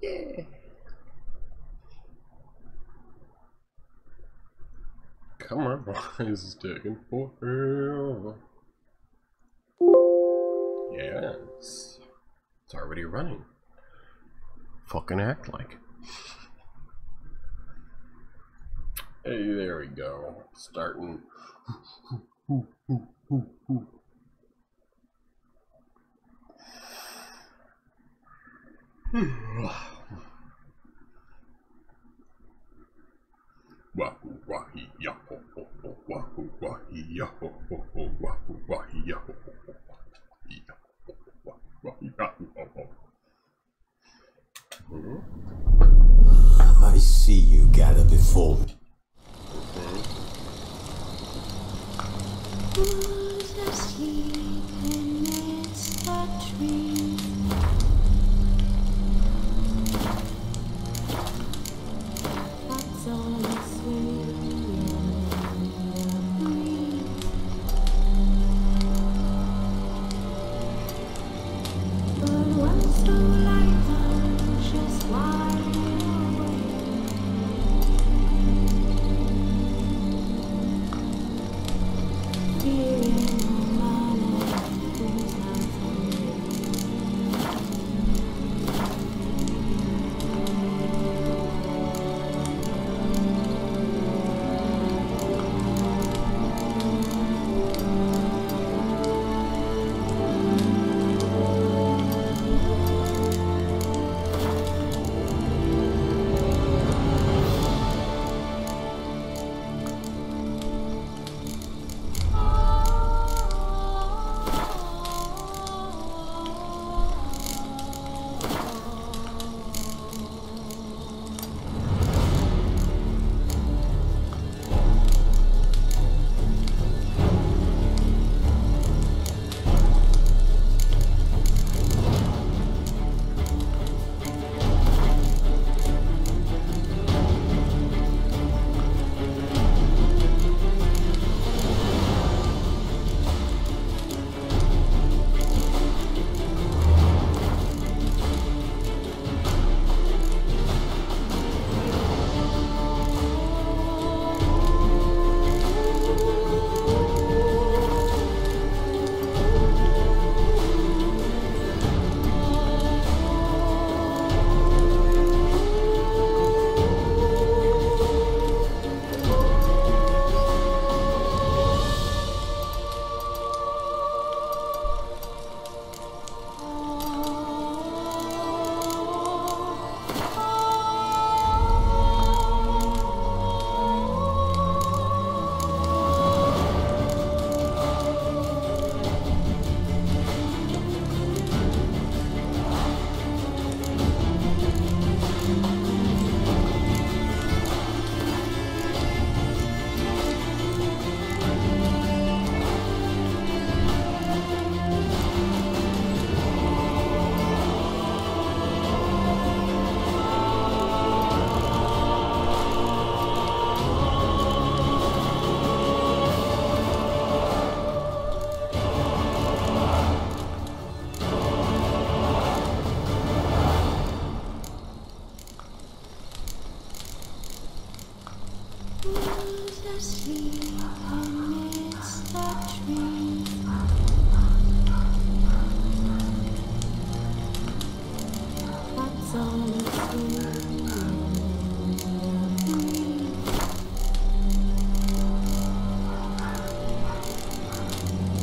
Yeah. Come on, this is taking forever. Yes. It's already running. Fucking act like. Hey, there we go. Starting. Wahoo wahi yaho ho ho wahoo wahi yaho ho ho wahoo wahi yaho ho ho wahi yaho ho. I see you gather before me. Who's asleep amidst the trees? That's all I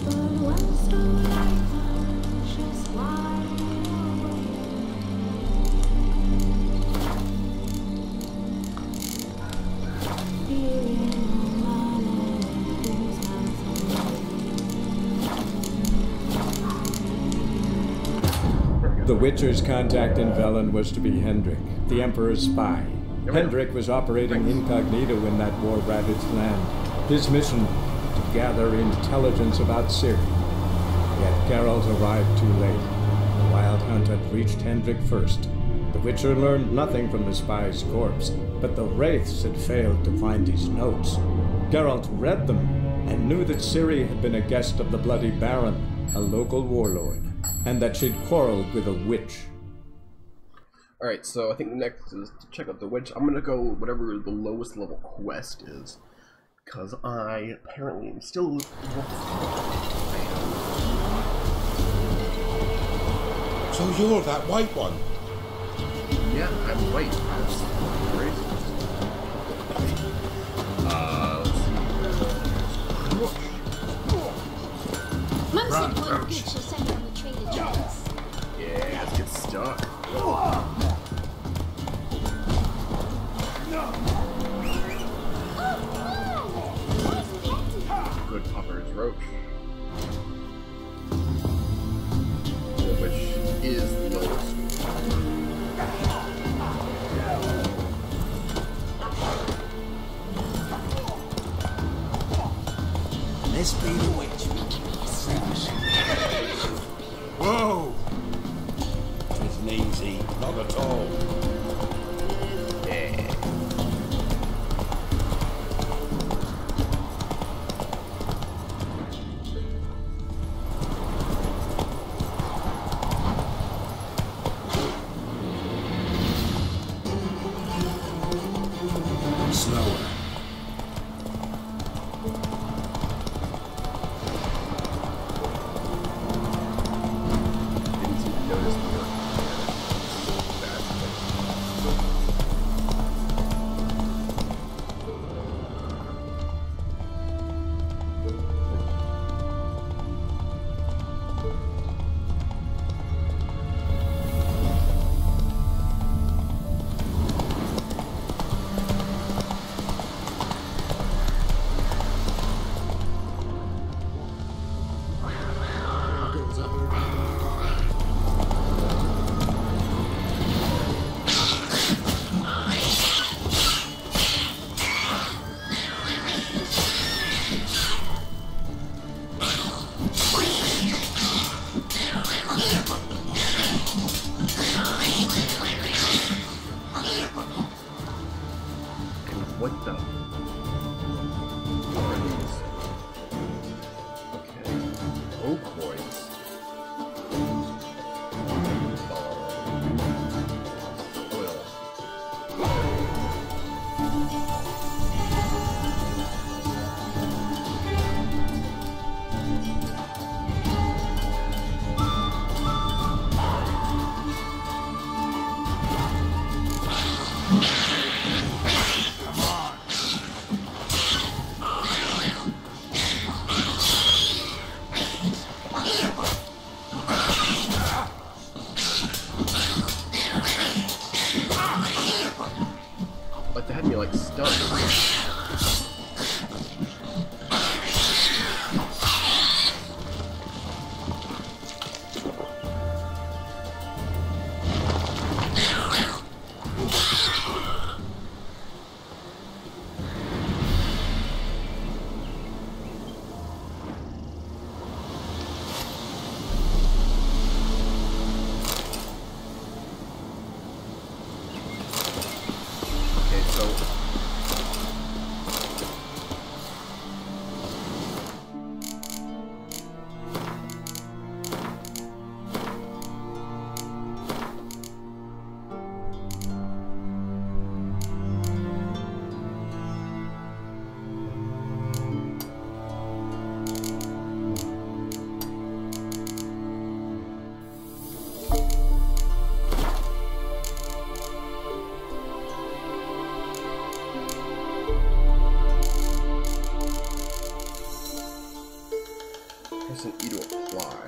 but once the light turns, just wide awake. Fearing my The Witcher's contact in Velen was to be Hendrik, the Emperor's spy. Hendrik was operating incognito in that war-ravaged land. His mission, to gather intelligence about Ciri. Yet Geralt arrived too late. The Wild Hunt had reached Hendrik first. The Witcher learned nothing from the spy's corpse, but the Wraiths had failed to find his notes. Geralt read them and knew that Ciri had been a guest of the Bloody Baron, a local warlord, and that she'd quarreled with a witch. Alright, so I think next is to check out the witch. I'm gonna go whatever the lowest level quest is, because I apparently am still... So you're that white one? Yeah, I'm white. That's great. Mum said one good she'll send her on the Trader Joe's. Yeah, let's get stuck. Good Popper's Roach. Which is the lowest. Let's be the witch. Whoa! Isn't easy, not at all. Yeah. Slower. Didn't seem to notice the work. What the? What are these? Okay. Oak coins. Oil. Like they had me like stunned. Okay, so press an E to apply.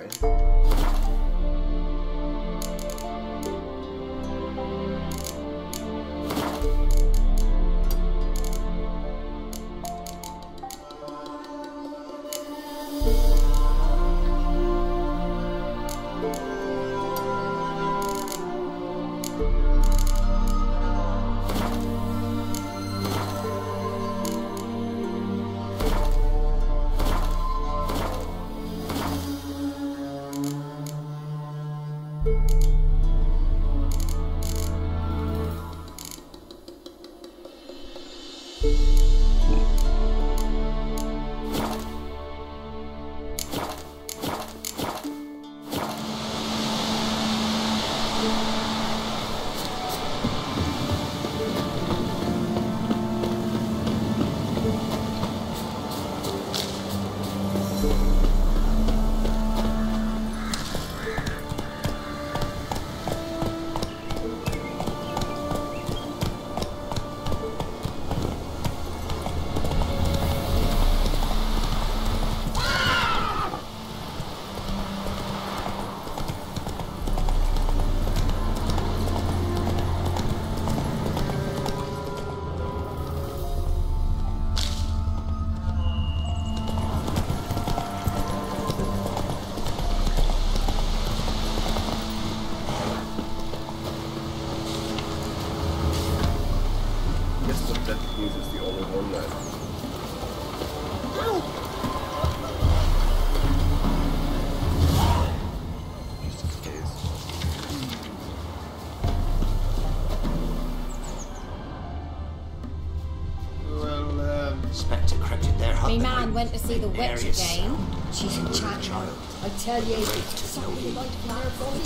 My man went to see the witch again. She's a child. I tell you, something like her body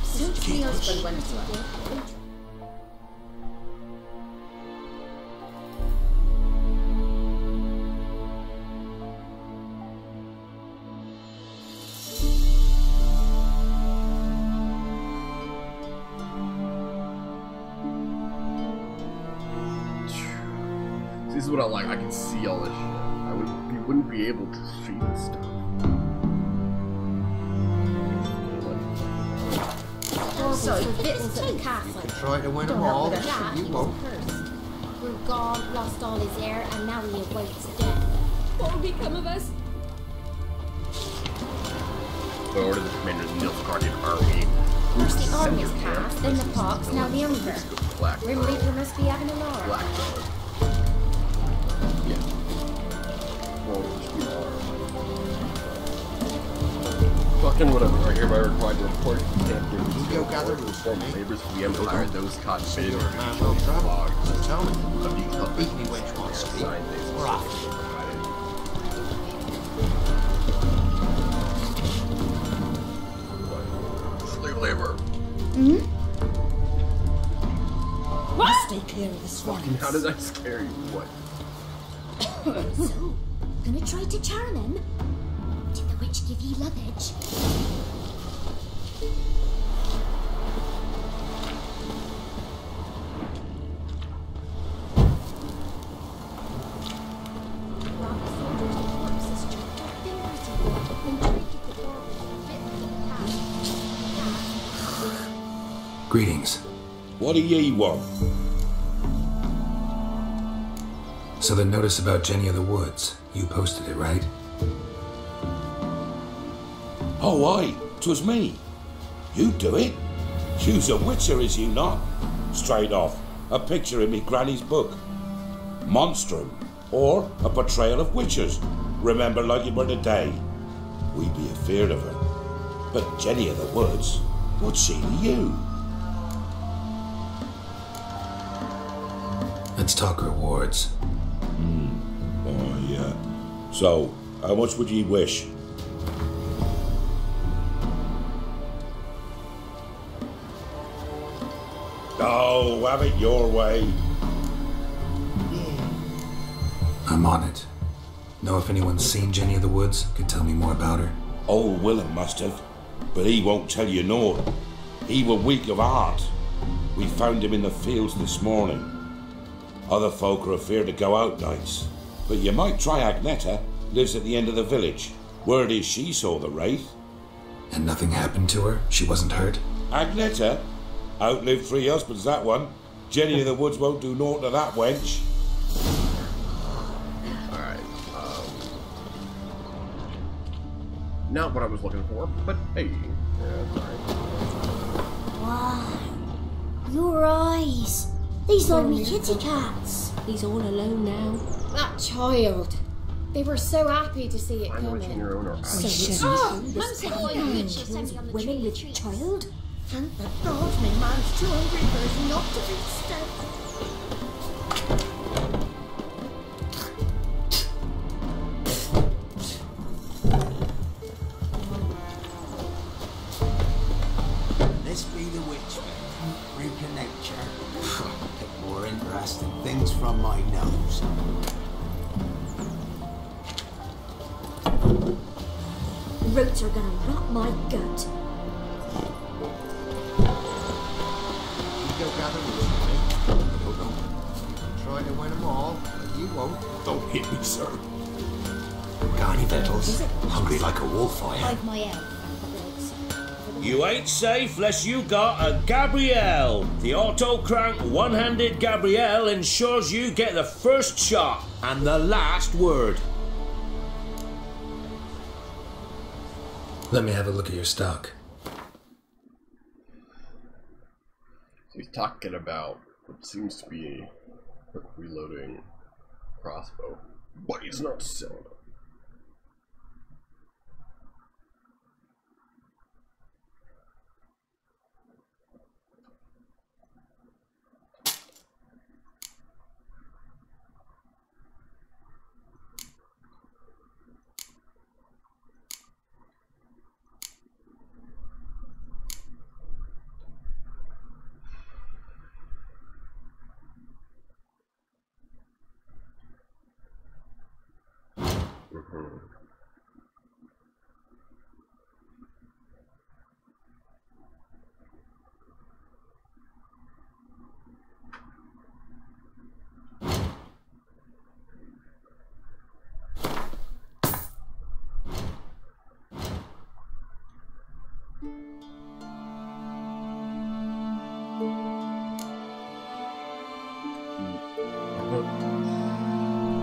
since my husband went to her. This is what I like. I can see all this shit. You wouldn't be able to see this stuff. So, bits of the castle. You can try to win them all, but you won't. We're gone, lost all his heir, and now he awaits death. What will become of us? By order of the commanders of Nil's Guardian Army. First the army's cast, then the pox, now the Umbra. Black Grim Reaper must be having a laura. Black Dog. Yeah. Fucking whatever. I hereby required to report You go gather roots for me. labors for the Empire, those caught in You're or a man well traveled. So tell me, of these help beat me when you want to speak. We're off. Slave labor. What? Stay clear of the swans. How does that scare you? What? So, gonna try to charm him? Did the witch give you luggage? Greetings. What do ye want? So the notice about Jenny of the Woods, you posted it, right? Oh, aye, 'twas me. You do it? You's a witcher, is you not? Straight off, a picture in me granny's book. Monstrum, or a portrayal of witchers. Remember like it were the day. We be afeard of her. But Jenny of the Woods, what's she to you? Let's talk rewards. Oh, yeah. So, how much would ye wish? Oh, have it your way. I'm on it. Know if anyone's seen Jenny of the Woods? Could tell me more about her. Old Willem must have, but he won't tell you naught. He were weak of heart. We found him in the fields this morning. Other folk are afeard to go out nights, but you might try Agneta, lives at the end of the village. Word is she saw the wraith. And nothing happened to her? She wasn't hurt? Agneta? Outlived 3 husbands, that one. Jenny of the Woods won't do naught to that wench. Alright, not what I was looking for, but hey. Yeah, sorry. Wow. Your eyes. These are me kitty cats. He's all alone now. That child. They were so happy to see it I'm coming. witching your own or So shouldn't Oh, this I'm petty sorry, hand witch sent me on the women tree with trees. child? Thank the God my man's too hungry for his not to be stepped. knows. Roots are gonna rot my gut. You go gather roots for me. I don't know. You try to win them all, but you won't. Don't hit me, sir. Got any victuals? Hungry like a wolf, I am. Hide my elf and the roots. You ain't safe less you got a Gabrielle. The auto-crank one-handed Gabrielle ensures you get the first shot and the last word. Let me have a look at your stock. He's talking about what seems to be a quick reloading crossbow, but he's not selling it.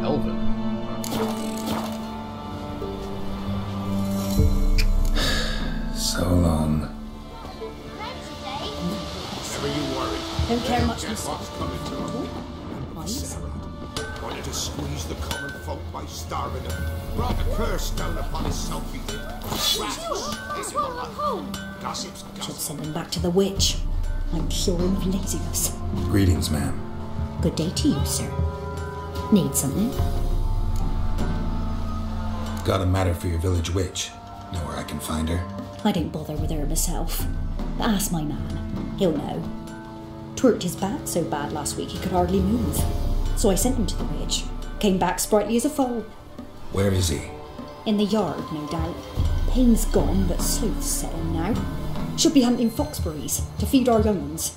Elvin. So long. Never you worry. Don't care much myself. What's coming to Eyes. Sarah wanted to squeeze the common folk by starving them. Brought a curse down upon his self he did. What's wrong at home? Gossips, Should gossips. send him back to the witch. I'm curing of laziness. Greetings, ma'am. Good day to you, sir. Need something? Got a matter for your village witch. Know where I can find her? I don't bother with her myself. But ask my man. He'll know. Twerked his back so bad last week he could hardly move. So I sent him to the witch. Came back sprightly as a foal. Where is he? In the yard, no doubt. Pain's gone, but sleuth's set in now. Should be hunting foxberries to feed our young ones.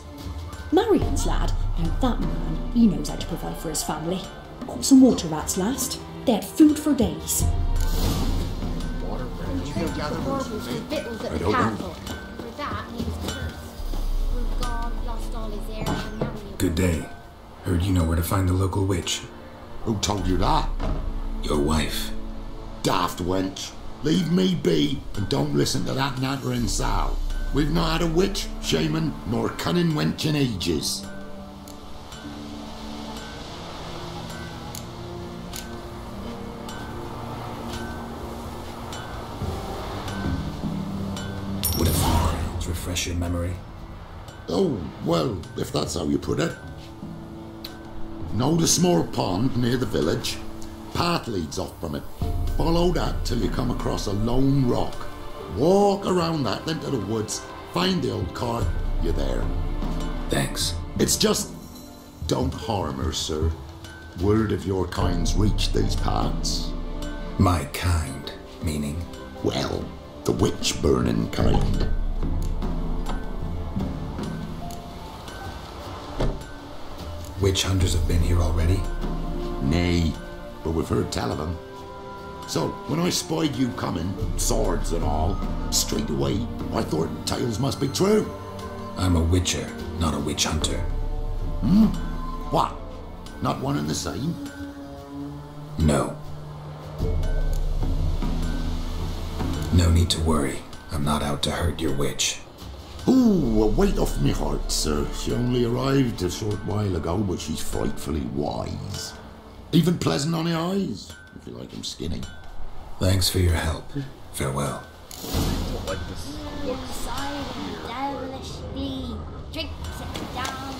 Marion's lad, now that man, he knows how to provide for his family. Got some water rats last. They had food for days. You go gather roots for me. Victuals at I the don't know. castle. For that, he was cursed. Through God, lost all his heirs and now he... Good day. Heard you know where to find the local witch. Who told you that? Your wife. Daft wench. Leave me be and don't listen to that nattering sow. We've not had a witch, shaman, nor cunning wench in ages. Would a few crowns refresh your memory? Oh, well, if that's how you put it. Know the small pond near the village? Path leads off from it. Follow that till you come across a lone rock. Walk around that into the woods, find the old cart, you're there. Thanks. It's just... don't harm her, sir. Word of your kind's reached these parts. My kind, meaning? Well, the witch-burning kind. Witch hunters have been here already? Nay, but we've heard tell of them. So, when I spied you coming, swords and all, straight away, I thought tales must be true. I'm a witcher, not a witch hunter. What? Not one and the same? No. No need to worry. I'm not out to hurt your witch. Ooh, a weight off me heart, sir. She only arrived a short while ago, but she's frightfully wise. Even pleasant on the eyes, if you like 'em skinny. Thanks for your help. Farewell. Don't like this look. Inside and devilish bee. Drinks it down.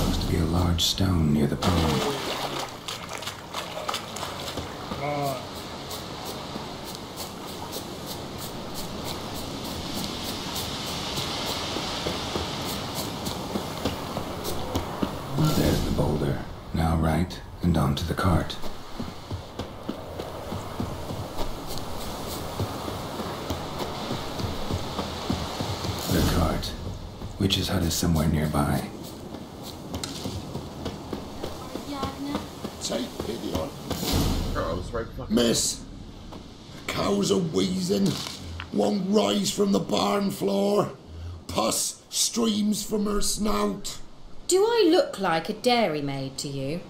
Looks to be a large stone near the pond. There's the boulder. Now right, and onto the cart. The cart. Witch's hut is somewhere nearby. Take pity on Oh, I was right fucking. Miss, the cows are wheezing, won't rise from the barn floor. Pus streams from her snout. Do I look like a dairymaid to you?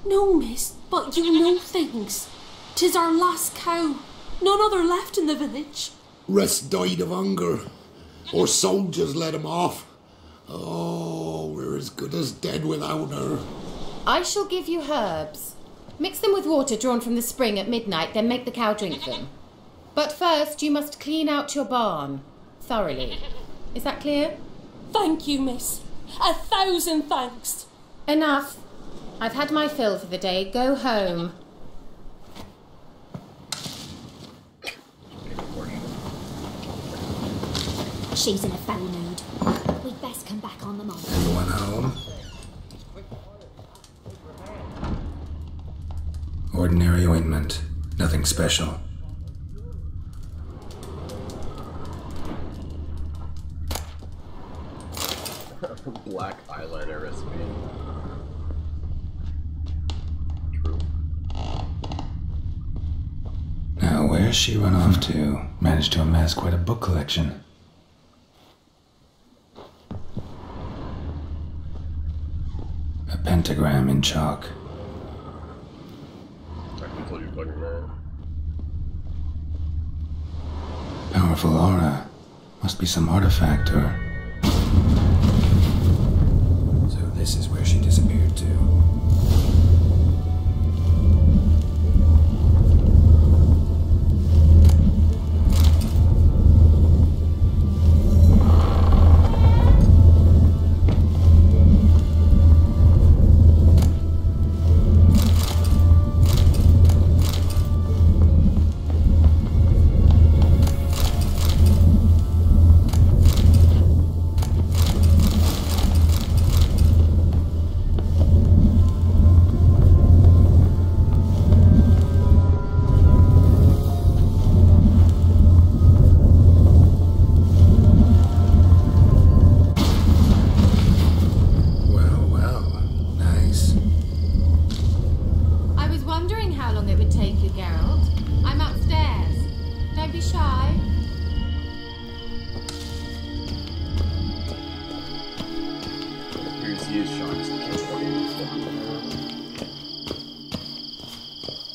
No, miss, but you know things. 'Tis our last cow. None other left in the village. Rest died of hunger, or soldiers let him off. Oh, we're as good as dead without her. I shall give you herbs. Mix them with water drawn from the spring at midnight, then make the cow drink them. But first you must clean out your barn thoroughly. Is that clear? Thank you, miss. 1,000 thanks. Enough. I've had my fill for the day. Go home. She's in a foul mood. We'd best come back on the mob. Anyone home? Ordinary ointment. Nothing special. Black eyeliner recipe. True. Now, where's she run off to? Managed to amass quite a book collection. A pentagram in chalk. I can tell you fucking that. Powerful aura. Must be some artifact or... So this is where she disappeared to.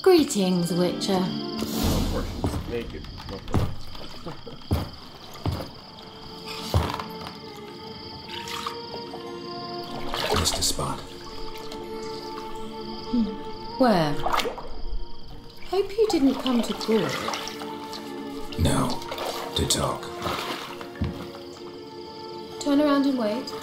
Greetings, Witcher. Of course, she's naked. Missed a spot. Where? Hope you didn't come to Gore. No. To talk. Turn around and wait.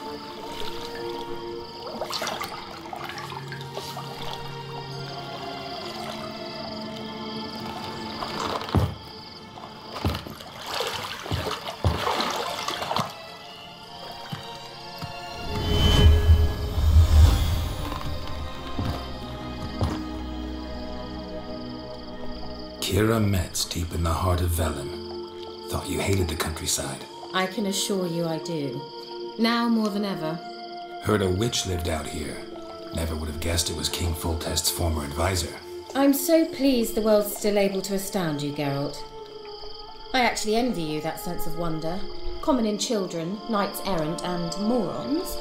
Kira Metz, deep in the heart of Velen. Thought you hated the countryside. I can assure you I do. Now more than ever. Heard a witch lived out here. Never would have guessed it was King Foltest's former advisor. I'm so pleased the world's still able to astound you, Geralt. I actually envy you that sense of wonder. Common in children, knights errant, and morons.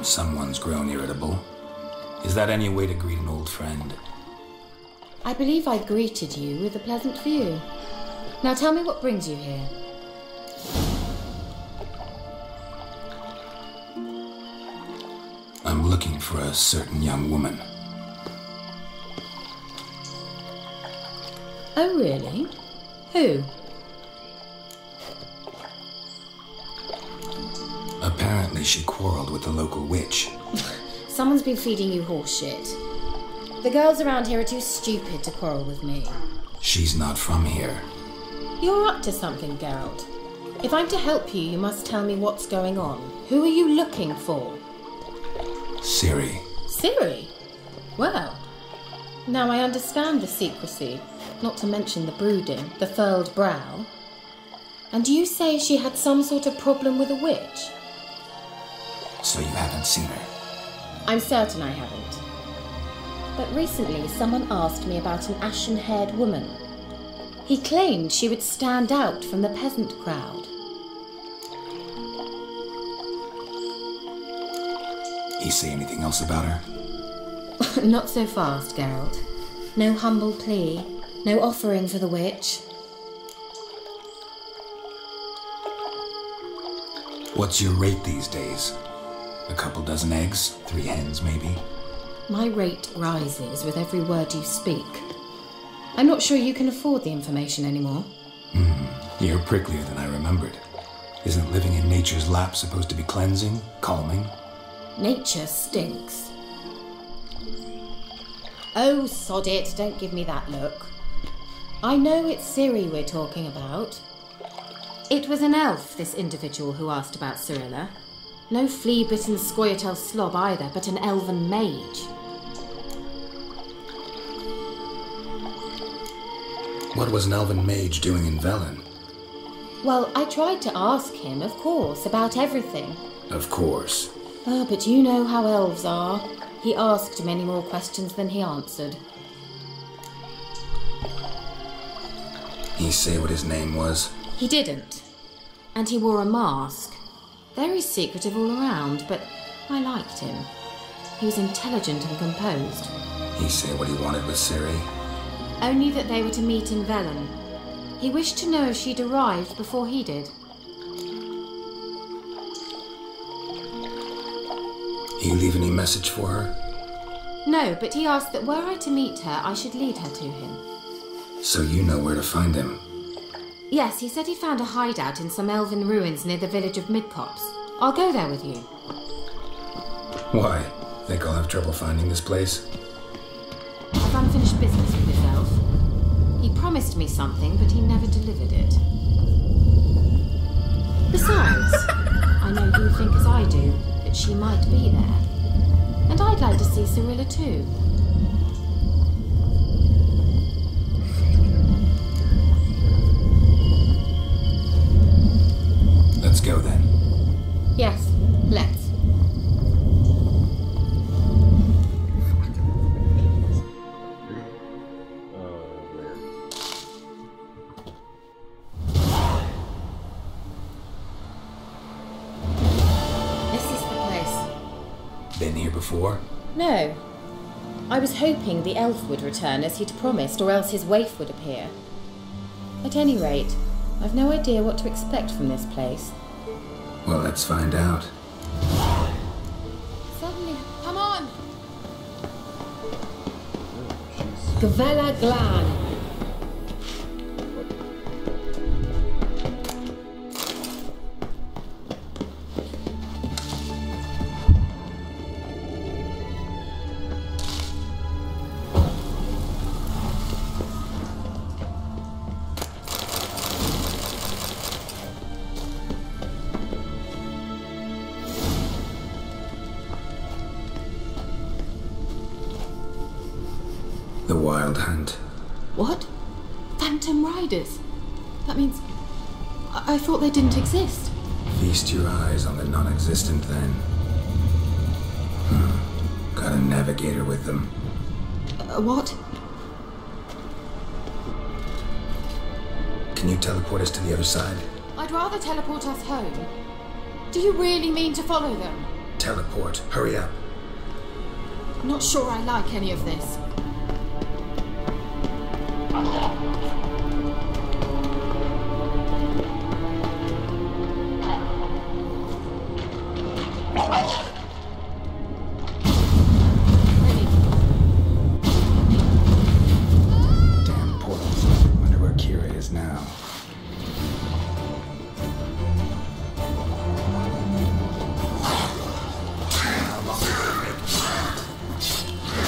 Someone's grown irritable. Is that any way to greet an old friend? I believe I greeted you with a pleasant view. Now tell me what brings you here. I'm looking for a certain young woman. Oh, really? Who? Apparently she quarreled with the local witch. Someone's been feeding you horse shit. The girls around here are too stupid to quarrel with me. She's not from here. You're up to something, Geralt. If I'm to help you, you must tell me what's going on. Who are you looking for? Siri. Siri? Well, now I understand the secrecy, not to mention the brooding, the furled brow. And you say she had some sort of problem with a witch? So you haven't seen her? I'm certain I haven't. But recently someone asked me about an ashen-haired woman. He claimed she would stand out from the peasant crowd. He say anything else about her? Not so fast, Geralt. No humble plea, no offering for the witch. What's your rate these days? A couple dozen eggs? 3 hens, maybe? My rate rises with every word you speak. I'm not sure you can afford the information anymore. You're pricklier than I remembered. Isn't living in nature's lap supposed to be cleansing, calming? Nature stinks. Oh, sod it, don't give me that look. I know it's Ciri we're talking about. It was an elf, this individual who asked about Cyrilla. No flea-bitten Scoia'tael slob either, but an elven mage. What was an elven mage doing in Velen? Well, I tried to ask him, of course, about everything. Of course. Oh, but you know how elves are. He asked many more questions than he answered. He say what his name was? He didn't. And he wore a mask. Very secretive all around, but I liked him. He was intelligent and composed. He say what he wanted with Ciri? Only that they were to meet in Velen. He wished to know if she'd arrived before he did. You leave any message for her? No, but he asked that were I to meet her, I should lead her to him. So you know where to find him? Yes, he said he found a hideout in some elven ruins near the village of Midcopse. I'll go there with you. Why? Think I'll have trouble finding this place? I've unfinished business with this elf. He promised me something, but he never delivered it. Besides, I know you think as I do, that she might be there. And I'd like to see Cyrilla too. Let's go then. Yes, let's. Been here before? No. I was hoping the elf would return as he'd promised, or else his waif would appear. At any rate, I've no idea what to expect from this place. Well, let's find out. Suddenly, come on! Gavella Glan. The Wild Hunt. What? Phantom Riders? That means... I thought they didn't exist. Feast your eyes on the non-existent then. Got a navigator with them. What? Can you teleport us to the other side? I'd rather teleport us home. Do you really mean to follow them? Teleport. Hurry up. Not sure I like any of this. Damn portals. Wonder where Kira is now.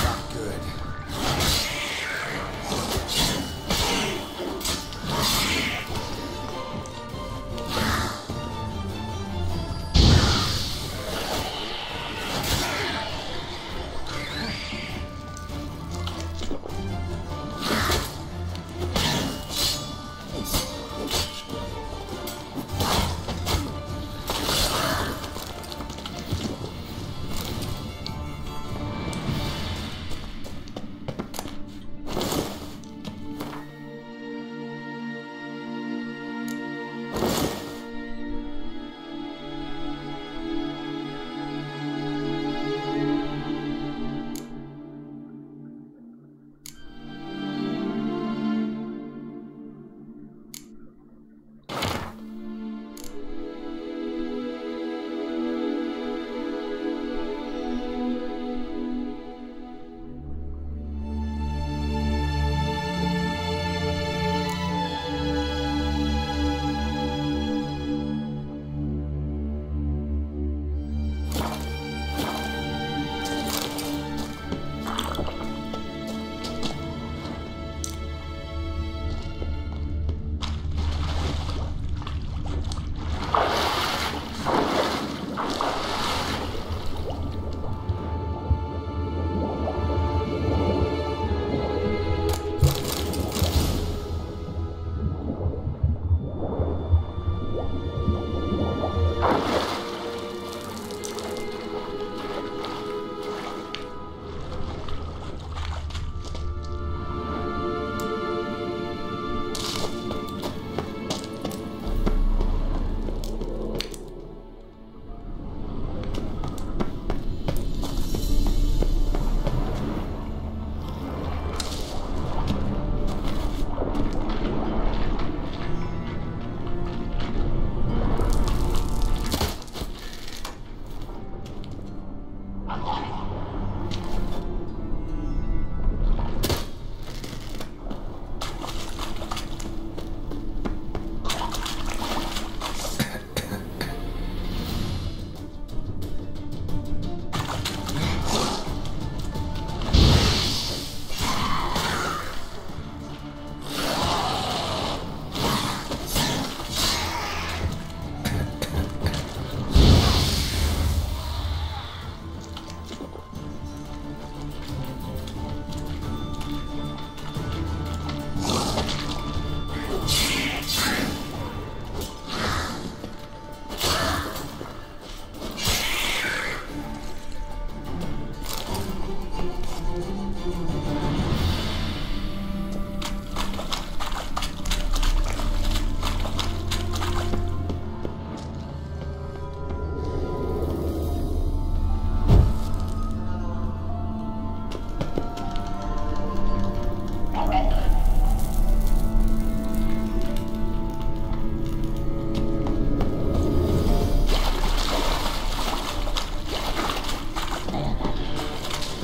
Not good.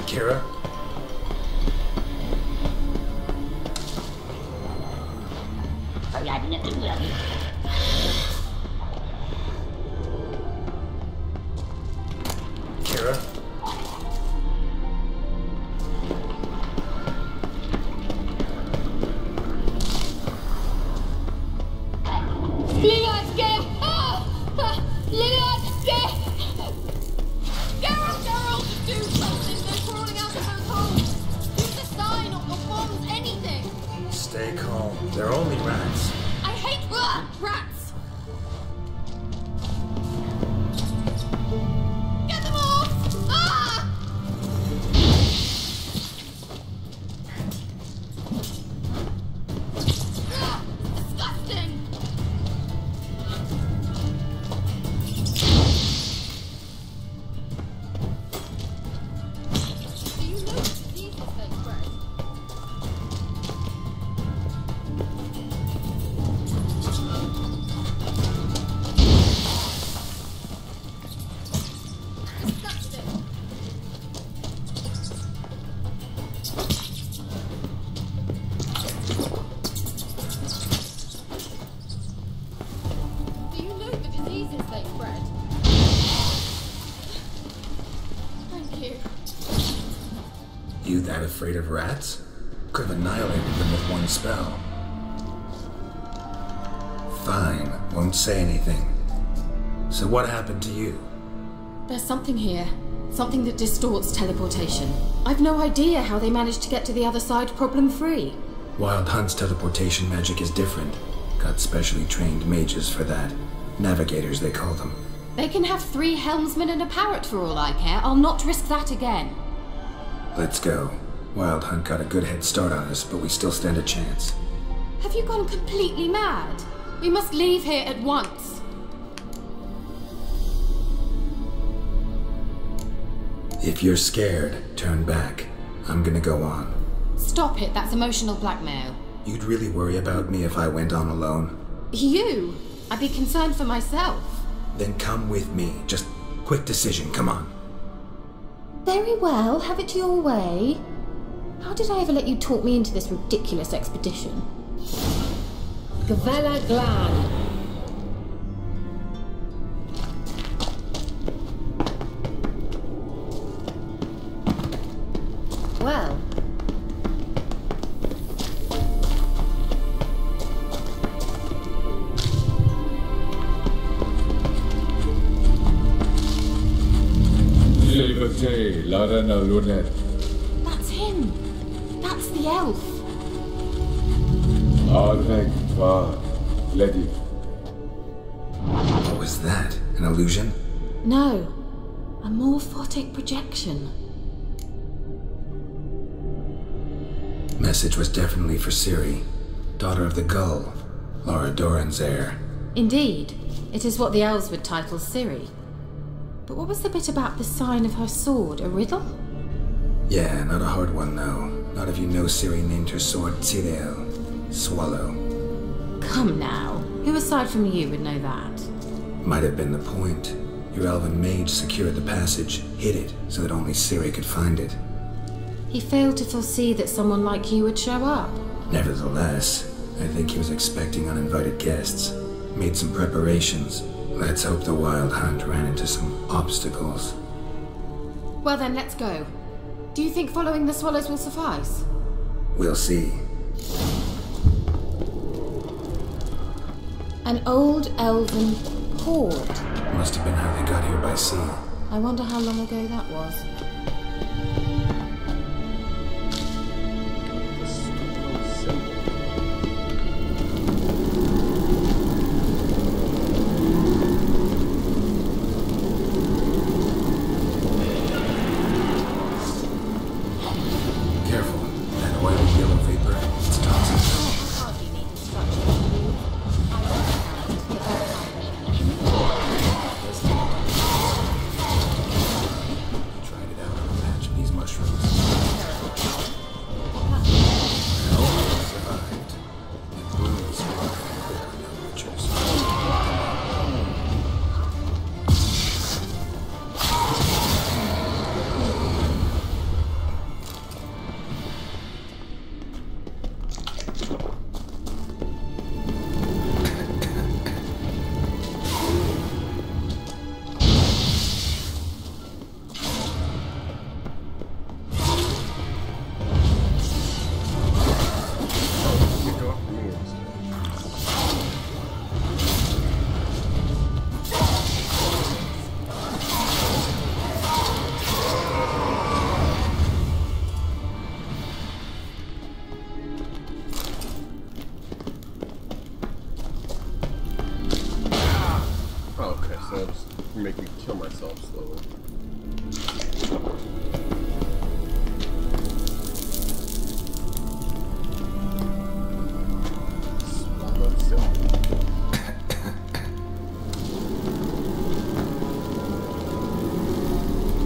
Kira? Kira? Leon, get! Leon, get! Gerald, do something! They're crawling out of those holes! Use the sign or bombs, anything! Stay calm. They're only rats. I hate rats! Get them off! Ah! Disgusting! Do you know the diseases they spread? Disgusting! Do you know the diseases they spread? Thank you. You that afraid of rats? Could have annihilated them with one spell. Fine, won't say anything. So what happened to you? There's something here. Something that distorts teleportation. I've no idea how they managed to get to the other side problem-free. Wild Hunt's teleportation magic is different. Got specially trained mages for that. Navigators, they call them. They can have 3 helmsmen and a parrot for all I care. I'll not risk that again. Let's go. Wild Hunt got a good head start on us, but we still stand a chance. Have you gone completely mad? We must leave here at once. If you're scared, turn back. I'm gonna go on. Stop it, that's emotional blackmail. You'd really worry about me if I went on alone? You? I'd be concerned for myself. Then come with me. Just quick decision, come on. Very well, have it your way. How did I ever let you talk me into this ridiculous expedition? Gavella Glan. Well. Silvete, Larana Lunet. That's him. That's the elf. Arvek va Ledi. What was that? An illusion? No. A morphotic projection. Message was definitely for Ciri, daughter of the Gull, Laura Doran's heir. Indeed. It is what the elves would title Ciri. But what was the bit about the sign of her sword? A riddle? Yeah, not a hard one, though. Not if you know Ciri named her sword Tirel, Swallow. Come now. Who aside from you would know that? Might have been the point. Your elven mage secured the passage, hid it, so that only Ciri could find it. He failed to foresee that someone like you would show up. Nevertheless, I think he was expecting uninvited guests. Made some preparations. Let's hope the Wild Hunt ran into some obstacles. Well then, let's go. Do you think following the swallows will suffice? We'll see. An old elven hoard. Must have been how they got here by sea. I wonder how long ago that was. Careful. That oily yellow vapor, it's toxic. Hardly need instructions. Tried it kill myself slowly. Swallow silk.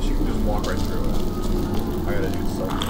She can just walk right through it. I gotta do something.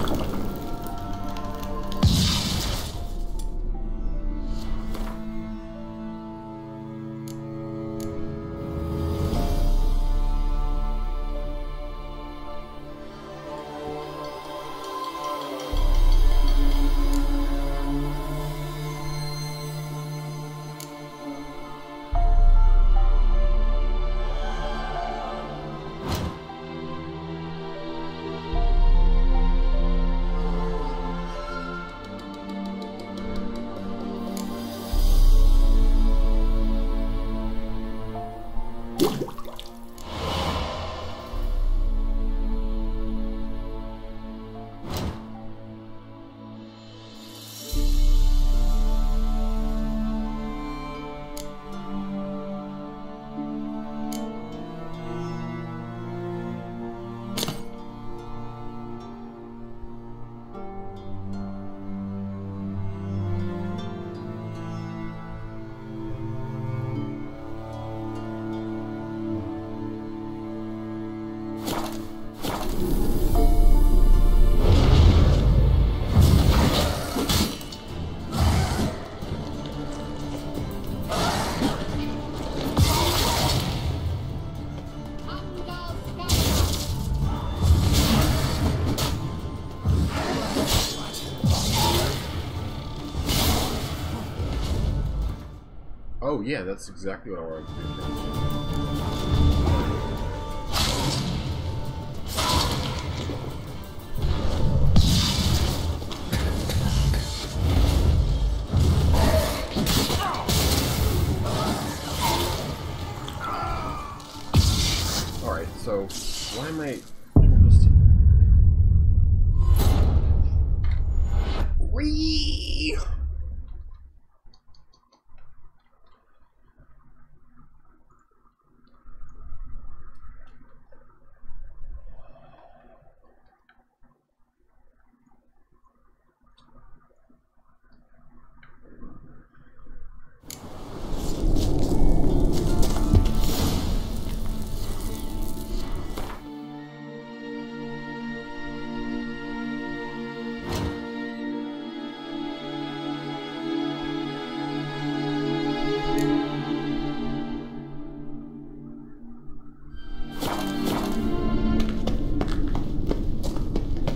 Oh yeah, that's exactly what I wanted to do. Alright, so why am I Whee!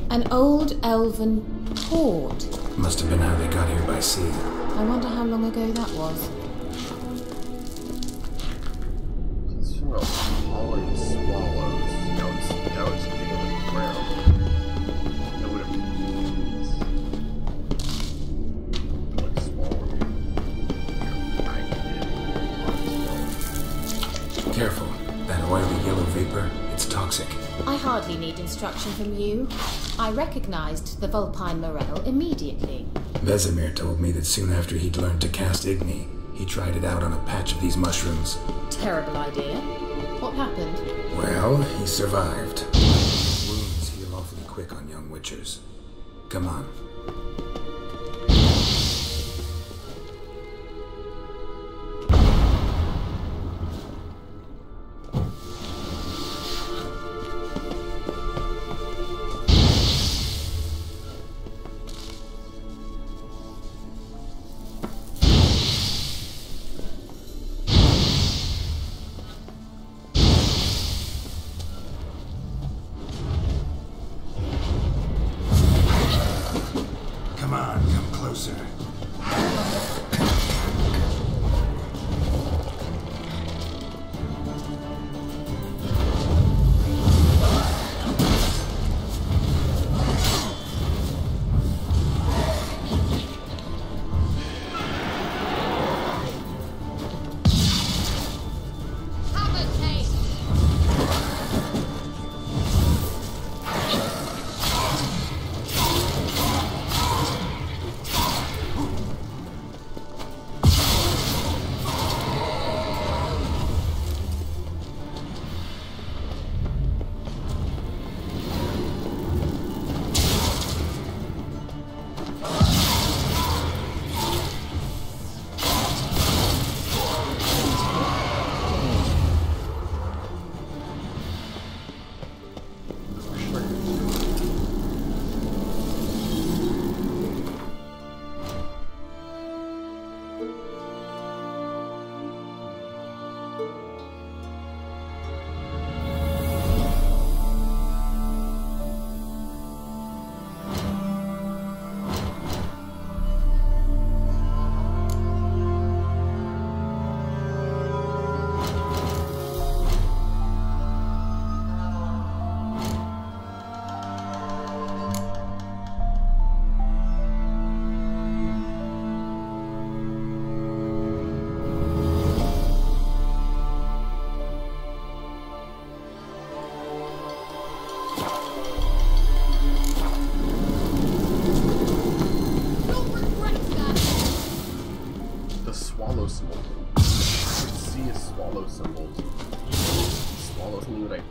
An old elven port. Must have been how they got here by sea. I wonder how long ago that was. It's from a falling swallows. Now it's digging on the ground. That would have like swallowing. Careful. That oily yellow vapor, it's toxic. I hardly need instruction from you. I recognized the Vulpine Morel immediately. Vesemir told me that soon after he'd learned to cast Igni, he tried it out on a patch of these mushrooms. Terrible idea. What happened? Well, he survived. Wounds heal awfully quick on young witchers. Come on.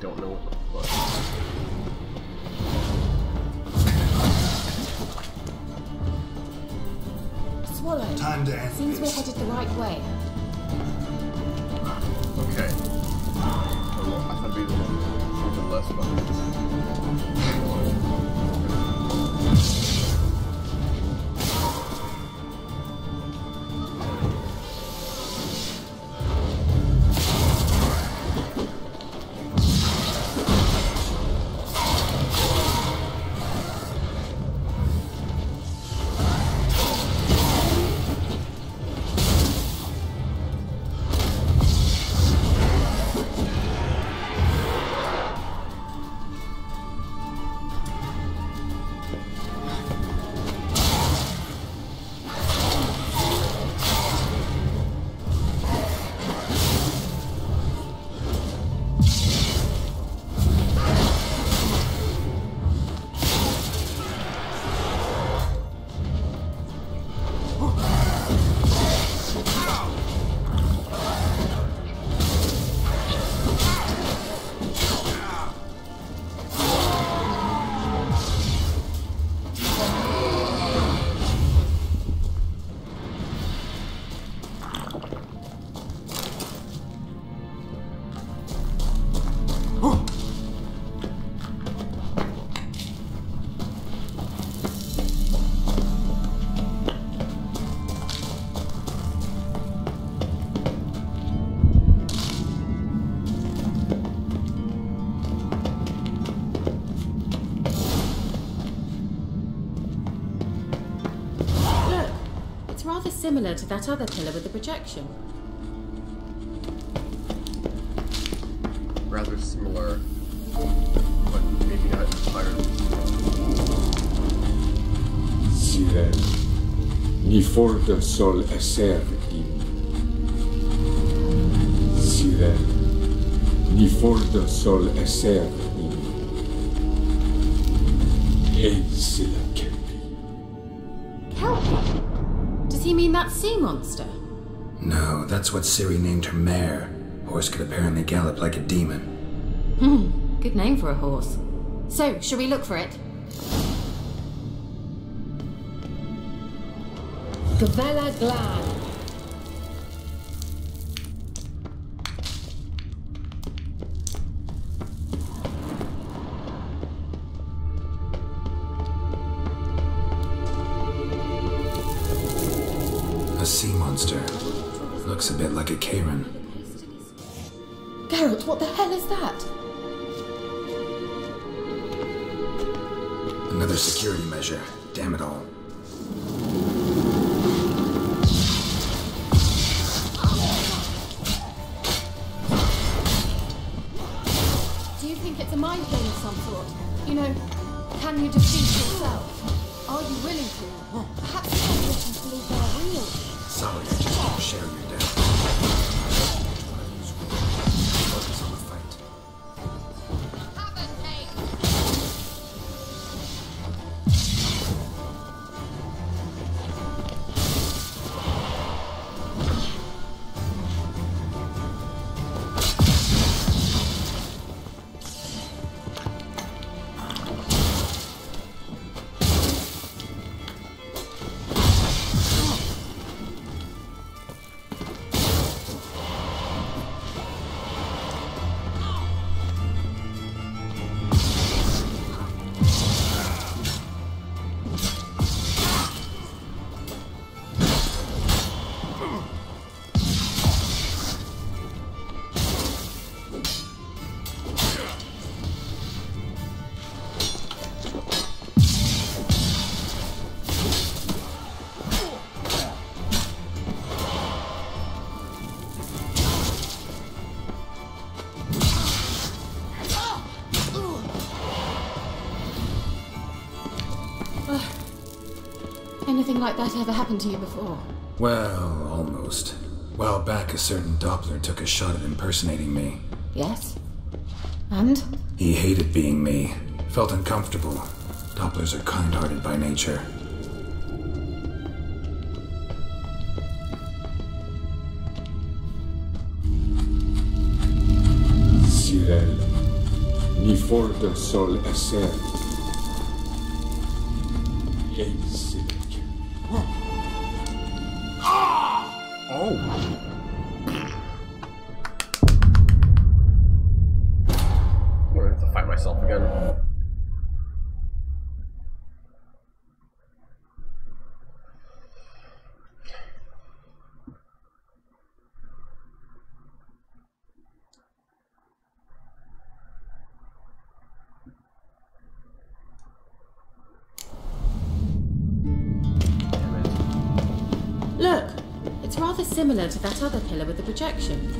don't know what the fuck. Swallow. Time to end Seems we're this. headed the right way. Okay. I thought it'd be a little bit less fun. Rather similar to that other pillar with the projection. Rather similar, but maybe not entirely. Sirel, ni forte sol esser im. Sirel, ni forte sol esser im. Eisila kelpi. Kelpie? Does he mean that sea monster? No, that's what Ciri named her mare. Horse could apparently gallop like a demon. Good name for a horse. So, shall we look for it? Gavella Glan. A sea monster. Looks a bit like a Karen. Geralt, what the hell is that? Another security measure. Damn it all. Do you think it's a mind game of some sort? You know, can you defeat yourself? Are you willing to? Perhaps the politicians believe they are real. Sorry, I just don't share your death. Focus on the fight. Anything like that ever happened to you before? Well, almost. A while back, a certain Doppler took a shot at impersonating me. Yes? And? He hated being me. Felt uncomfortable. Dopplers are kind-hearted by nature. Sirel, ni forda sol esser. Ei silek. Oh. I'm gonna have to fight myself again. Look, it's rather similar to that other pillar with the projection.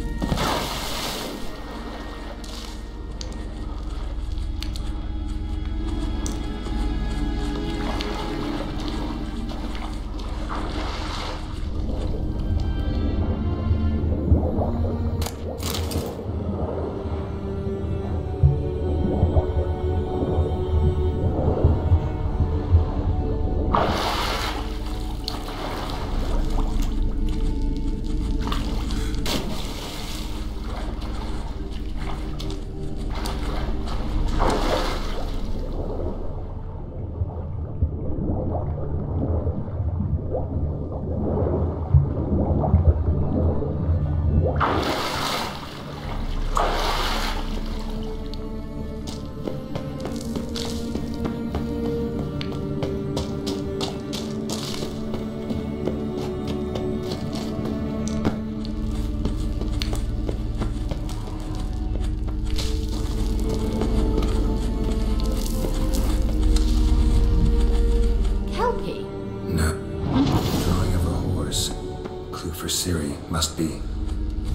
Must be.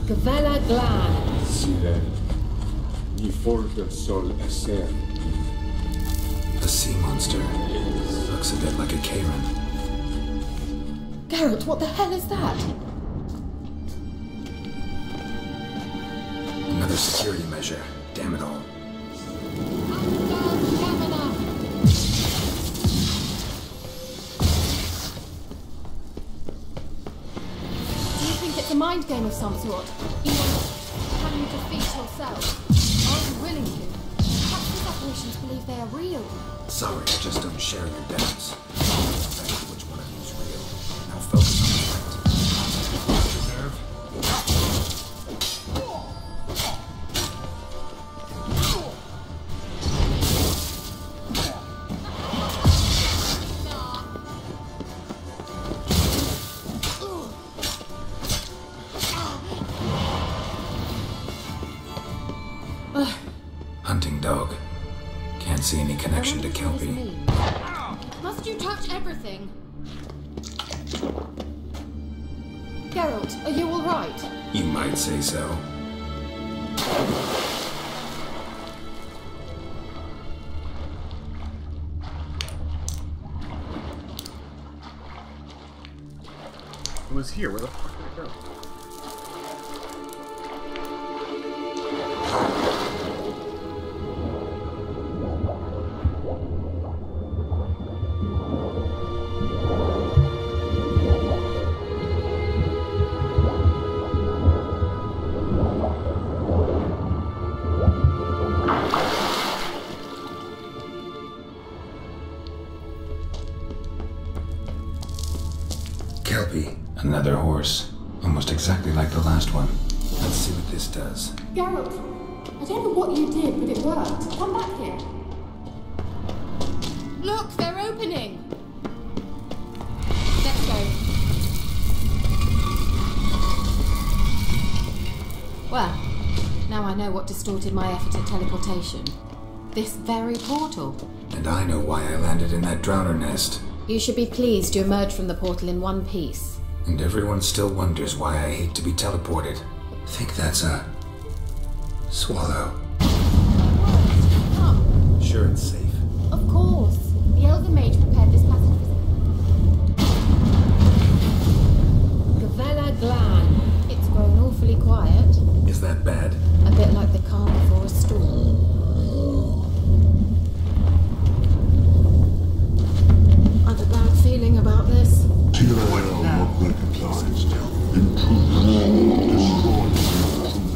Gavella Glan. Silen, ni forda sol esser. A sea monster. Looks a bit like a Karen. Geralt, what the hell is that? Another security measure. Damn it all. A mind game of some sort. You know, can you defeat yourself? Are you willing to? Perhaps these apparitions believe they are real. Sorry, I just don't share your doubts. Exactly which one of you is real. Now focus on the fight. Reserve. Hunting dog. Can't see any connection to Kelpie. Must you touch everything? Geralt, are you alright? You might say so. It was here. Where the fuck did it go? Kelpie. Another horse. Almost exactly like the last one. Let's see what this does. Geralt, I don't know what you did, but it worked. Come back here. Look, they're opening! Let's go. Well, now I know what distorted my effort at teleportation. This very portal. And I know why I landed in that drowner nest. You should be pleased you emerged from the portal in one piece. And everyone still wonders why I hate to be teleported. Think that's a... swallow. Come. Sure it's safe. Of course. The Elder Mage prepared this passage for... Gavella Glan. It's grown awfully quiet. Is that bad? A bit like the calm before a storm. I've a bad feeling about this. Tyrael not recognized. Improve, destroy intruders.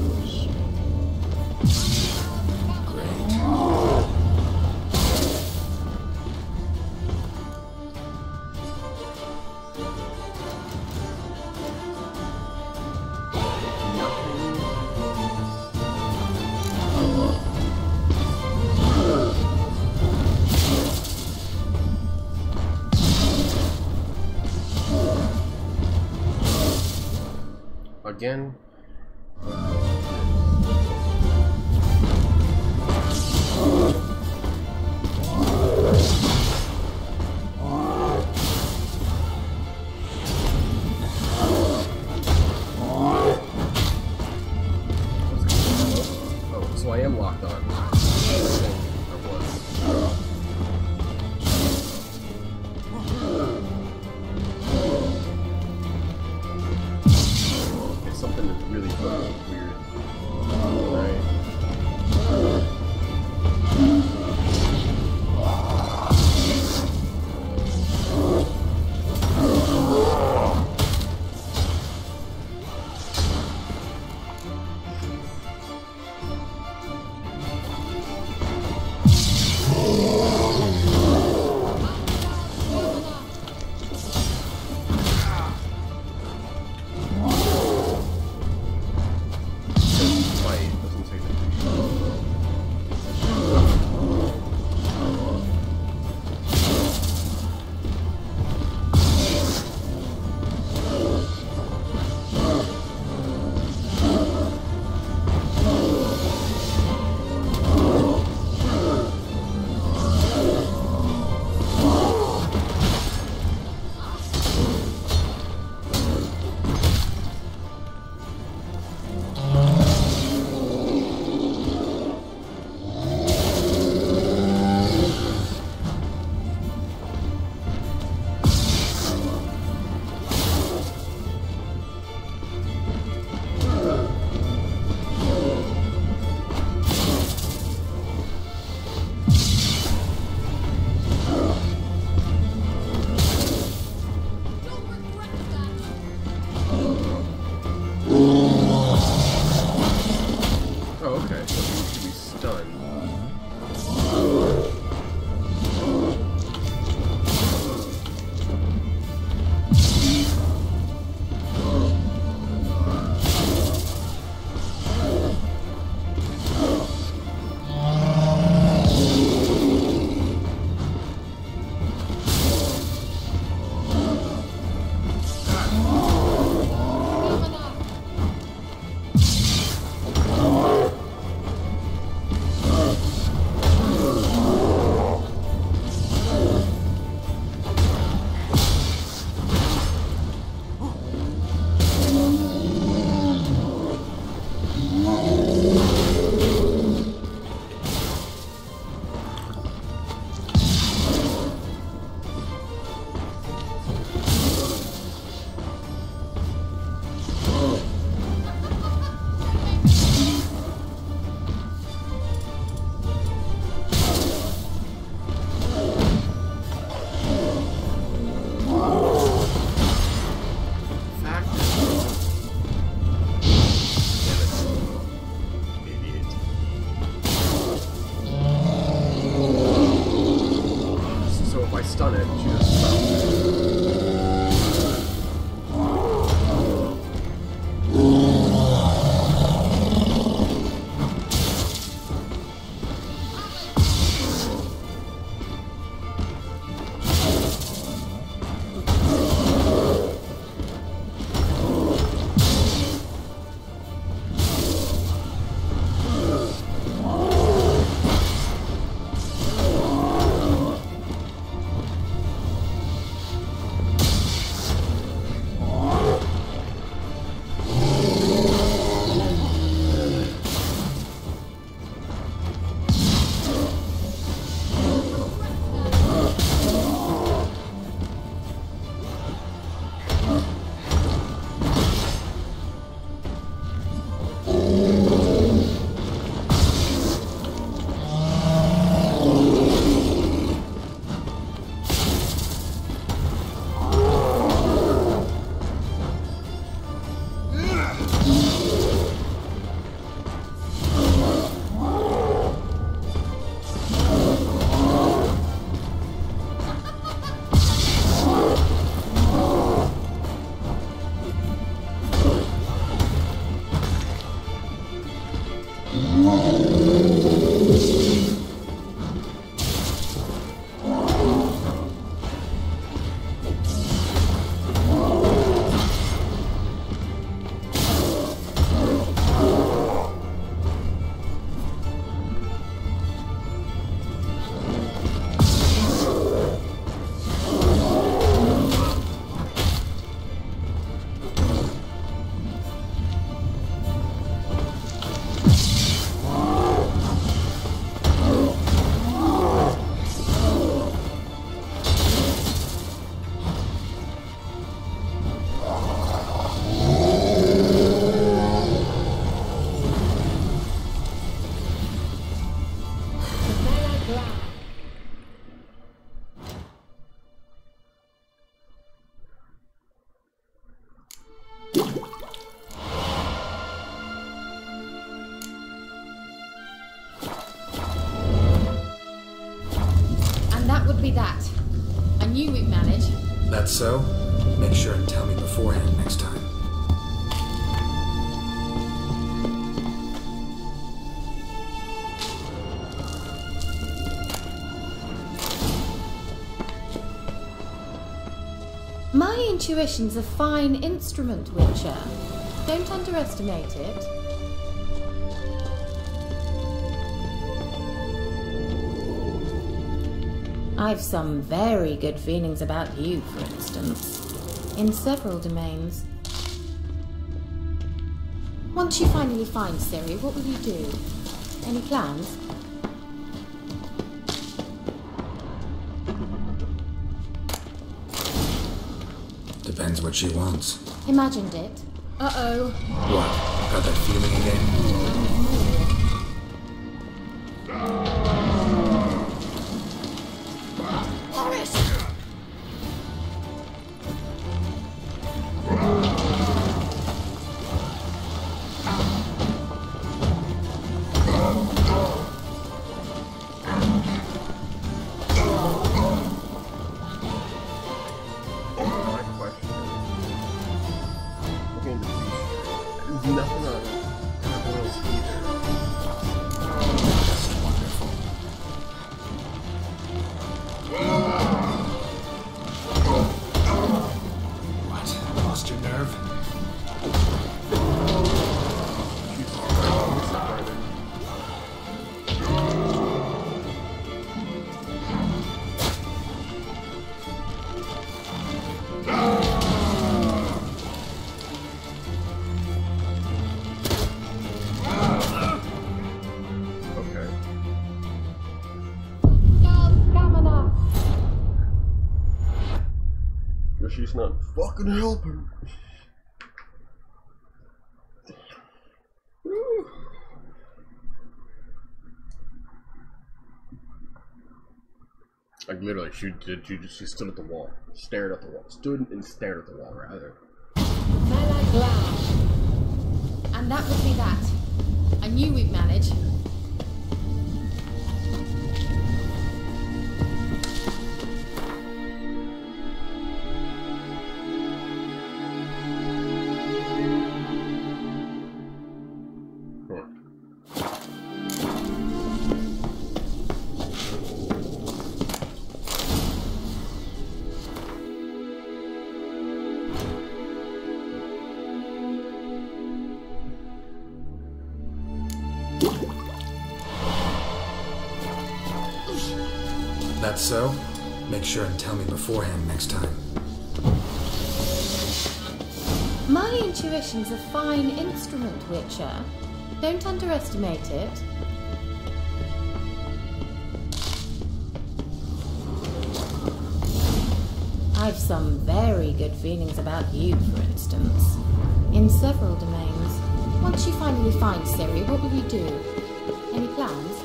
again. Oh, so I am locked on. Something is really fucking weird. Right. that would be that. I knew we'd manage. That's so? Make sure and tell me beforehand next time. My intuition's a fine instrument, Witcher. Don't underestimate it. I've some very good feelings about you, for instance, in several domains. Once you finally find Ciri, what will you do? Any plans? Depends what she wants. Imagined it. Uh-oh. What? Got that feeling again? She's not fucking helping. Like literally, she stood at the wall, stared at the wall, stood and stared at the wall rather. And that would be that. I knew we'd manage. That's so? Make sure and tell me beforehand next time. My intuition's a fine instrument, Witcher. Don't underestimate it. I've some very good feelings about you, for instance, in several domains. Once you finally find Ciri, what will you do? Any plans?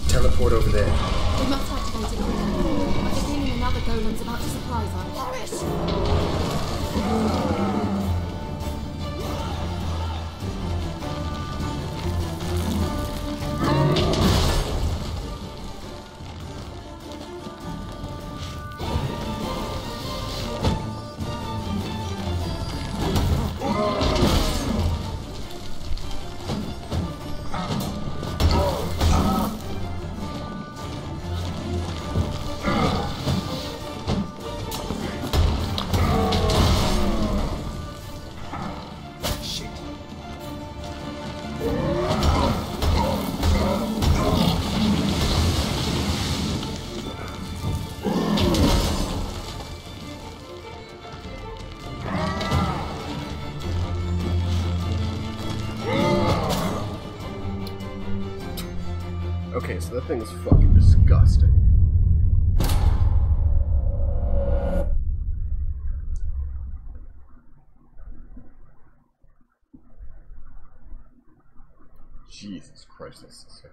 Teleport over there. We must activate it quickly. I have a feeling another golem's about to surprise us. Okay, so that thing is fucking disgusting. Jesus Christ, that's sick.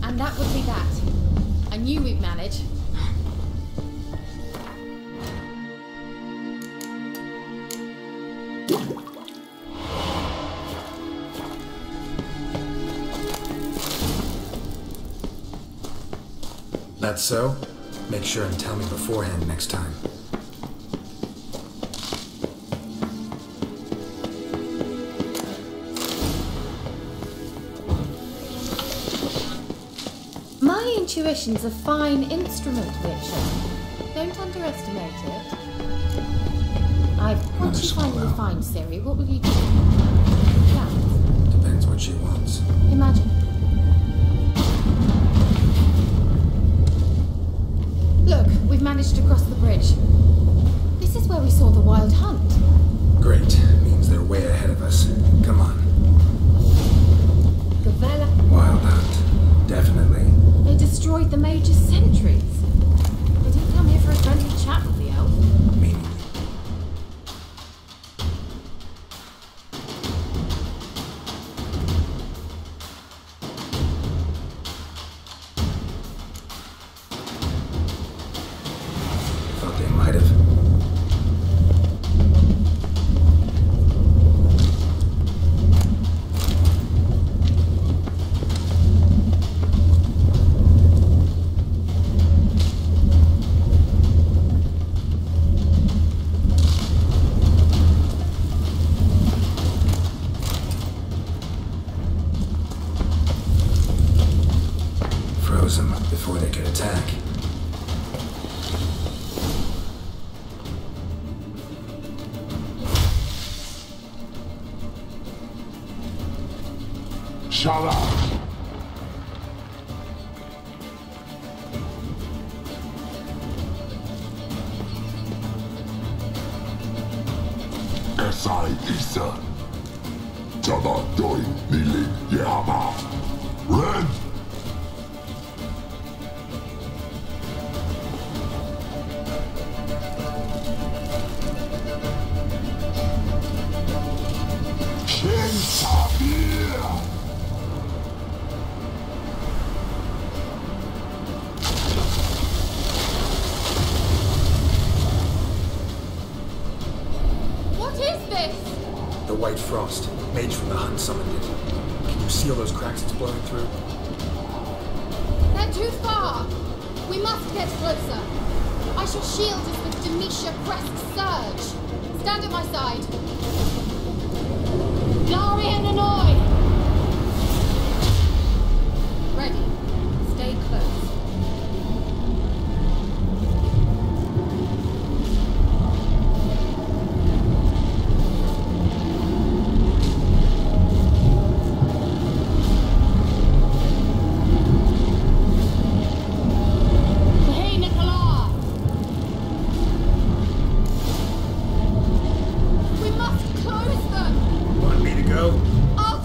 And that would be that. I knew we'd manage. That's so? Make sure and tell me beforehand next time. My intuition's a fine instrument, Witcher. Don't underestimate it. Once you finally find Ciri, what will you do? Plans? Depends what she wants. Imagine. Look, we've managed to cross the bridge. This is where we saw the wild hunt. Great. Means they're way ahead of us. Come on. Gavella. Wild hunt. Definitely. They destroyed the Major's sentries. They didn't come here for a friendly chat with the elf. Meaning? Thought they might have. Froze them before they could attack. Shut up! Esai Isa. Jada Doin Nili Yama. Red! Shin Sabir! What is this? The White Frost. Mage from the hunt summoned it. Can you see all those cracks it's blowing through? They're too far. We must get closer. I shall shield us with Demetia Crest Surge. Stand at my side. Glory and Annoy! Ready. Stay close. Hey, Nicola! We must close them! Want me to go? I'll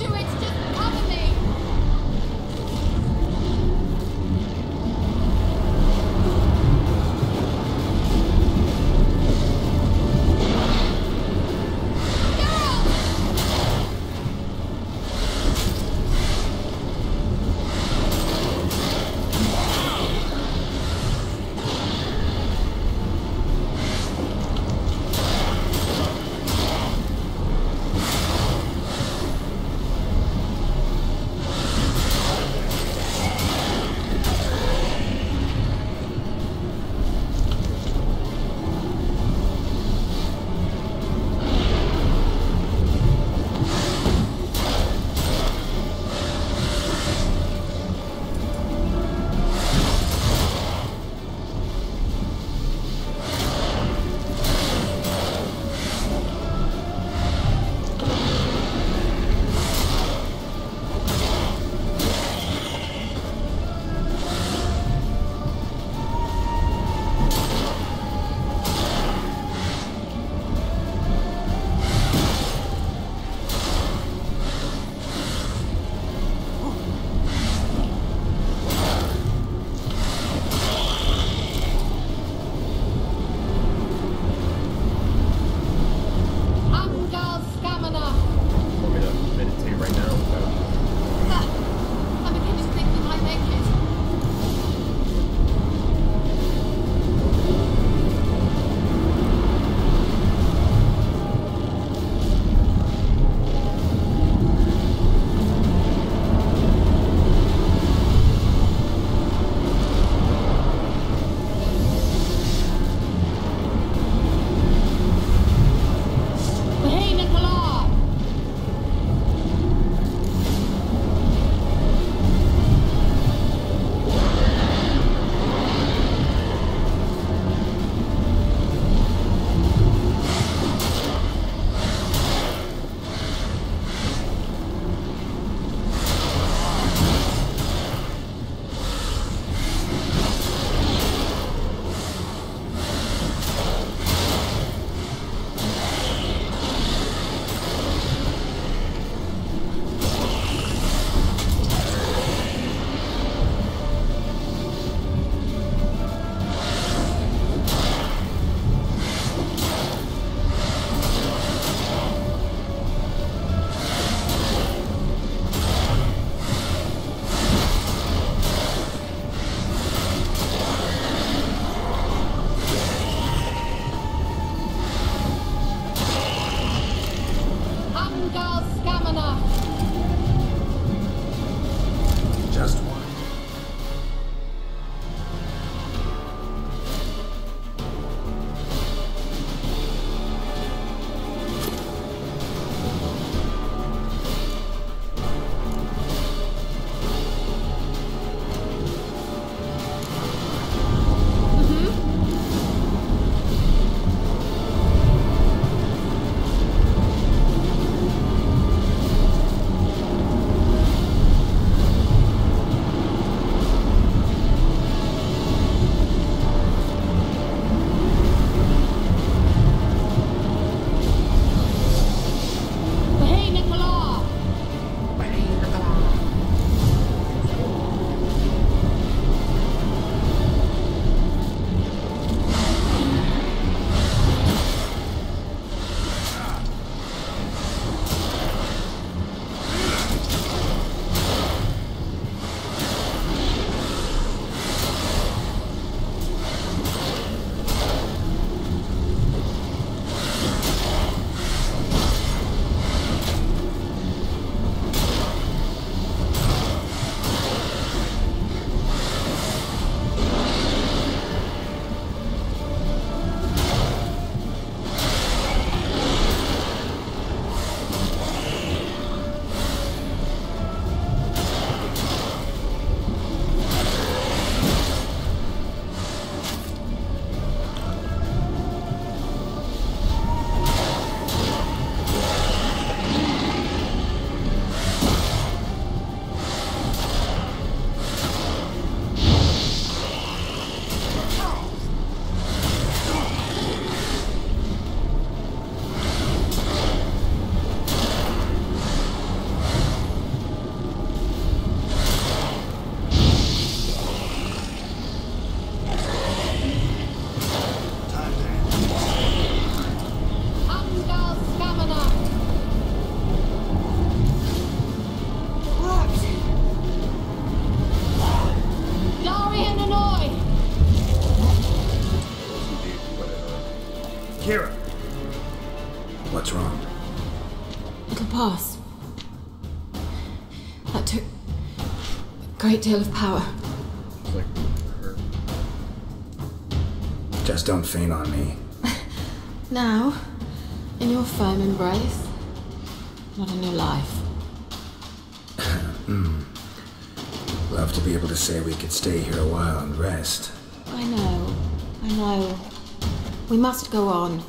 Angal Stamina! Just one. What's wrong? It'll pass. That took a great deal of power. It's like her. Just don't faint on me. Now, in your firm embrace, not in your life. Love to be able to say we could stay here a while and rest. I know. We must go on.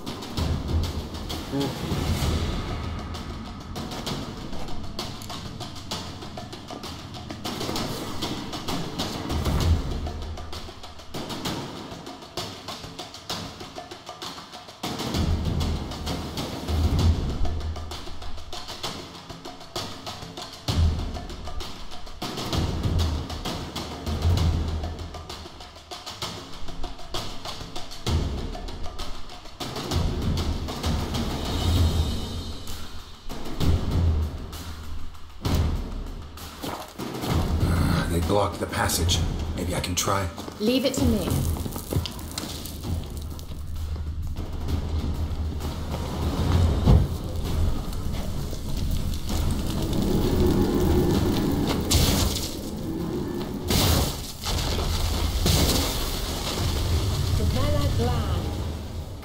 They blocked the passage. Maybe I can try. Leave it to me.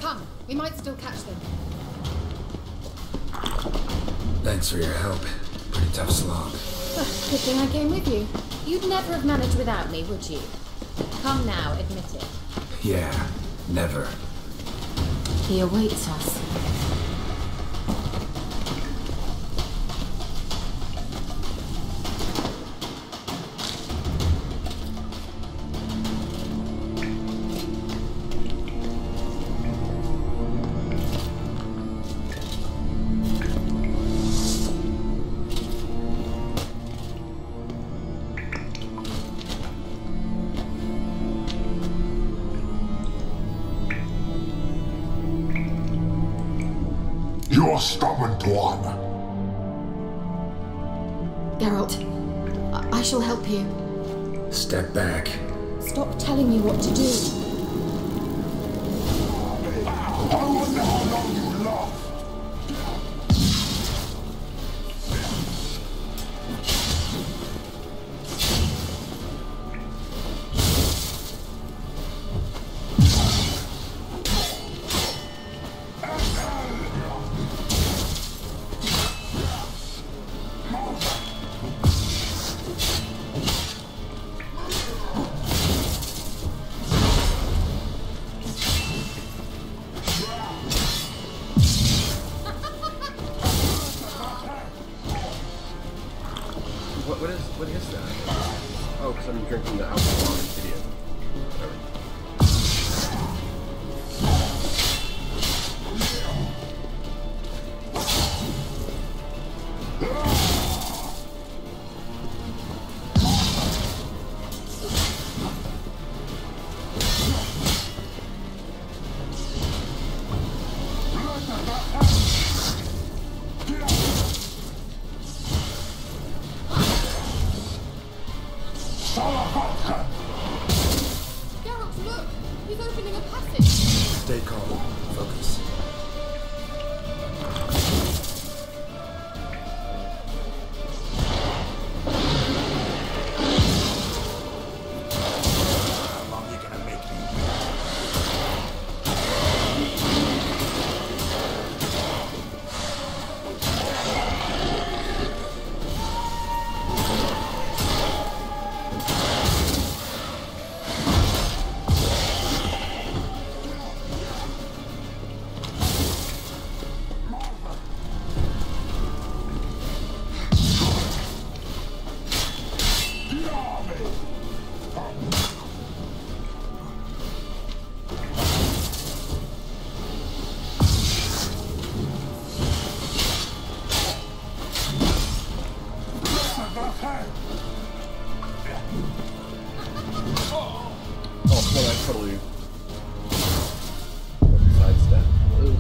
Come, we might still catch them. Thanks for your help. Pretty tough slog. Good thing I came with you. You'd never have managed without me, would you? Come now, admit it. Yeah, never. He awaits us. You're stubborn, Tuan. Geralt, I shall help you. Step back. Stop telling me what to do. I wonder how long you love. What is that? Oh, because I'm drinking the alcohol, idiot. Whatever. Geralt, look! He's opening a passage! Stay calm. Focus. How long you gonna make me Oh, well, I totally sidestep. Ugh.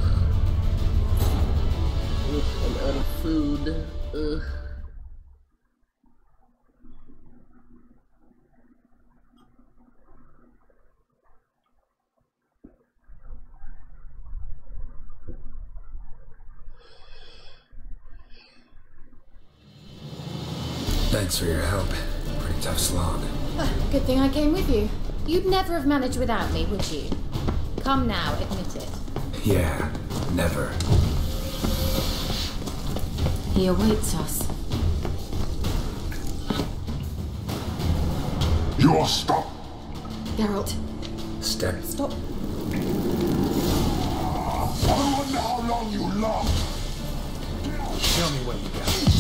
Ugh, I'm out of food. Ugh. Thanks for your help. Pretty tough slog. Good thing I came with you. You'd never have managed without me, would you? Come now, admit it. Yeah, never. He awaits us. You're stuck. Geralt, Step. stop. I wonder how long you last. Show me what you got.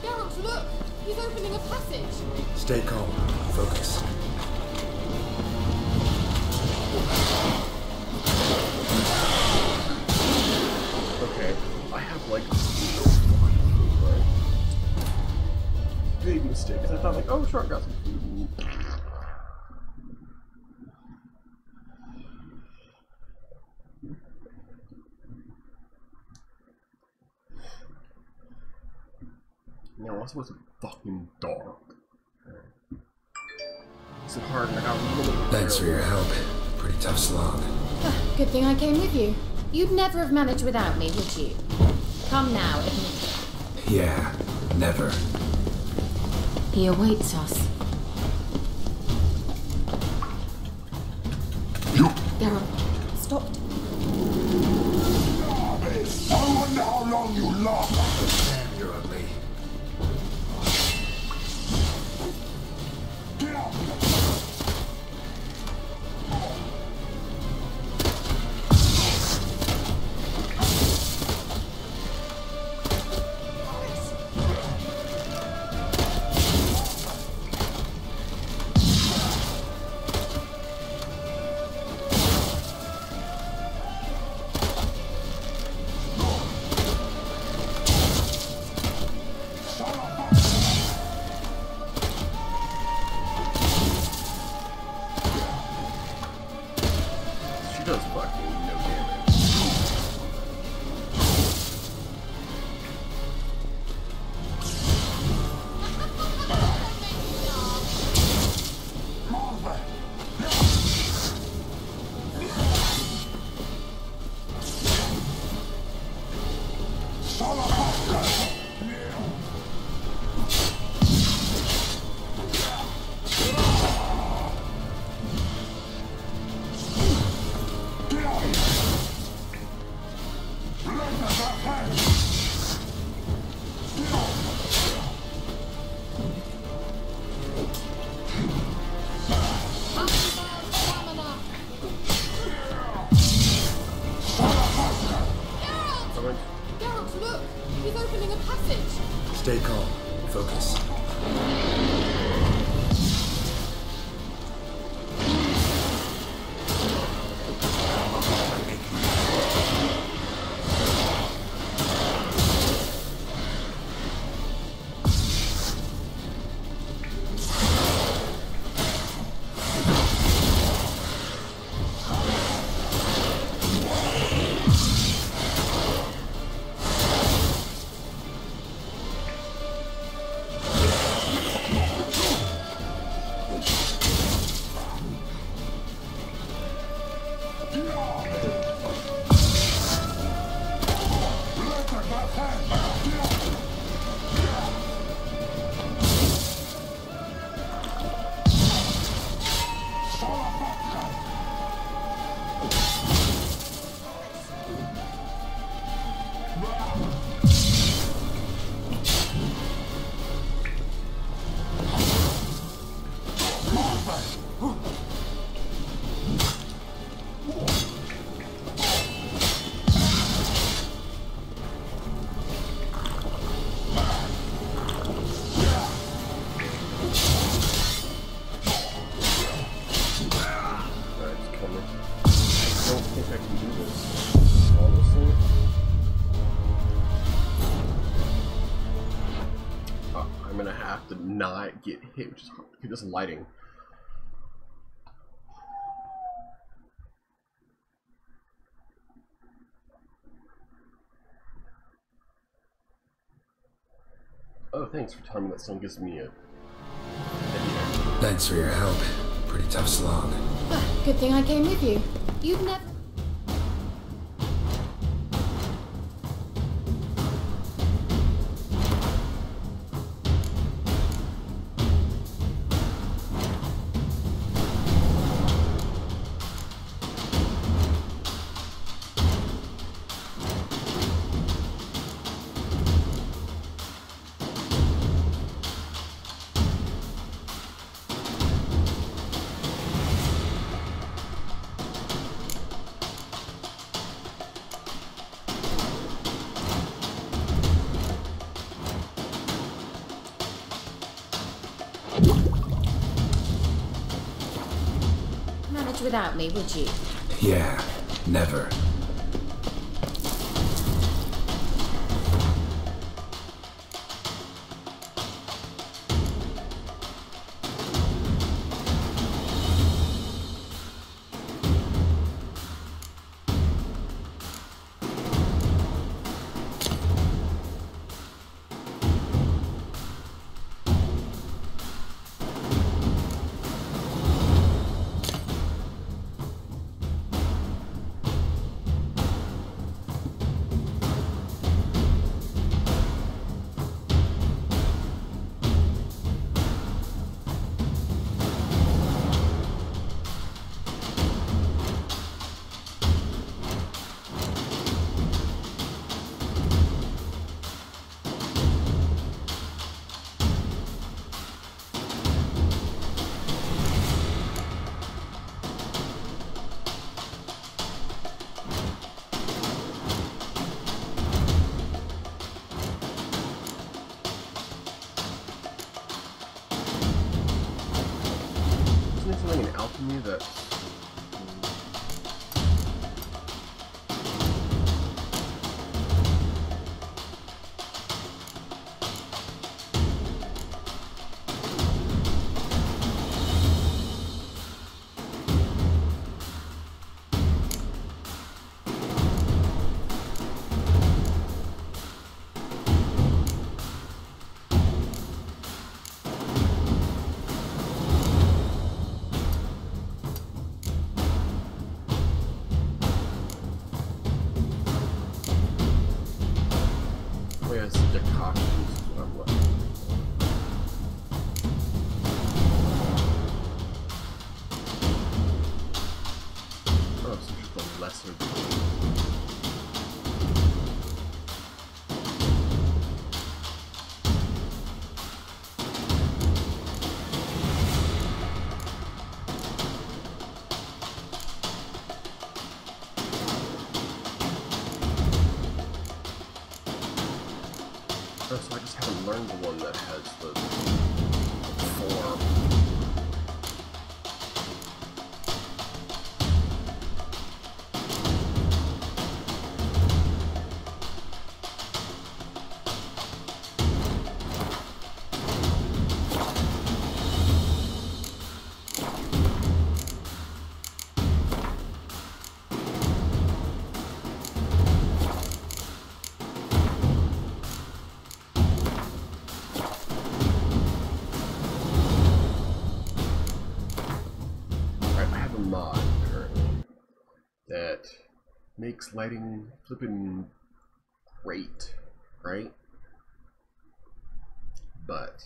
Geralt, look! He's opening a passage! Stay calm. Focus. Okay, I have like no fucking food, right? Big mistake, because I thought like, oh sure, I got some food. Now also it's fucking dark. Is it hard? I got a little bit of Thanks for your help. Pretty tough slog. Good thing I came with you. You'd never have managed without me, would you? Come now, admit it. Yeah, never. He awaits us. Geralt, stop. I wonder how long you last. Damn, you're ugly. Stay calm. Focus. Not get hit, which is this lighting. Oh, thanks for telling me that song gives me a... Thanks for your help. Pretty tough slog. Good thing I came with you. You've never... without me, would you? Yeah, never. Alchemy that find the one that has the form. Makes lighting flipping great, right? But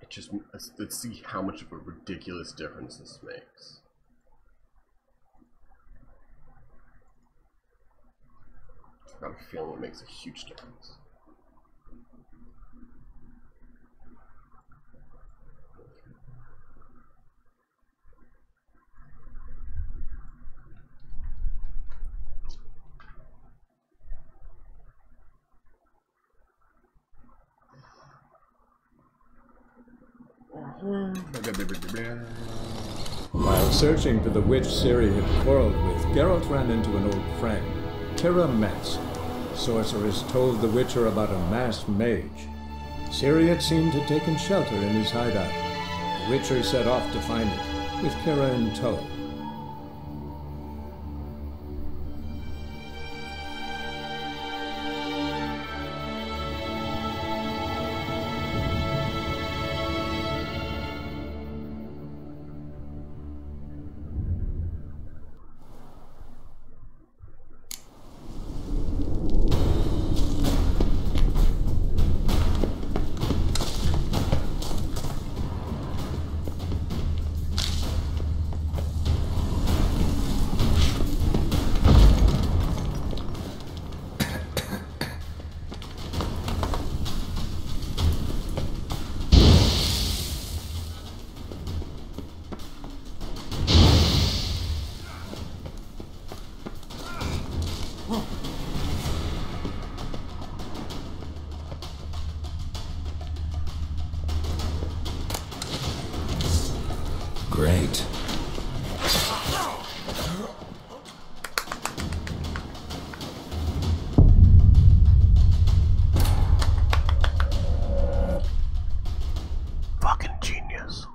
it just, let's see how much of a ridiculous difference this makes. I've got a feeling it makes a huge difference. While searching for the witch Ciri had quarreled with, Geralt ran into an old friend, Terra Metz. Sorceress told the Witcher about a masked mage. Ciri had seemed to have taken shelter in his hideout. The Witcher set off to find it, with Kira in tow. Great. Fucking genius.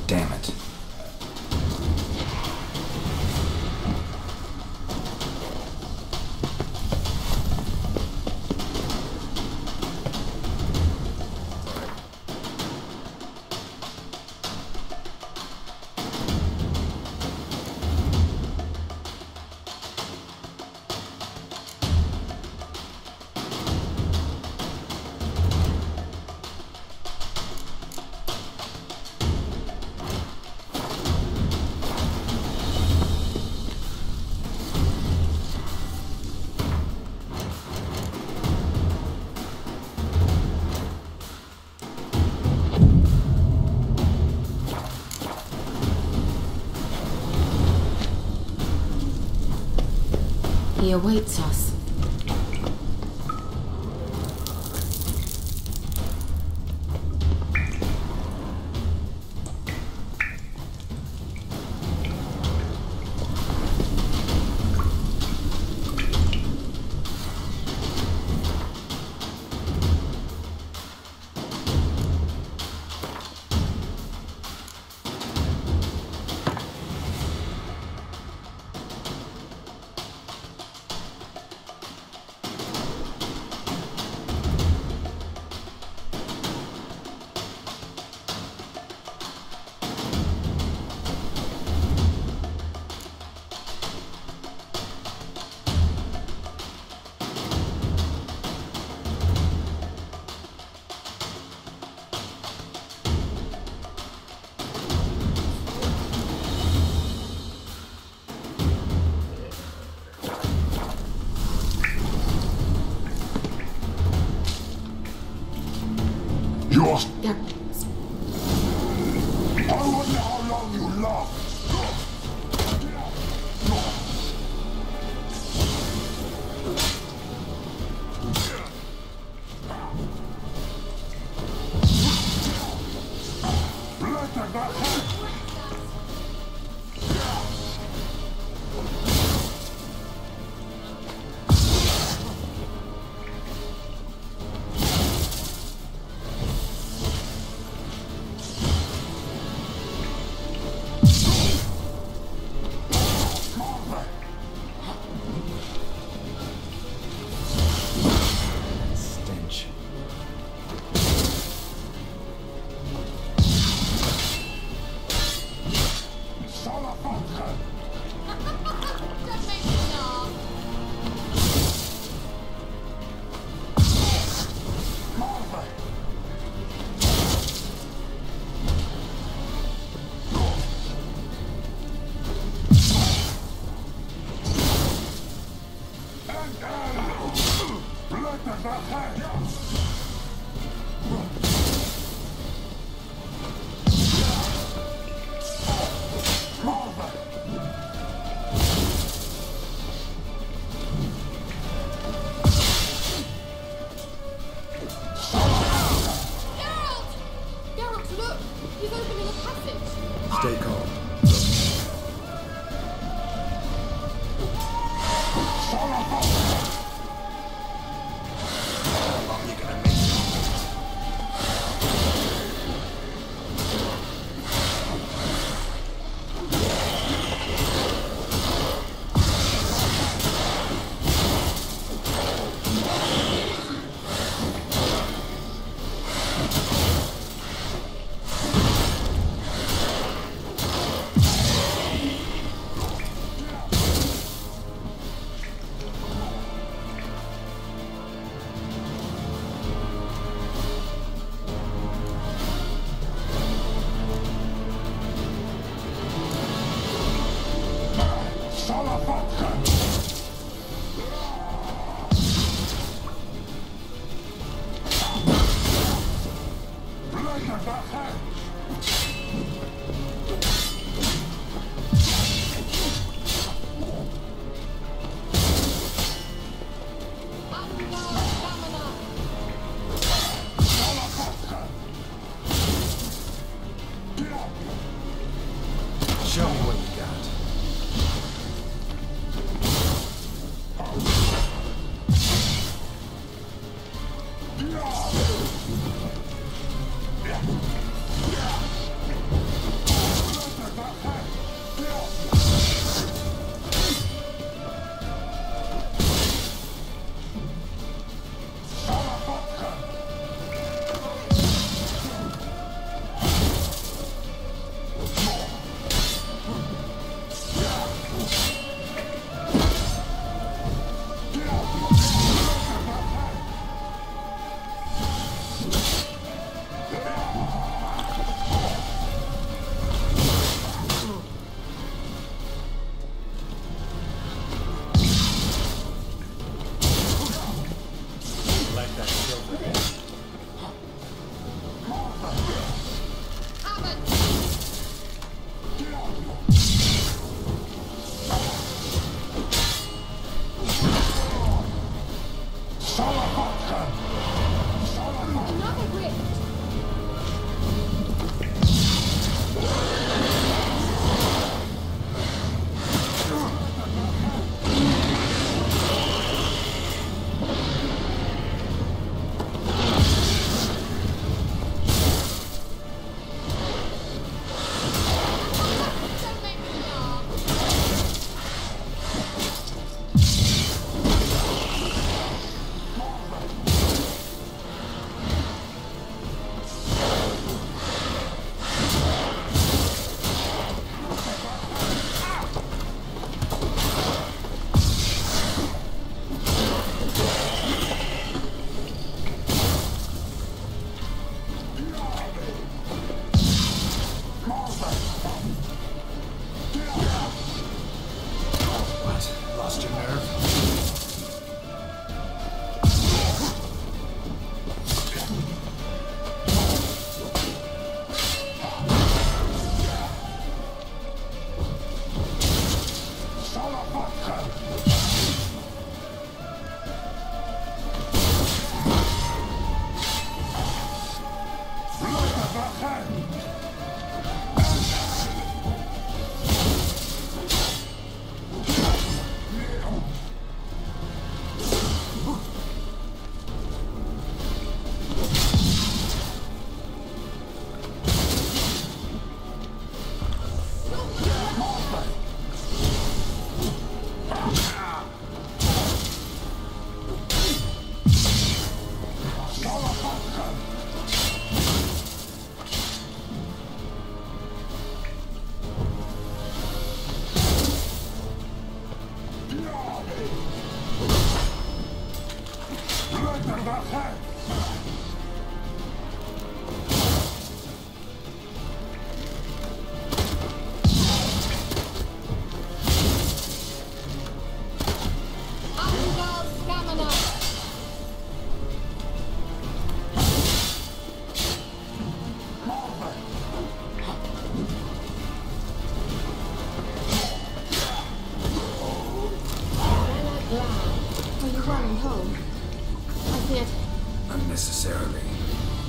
Damn it. He awaits us. Just... Yeah. I wonder how long you last. Stay calm. Show me what you got. Unnecessarily.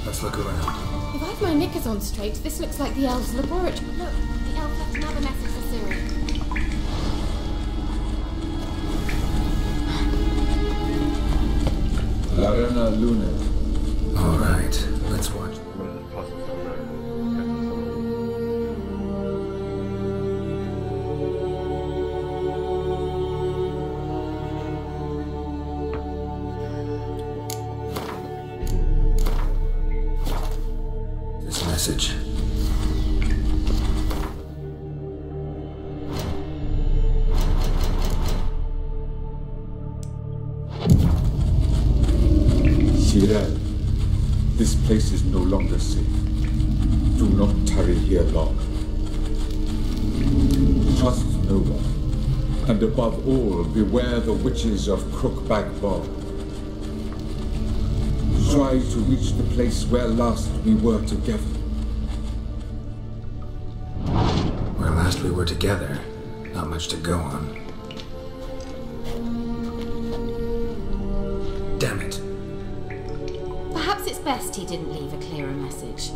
Let's look around. If I've my knickers on straight, this looks like the elf's laboratory. Look, the elf left another message for Ciri. Larena Luna. All right, let's watch. This message. Ciri, this place is no longer safe. Do not tarry here long. Trust no one. And above all, beware the witches of Crookback Bog. Try to reach the place where last we were together. Where last we were together. Not much to go on. Damn it. Perhaps it's best he didn't leave a clearer message.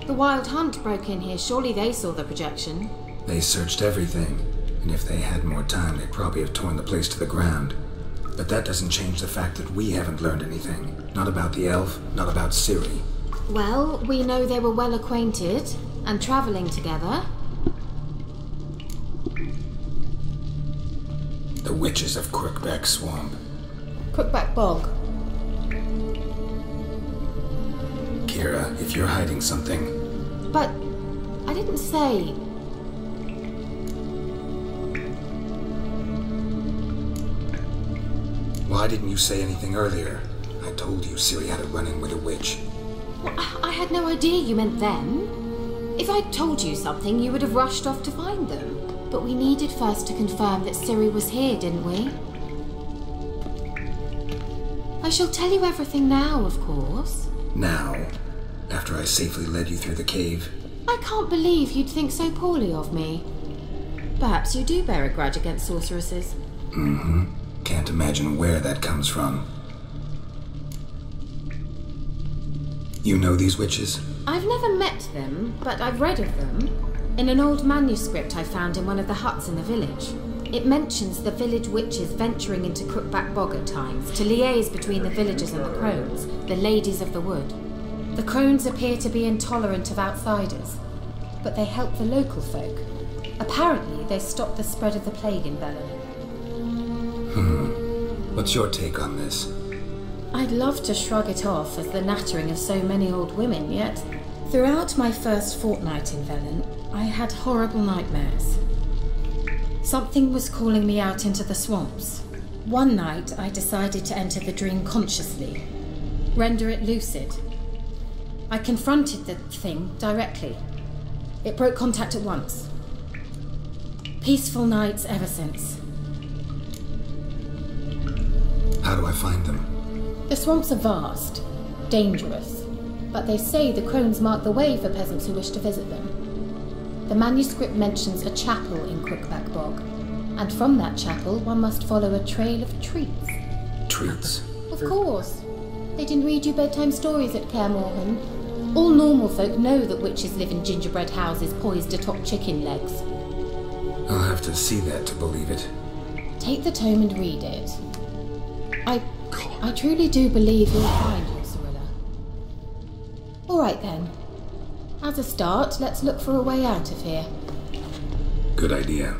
The Wild Hunt broke in here. Surely they saw the projection. They searched everything, and if they had more time, they'd probably have torn the place to the ground. But that doesn't change the fact that we haven't learned anything. Not about the elf, not about Ciri. Well, we know they were well acquainted and travelling together. The witches of Crookback Swamp. Crookback Bog. Kira, if you're hiding something... But I didn't say... Why didn't you say anything earlier? I told you Ciri had a run-in with a witch. Well, I had no idea you meant them. If I'd told you something, you would have rushed off to find them. But we needed first to confirm that Ciri was here, didn't we? I shall tell you everything now, of course. Now? After I safely led you through the cave? I can't believe you'd think so poorly of me. Perhaps you do bear a grudge against sorceresses. Mm-hmm. Can't imagine where that comes from. You know these witches? I've never met them, but I've read of them. In an old manuscript I found in one of the huts in the village. It mentions the village witches venturing into Crookback Bog at times to liaise between the villagers and the crones, the ladies of the wood. The crones appear to be intolerant of outsiders, but they help the local folk. Apparently, they stopped the spread of the plague in Velen. What's your take on this? I'd love to shrug it off as the nattering of so many old women, yet throughout my first fortnight in Velen, I had horrible nightmares. Something was calling me out into the swamps. One night, I decided to enter the dream consciously, render it lucid. I confronted the thing directly. It broke contact at once. Peaceful nights ever since. How do I find them? The swamps are vast, dangerous, but they say the crones mark the way for peasants who wish to visit them. The manuscript mentions a chapel in Crookback Bog, and from that chapel one must follow a trail of treats. Treats? Of course. They didn't read you bedtime stories at Kaer Morhen. All normal folk know that witches live in gingerbread houses poised atop chicken legs. I'll have to see that to believe it. Take the tome and read it. I truly do believe you'll find your Cirilla. All right then. As a start, let's look for a way out of here. Good idea.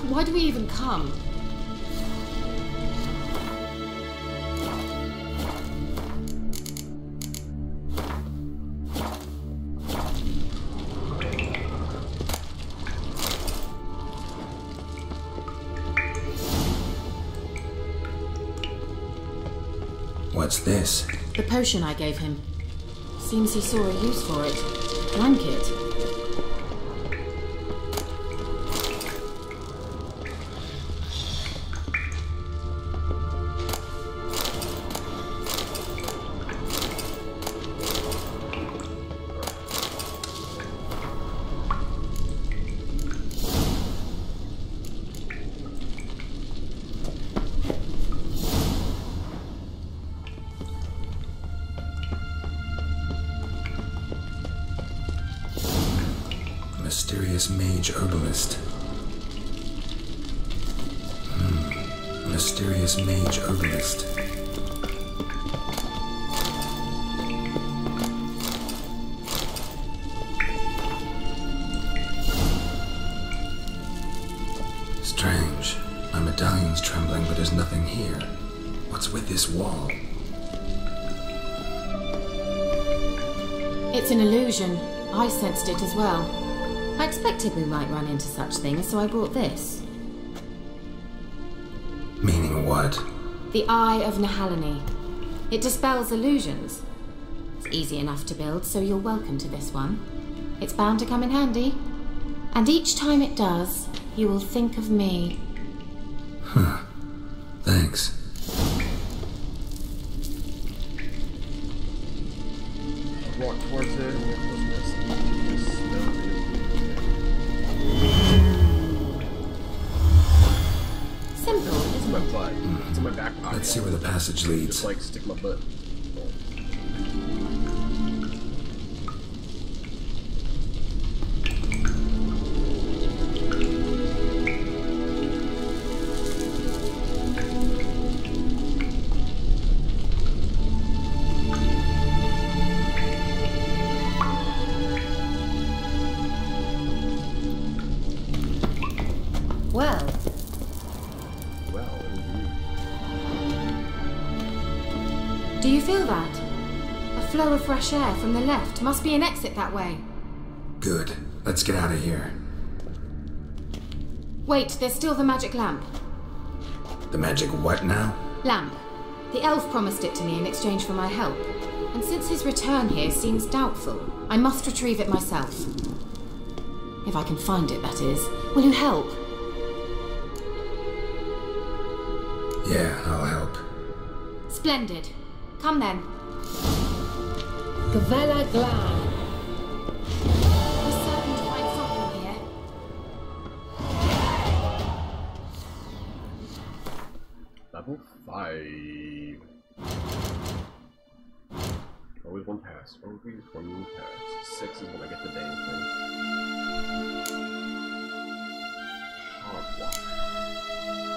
Why do we even come? What's this? The potion I gave him. Seems he saw a use for it. Blanket. Mysterious mage herbalist. Mysterious mage herbalist. Strange. My medallion's trembling, but there's nothing here. What's with this wall? It's an illusion. I sensed it as well. I expected we might run into such things, so I brought this. Meaning what? The Eye of Nehaleni. It dispels illusions. It's easy enough to build, so you're welcome to this one. It's bound to come in handy. And each time it does, you will think of me. Huh. Thanks. Walk towards it and we're supposed to just smell it. Simple, It's isn't in my it? butt. It's in my back pocket. Let's see where the passage leads. Just like stick my butt. Well, Well, indeed. do you feel that? A flow of fresh air from the left. Must be an exit that way. Good. Let's get out of here. Wait, there's still the magic lamp. The magic what now? Lamp. The elf promised it to me in exchange for my help. And since his return here seems doubtful, I must retrieve it myself. If I can find it, that is. Will you help? Yeah, I'll help. Splendid. Come then. Gavella Glan. We're certain to find something here. Level 5. Always one pass. Always one pass. 6 is when I get the dang thing. Hard water.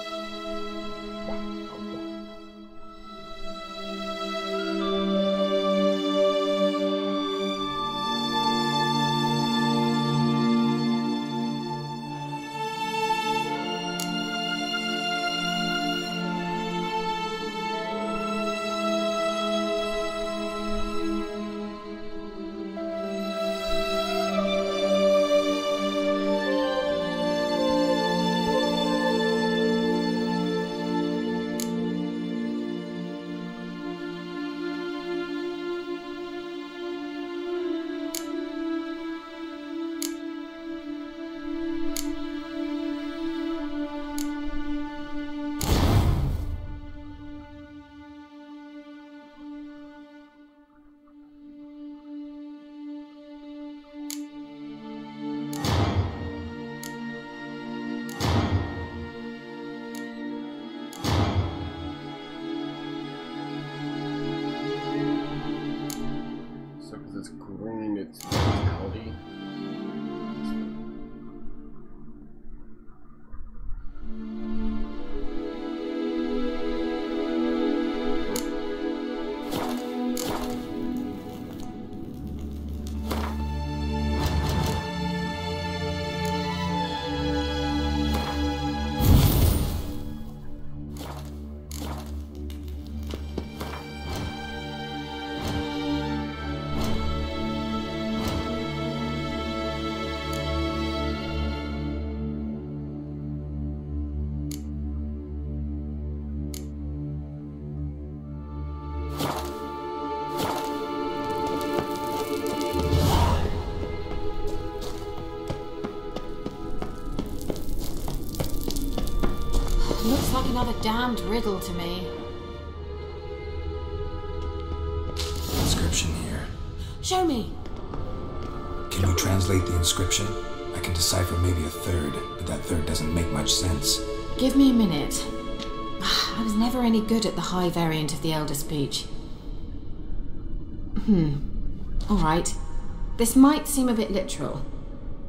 another damned riddle to me. Inscription here. Show me. Can you translate the inscription? I can decipher maybe a third, but that third doesn't make much sense. Give me a minute. I was never any good at the high variant of the Elder Speech. Alright. This might seem a bit literal.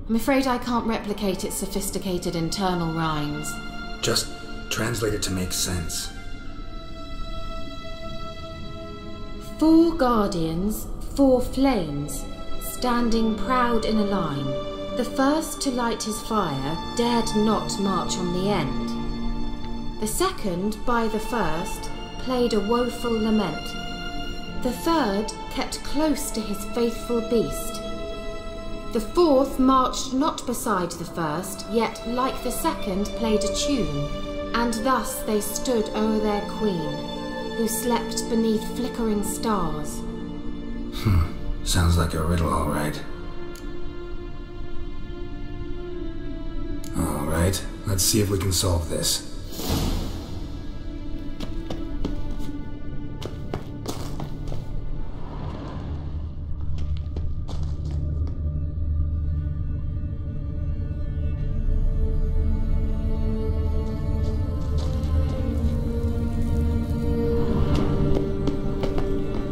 I'm afraid I can't replicate its sophisticated internal rhymes. Just translate it to make sense. 4 guardians, 4 flames, standing proud in a line. The first to light his fire dared not march on the end. The second, by the first, played a woeful lament. The third kept close to his faithful beast. The fourth marched not beside the first, yet like the second played a tune, and thus they stood o'er their queen, who slept beneath flickering stars. Sounds like a riddle, all right. All right, let's see if we can solve this.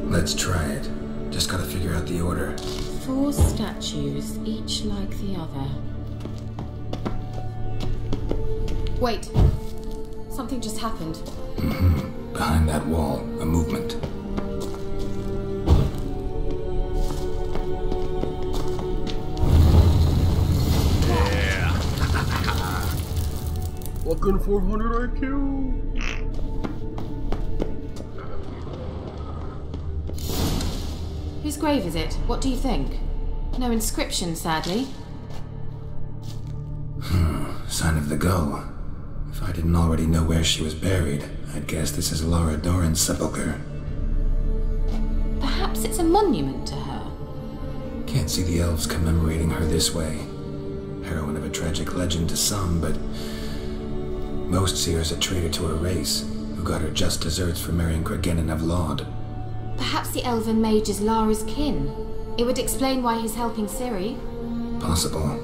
Let's try it. Just gotta figure out the order. 4 statues, each like the other. Wait. Something just happened. Behind that wall, a movement. Welcome to 400 IQ. Whose grave is it? What do you think? No inscription, sadly. Sign of the gull. If I didn't already know where she was buried, I'd guess this is Laura Doran's sepulcher. Perhaps it's a monument to her. Can't see the elves commemorating her this way. Heroine of a tragic legend to some, but most see her as a traitor to her race, who got her just deserts for marrying Cregennan of Laud. Perhaps the elven mage is Lara's kin. It would explain why he's helping Ciri. Possible.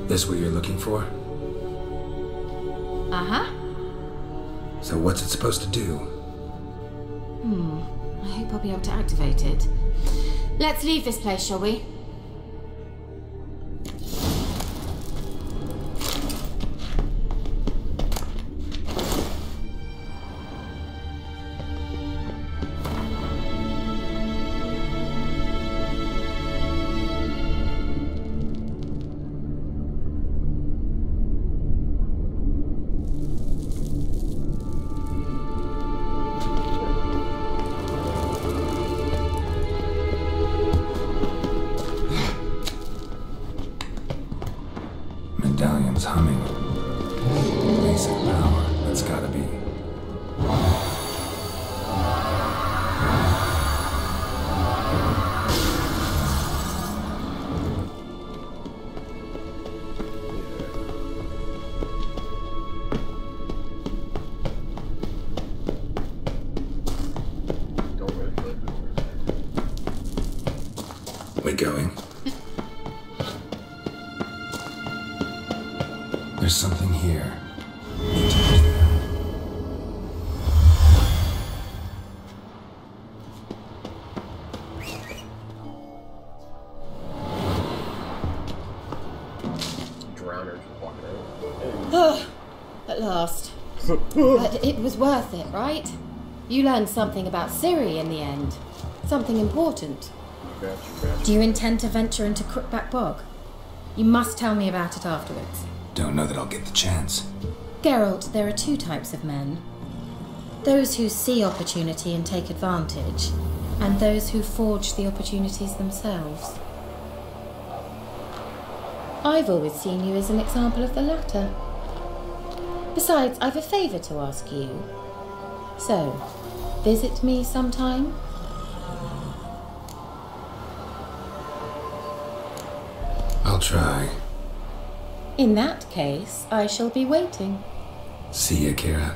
This what you're looking for? Uh-huh. So what's it supposed to do? I hope I'll be able to activate it. Let's leave this place, shall we? Medallion's humming. Basic power, that's gotta be. We going? There's something here. Need to use that. Drowners walking out. Oh, at last. But it was worth it, right? You learned something about Ciri in the end. Something important. Gotcha. Do you intend to venture into Crookback Bog? You must tell me about it afterwards. Don't know that I'll get the chance. Geralt, there are 2 types of men. Those who see opportunity and take advantage, and those who forge the opportunities themselves. I've always seen you as an example of the latter. Besides, I've a favour to ask you. So, visit me sometime? I'll try. In that case, I shall be waiting. See ya, Kira.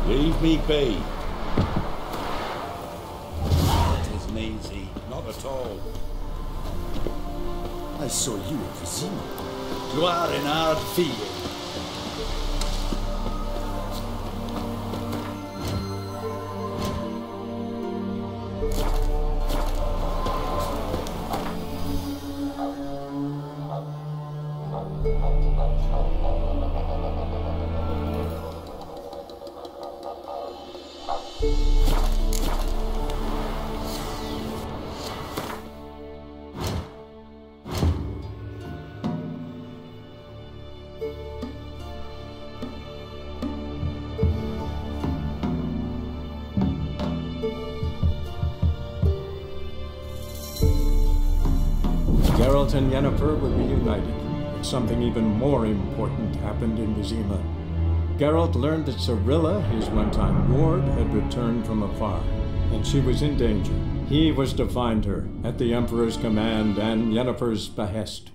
Leave me be. It isn't easy, not at all. I saw you in Vizima. You are in hard field. Geralt and Yennefer were reunited, but something even more important happened in Vizima. Geralt learned that Cirilla, his one-time ward, had returned from afar, and she was in danger. He was to find her, at the Emperor's command and Yennefer's behest.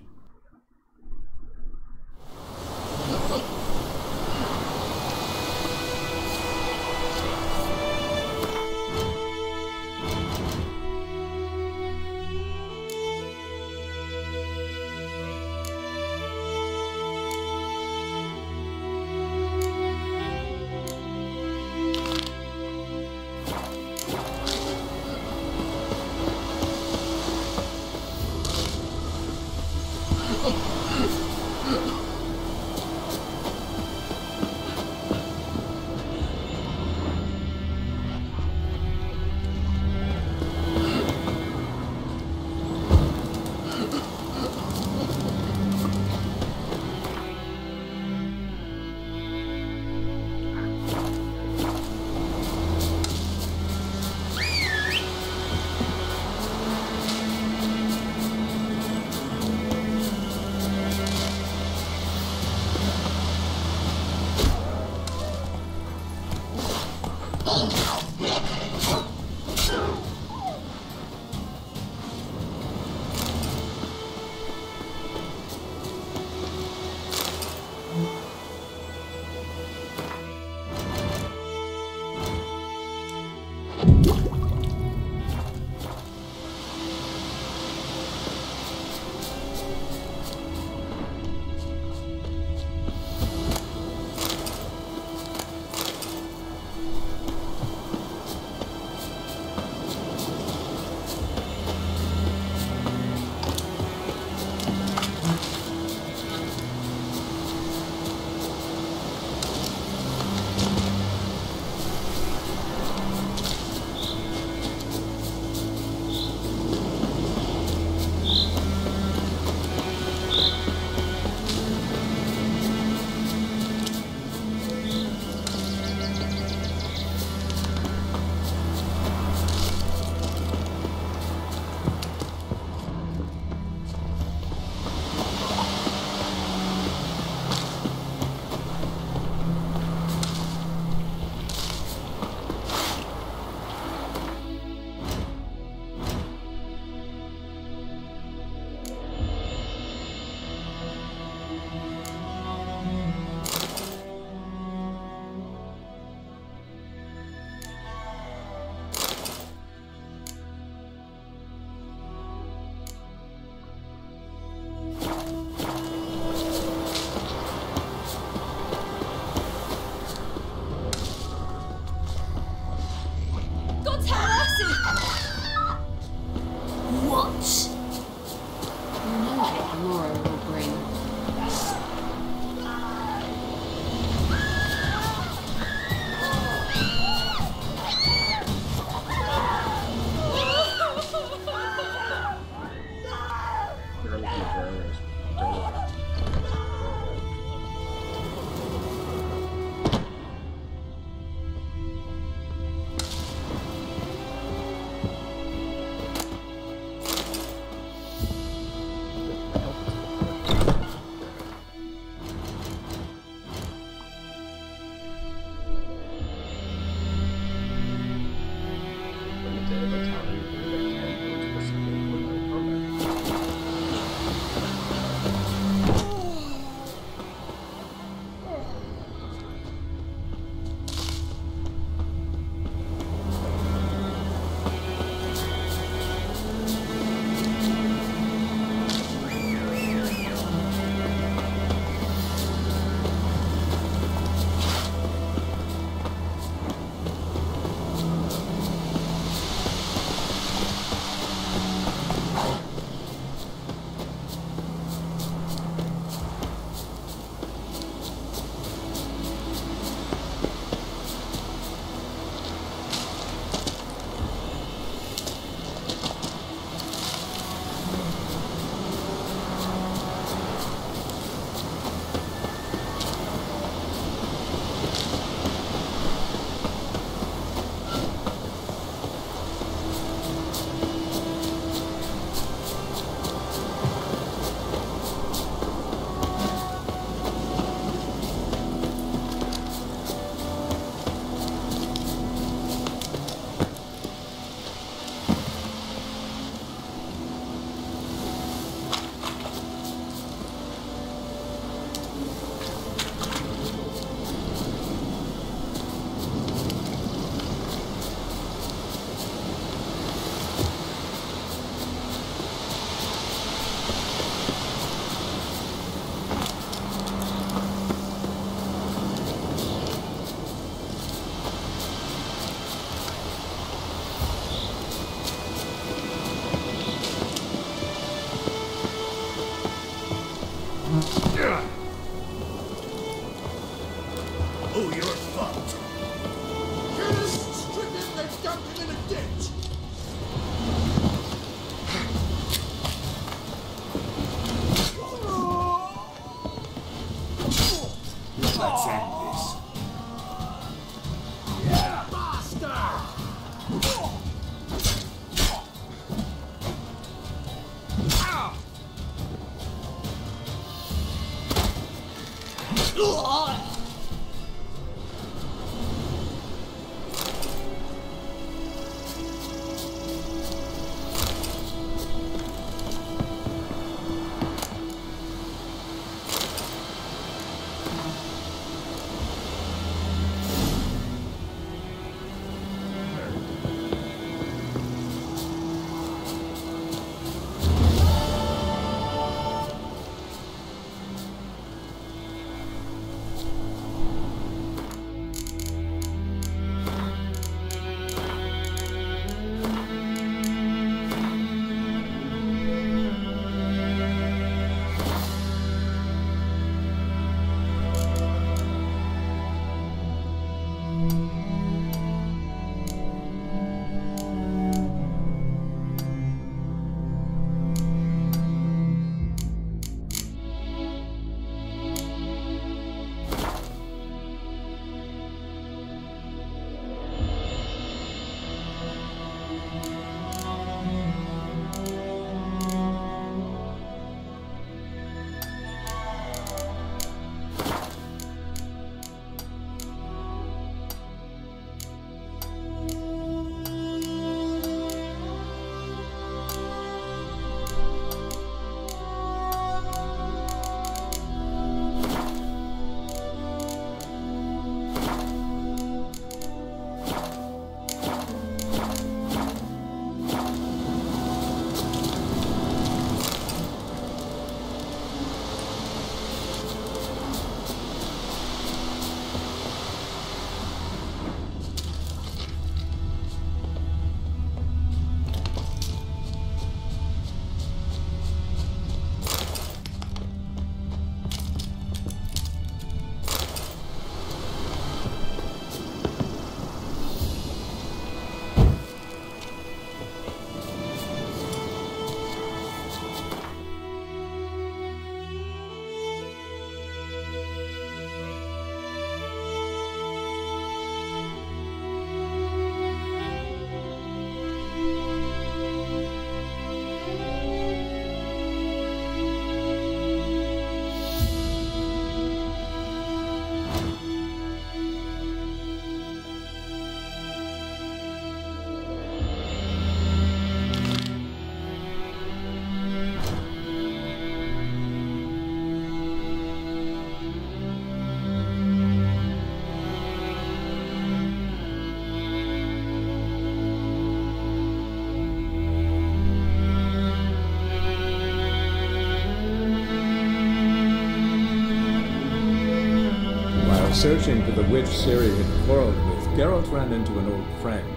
searching for the witch Ciri had quarreled with, Geralt ran into an old friend,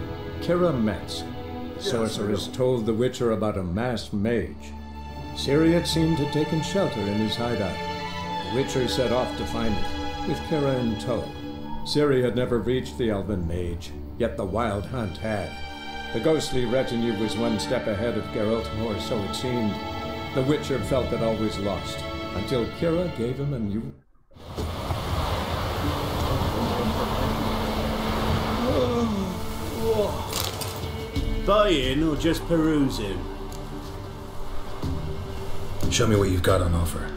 Kira Metz. The sorceress told the Witcher about a masked mage. Ciri had seemed to have taken shelter in his hideout. The Witcher set off to find it, with Kira in tow. Ciri had never reached the elven mage, yet the wild hunt had. The ghostly retinue was one step ahead of Geralt, or so it seemed. The Witcher felt that all was lost, until Kira gave him a new... Buying or just perusing? Show me what you've got on offer.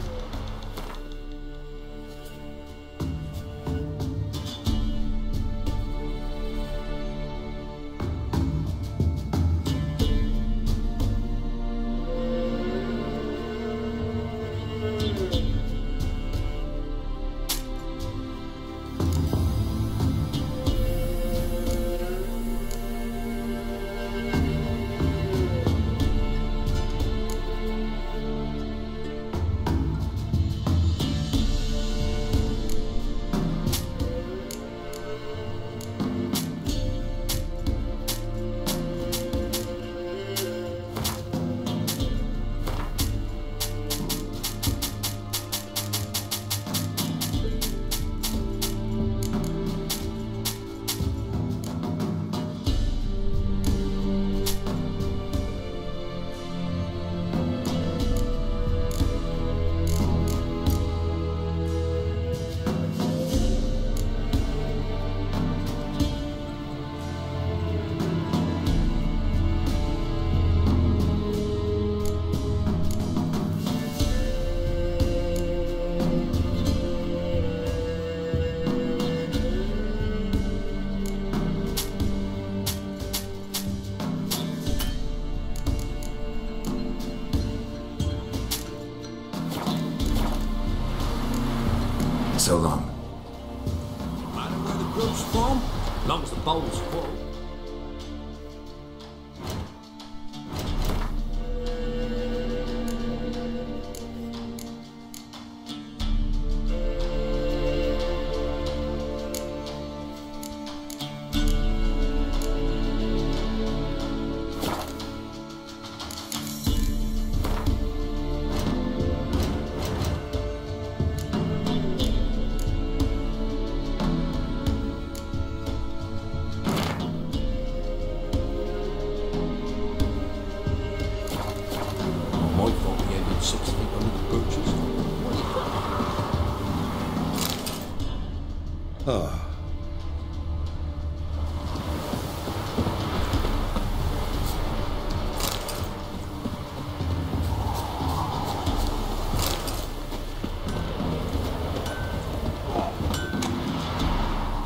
So long. No matter where the grub's from, as long as the bowl's full.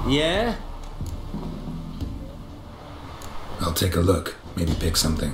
Yeah? I'll take a look. Maybe pick something.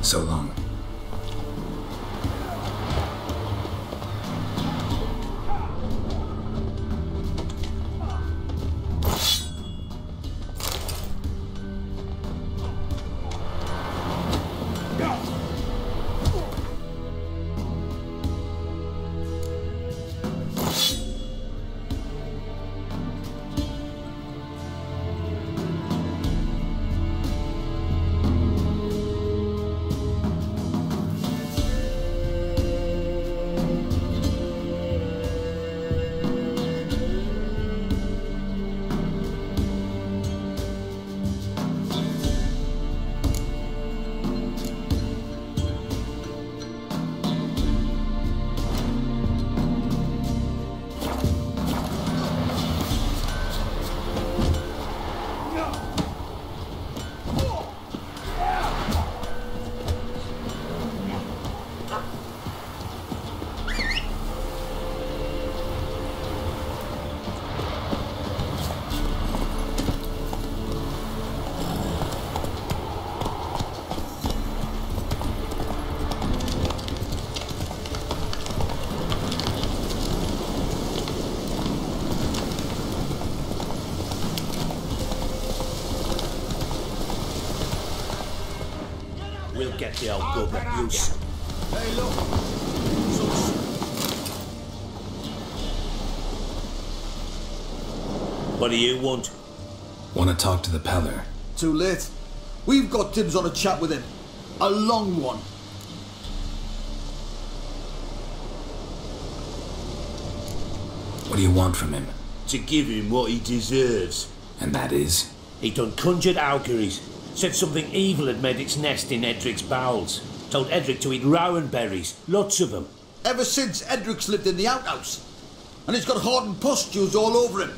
So long. We'll get the old bugger loose. Hey, look. What do you want? Want to talk to the Peller? Too late. We've got dibs on a chat with him. A long one. What do you want from him? To give him what he deserves. And that is? He done conjured auguries. Said something evil had made its nest in Edric's bowels. Told Edric to eat rowan berries. Lots of them. Ever since Edric's lived in the outhouse. And he's got hardened pustules all over him.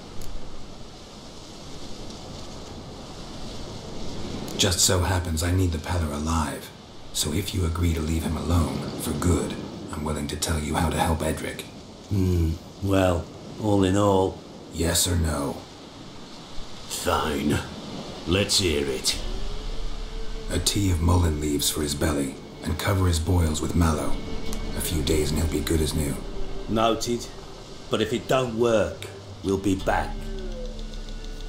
Just so happens I need the Peller alive. So if you agree to leave him alone, for good, I'm willing to tell you how to help Edric. Well, all in all... Yes or no? Fine. Let's hear it. A tea of mullein leaves for his belly, and cover his boils with mallow. A few days and he'll be good as new. Noted. But if it don't work, we'll be back.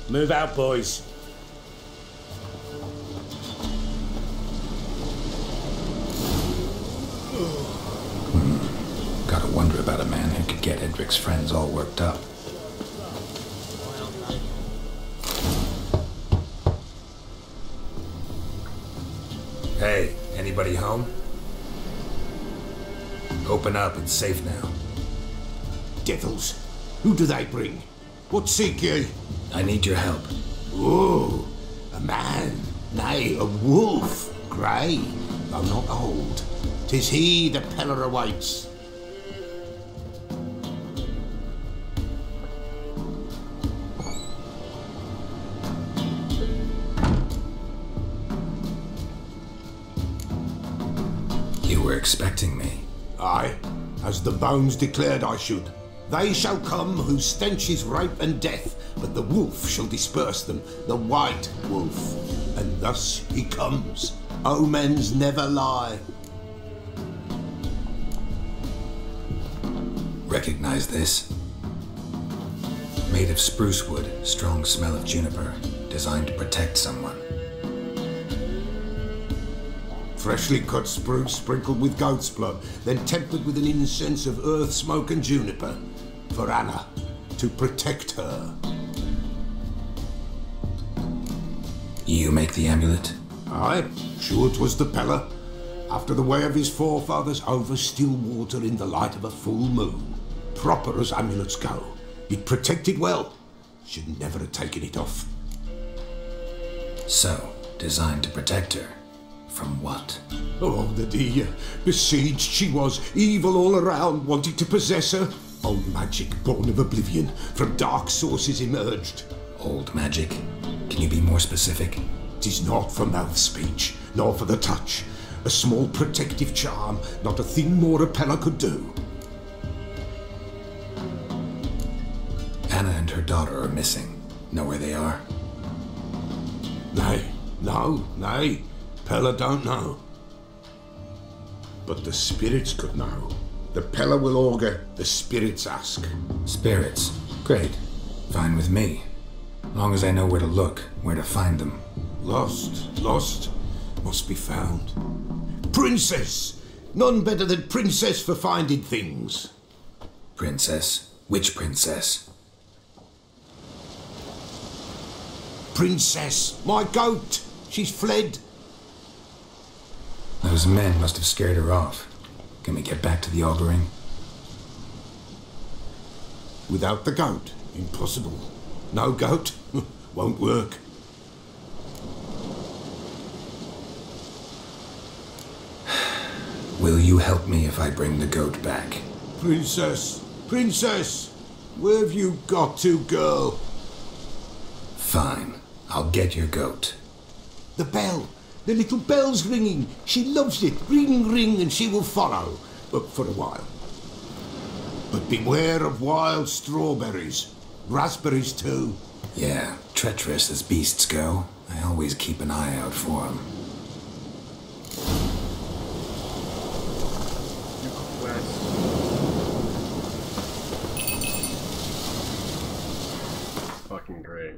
Move out, boys. Gotta wonder about a man who could get Edric's friends all worked up. Hey, anybody home? Open up, it's safe now. Devils, who do they bring? What seek ye? I need your help. Oh, a man, nay, a wolf, grey, though not old. 'Tis he the Peller awaits. You were expecting me. Aye, as the bones declared I should. They shall come whose stench is rape and death, but the wolf shall disperse them, the white wolf. And thus he comes. Omens never lie. Recognize this? Made of spruce wood, strong smell of juniper, designed to protect someone. Freshly cut spruce sprinkled with goat's blood, then tempered with an incense of earth, smoke and juniper. For Anna, to protect her. You make the amulet? Aye, sure 'twas the Peller. After the way of his forefathers, over still water in the light of a full moon. Proper as amulets go. It protected well. Should never have taken it off. So, designed to protect her. From what? Oh, the dear. Besieged she was, evil all around, wanting to possess her. Old magic, born of oblivion, from dark sources emerged. Old magic? Can you be more specific? 'Tis not for mouth speech, nor for the touch. A small protective charm, not a thing more a Peller could do. Anna and her daughter are missing. Know where they are? Nay, no, nay. Peller don't know. but the spirits could know. The Pella will augur, the spirits ask. Spirits? Great. Fine with me. Long as I know where to look, where to find them. Lost, must be found. Princess! None better than Princess for finding things. Princess? Which princess? Princess, my goat! She's fled. Those men must have scared her off. Can we get back to the augering? Without the goat, impossible. No goat, won't work. Will you help me if I bring the goat back? Princess, Princess, where have you got to, girl? Fine, I'll get your goat. The bell, the little bell's ringing. She loves it. Ring, ring, and she will follow, but for a while. But beware of wild strawberries. Raspberries too. Yeah, treacherous as beasts go. I always keep an eye out for them. Fucking great.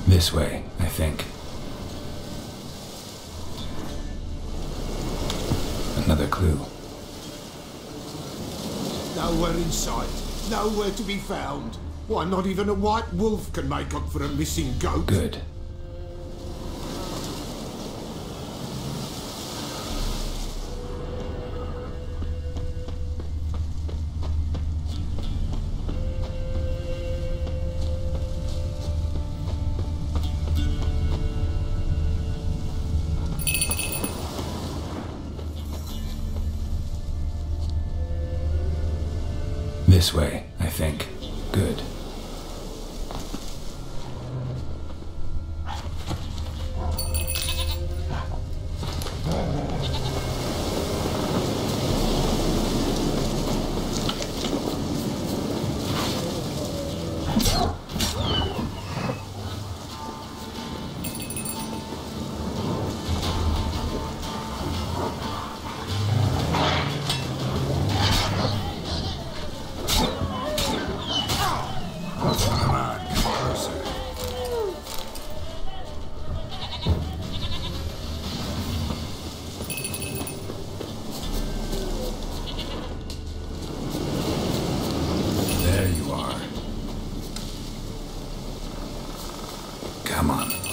This way, I think. Another clue. Nowhere in sight. Nowhere to be found. Why, not even a white wolf can make up for a missing goat. Good. This way, I think. Good.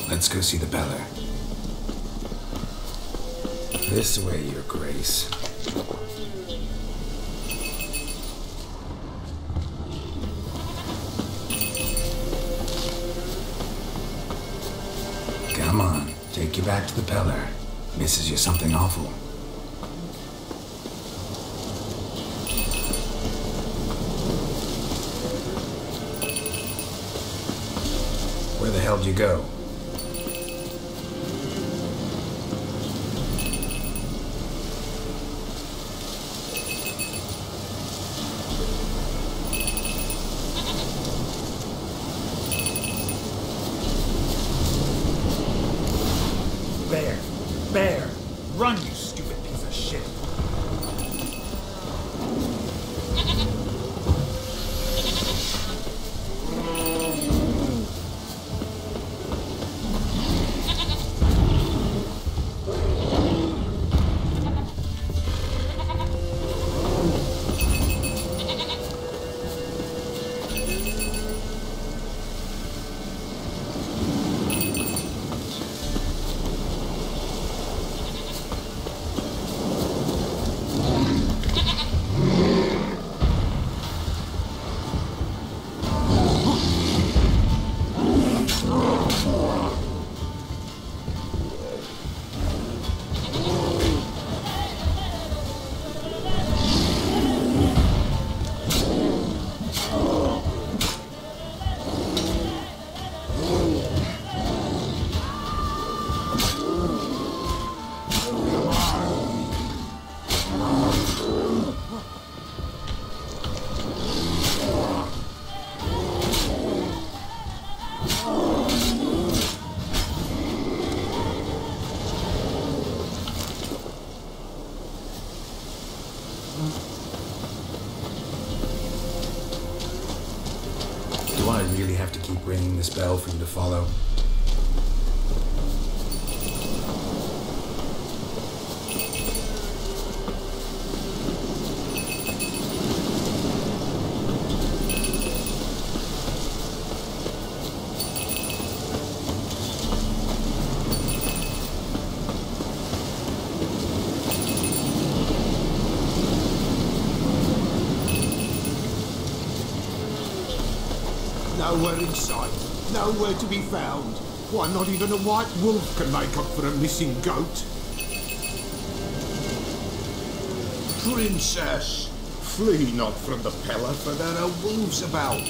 Let's go see the Beller. This way, Your Grace. take you back to the Peller. Misses you something awful. Where the hell did you go? Bear! Run, you stupid piece of shit! Do I really have to keep ringing this bell for you to follow? Nowhere in sight. Nowhere to be found. Why, not even a white wolf can make up for a missing goat. Princess, flee not from the Peller, for there are wolves about.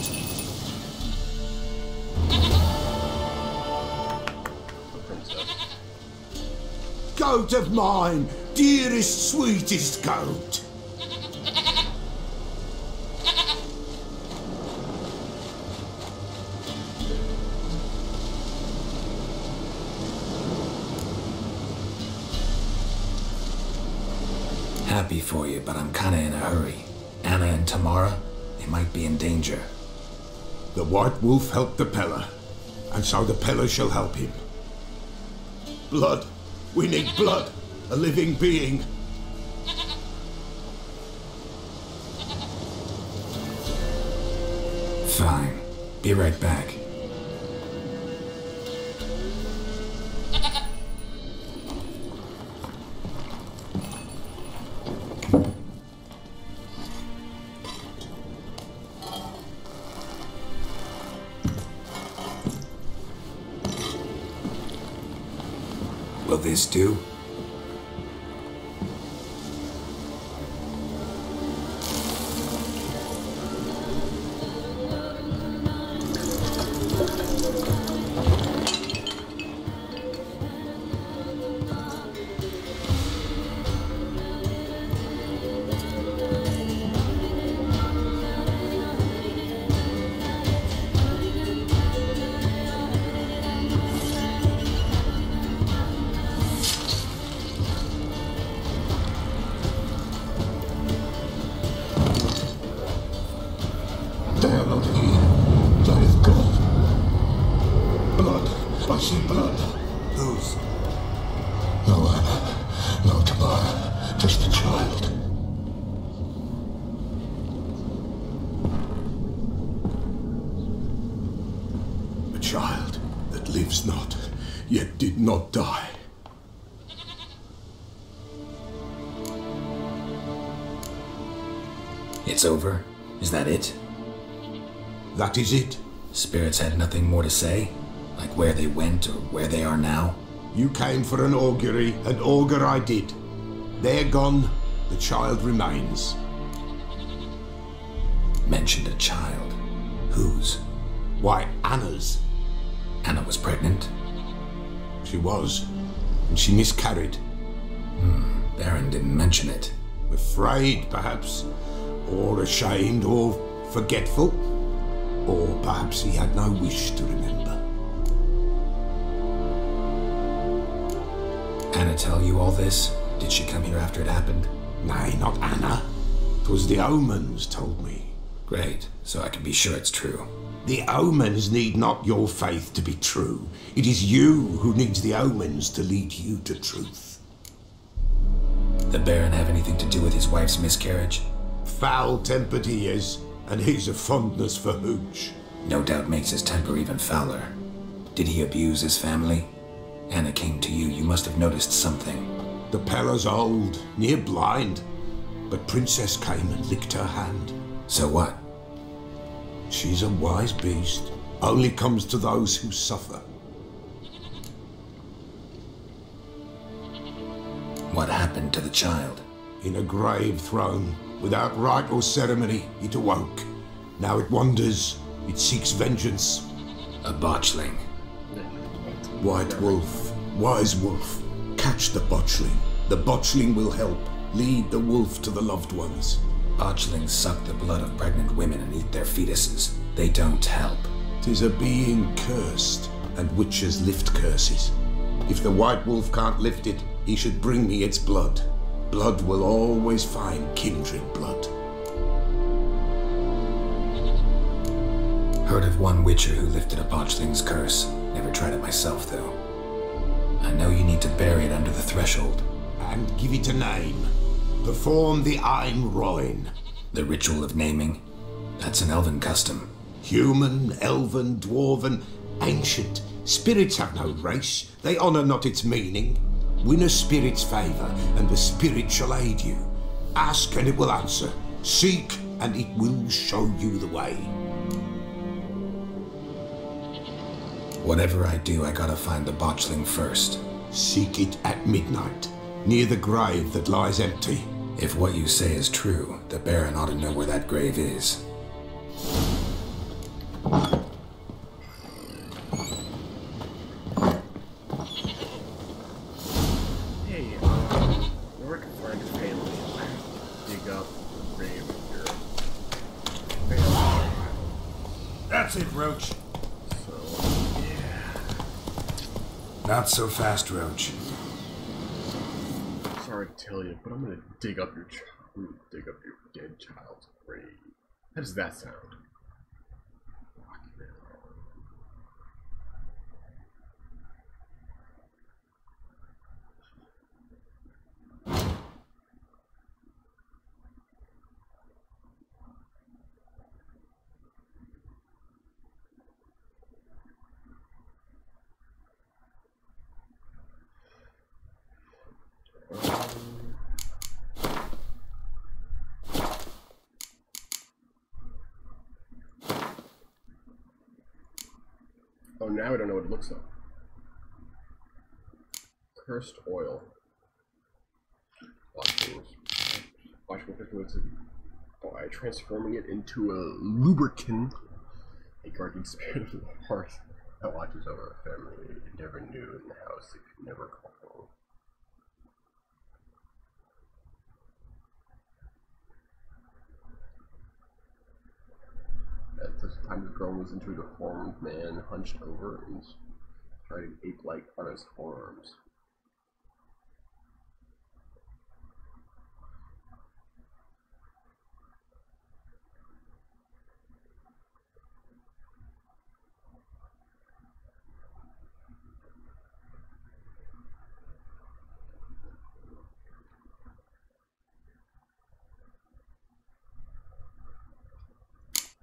Goat of mine, dearest, sweetest goat. Happy for you, but I'm kinda in a hurry. Anna and Tamara, they might be in danger. The White Wolf helped the Peller, and so the Peller shall help him. Blood. We need blood. A living being. Fine. Be right back. Will this do? They are not here. That is God. Blood. I see blood. Whose? No Anna. No Tamara. Just the child. A child that lives not, yet did not die. It's over? Is that it? That is it. Spirits had nothing more to say? Like where they went or where they are now? You came for an augury, and augur I did. They're gone, the child remains. Mentioned a child. Whose? Why, Anna's. Anna was pregnant? She was, and she miscarried. Baron didn't mention it. Afraid, perhaps, or ashamed, or forgetful, or perhaps he had no wish to remember. Anna tell you all this? Did she come here after it happened? Nay, not Anna. 'Twas the omens told me. Great, so I can be sure it's true. The omens need not your faith to be true. It is you who needs the omens to lead you to truth. The Baron have anything to do with his wife's miscarriage? Foul-tempered he is, and he's a fondness for hooch. No doubt makes his temper even fouler. Did he abuse his family? Anna came to you, you must have noticed something. The Pella's old, near blind, but Princess came and licked her hand. So what? She's a wise beast, only comes to those who suffer. What happened to the child? In a grave thrown, without rite or ceremony, it awoke. Now it wanders, it seeks vengeance. A botchling. White wolf, wise wolf, catch the botchling. The botchling will help, lead the wolf to the loved ones. Botchlings suck the blood of pregnant women and eat their fetuses. They don't help. 'Tis a being cursed, and witches lift curses. If the white wolf can't lift it, he should bring me its blood. Blood will always find kindred blood. Heard of one witcher who lifted a botchling's curse. Never tried it myself, though. I know you need to bury it under the threshold. And give it a name. Perform the Ein Roin. The ritual of naming? That's an elven custom. Human, elven, dwarven, ancient. Spirits have no race. They honour not its meaning. Win a spirit's favour, and the spirit shall aid you. Ask, and it will answer. Seek, and it will show you the way. Whatever I do, I gotta find the botchling first. Seek it at midnight, near the grave that lies empty. If what you say is true, the Baron ought to know where that grave is. Hey, where can find your family? Dig up the grave of your family. That's it, Roach. Not so fast, Roach. Sorry to tell you, but I'm gonna dig up your dead child's grave. How does that sound? Oh, now I don't know what it looks like. Cursed oil. Washing liquids by transforming it into a lubricant. A guardian spirit of the hearth that watches over a family it never knew in the house it could never call home. At such time, the girl moves into a deformed man, hunched over and striding ape-like on his forearms.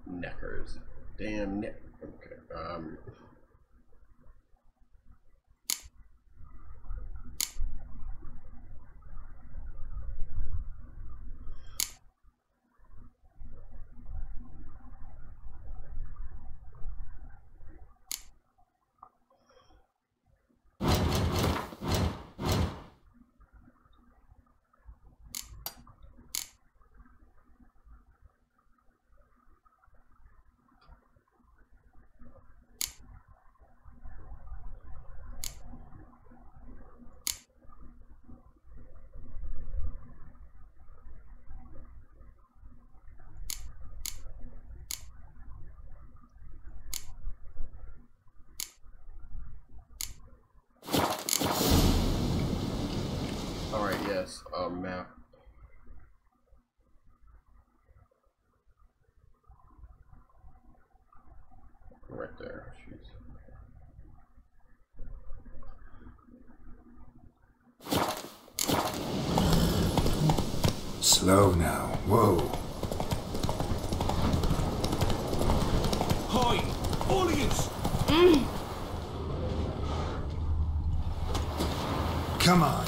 Neckers. Damn neck. Okay. Yes, map. Right there. Jeez. Slow now. Whoa. Hi! Audience! Come on.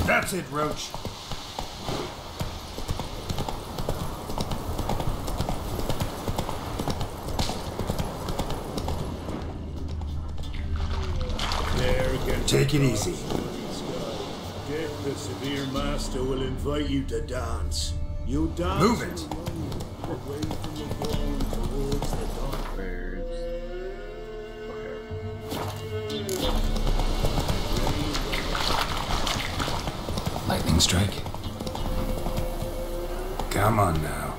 That's it, Roach. There again. Take it easy. Death, the severe master, will invite you to dance. You dance. Move it. Away from the dawn towards the dawn. Lightning strike. Come on now.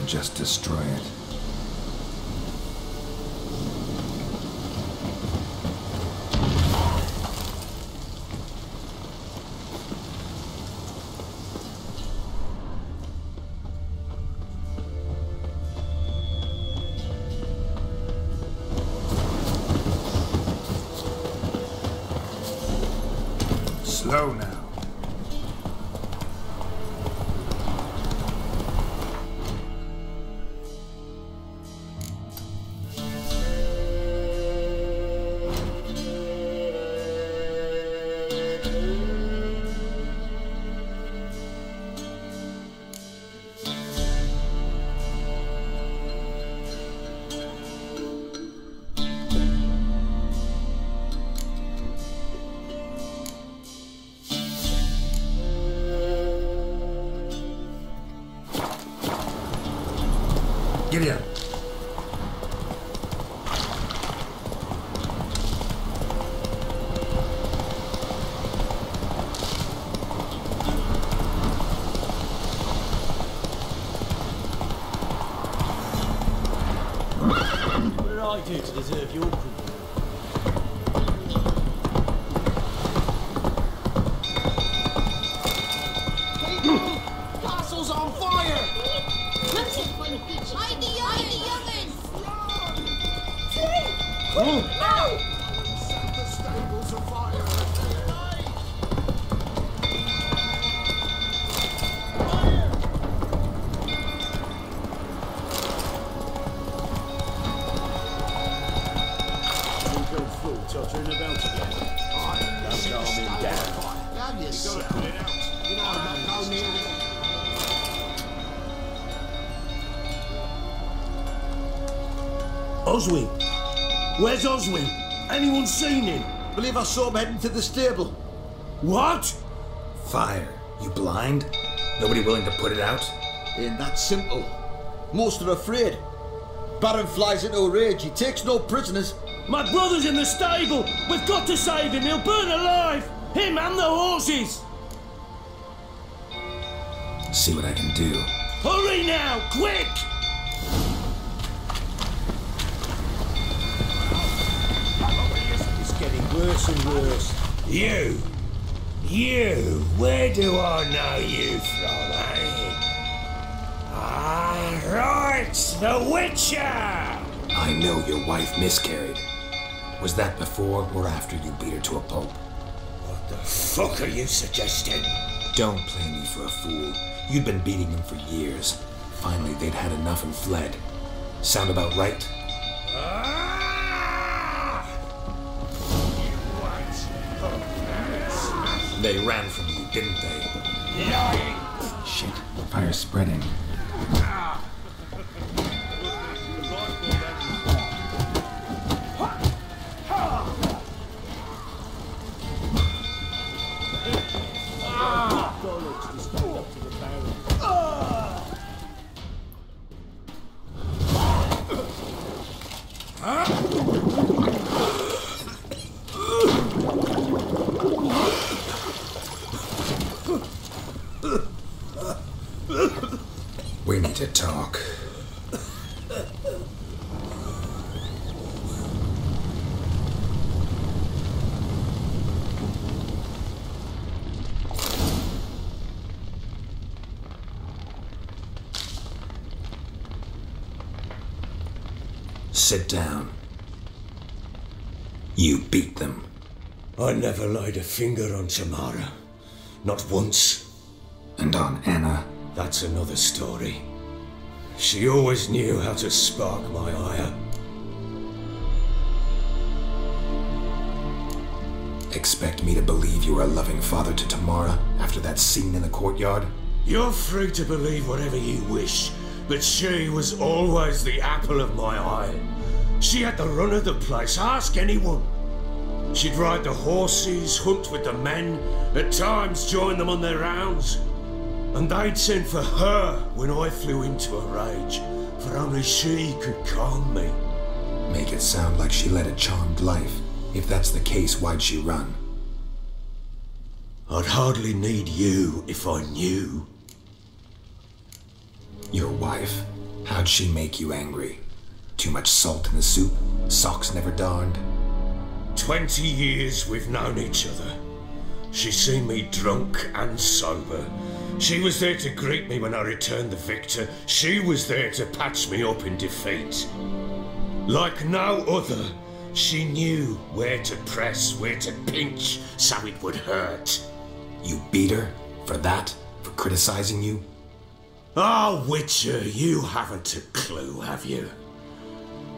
Just destroy it. Slow now. Giddy up. What did I do to deserve your company? Castle's on fire! Hide the ovens! Set the stables afire. Tottering about again. Don't calm him down. Have yourself. You know, don't go near it. Oswin! Where's Oswin? Anyone seen him? Believe I saw him heading to the stable. What? Fire. You blind? Nobody willing to put it out? Ain't that simple. Most are afraid. Baron flies into a rage. He takes no prisoners. My brother's in the stable! We've got to save him! He'll burn alive! Him and the horses! See what I can do. Hurry now! Quick! It's getting worse and worse. You! Where do I know you from, eh? Ah, right! The Witcher! I know your wife miscarried. Was that before or after you beat her to a pulp? What the fuck are you suggesting? Don't play me for a fool. You'd been beating them for years. Finally, they'd had enough and fled. Sound about right? They ran from you, didn't they? Lying! Shit, fire's spreading. We need to talk. Sit down. You beat them. I never laid a finger on Tamara. Not once. And on Anna? That's another story. She always knew how to spark my ire. Expect me to believe you were a loving father to Tamara after that scene in the courtyard? You're free to believe whatever you wish, but she was always the apple of my eye. She had the run of the place, ask anyone. She'd ride the horses, hunt with the men, at times join them on their rounds. And they'd send for her when I flew into a rage, for only she could calm me. Make it sound like she led a charmed life. If that's the case, why'd she run? I'd hardly need you if I knew. Your wife? How'd she make you angry? Too much salt in the soup? Socks never darned? 20 years we've known each other. She's seen me drunk and sober. She was there to greet me when I returned the victor. She was there to patch me up in defeat. Like no other, she knew where to press, where to pinch, so it would hurt. You beat her? For that? For criticizing you? Ah, Witcher, you haven't a clue, have you?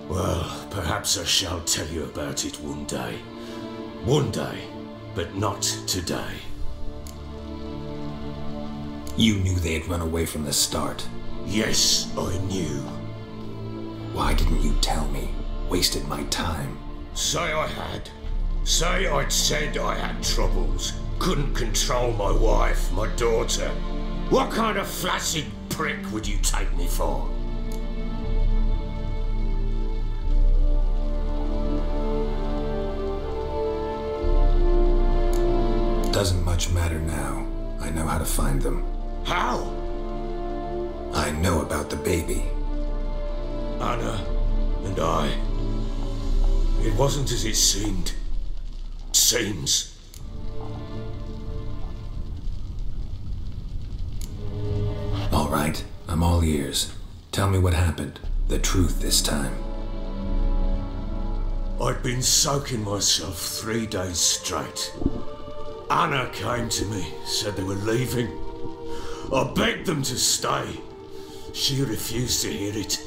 Well, perhaps I shall tell you about it one day. One day, but not today. You knew they had run away from the start. Yes, I knew. Why didn't you tell me? Wasted my time. Say I had. Say I'd said I had troubles. Couldn't control my wife, my daughter. What kind of flaccid prick would you take me for? Doesn't much matter now. I know how to find them. How? I know about the baby. Anna and I. It wasn't as it seemed. Seems. All right, I'm all ears. Tell me what happened. The truth this time. I'd been soaking myself 3 days straight. Anna came to me, said they were leaving. I begged them to stay. She refused to hear it.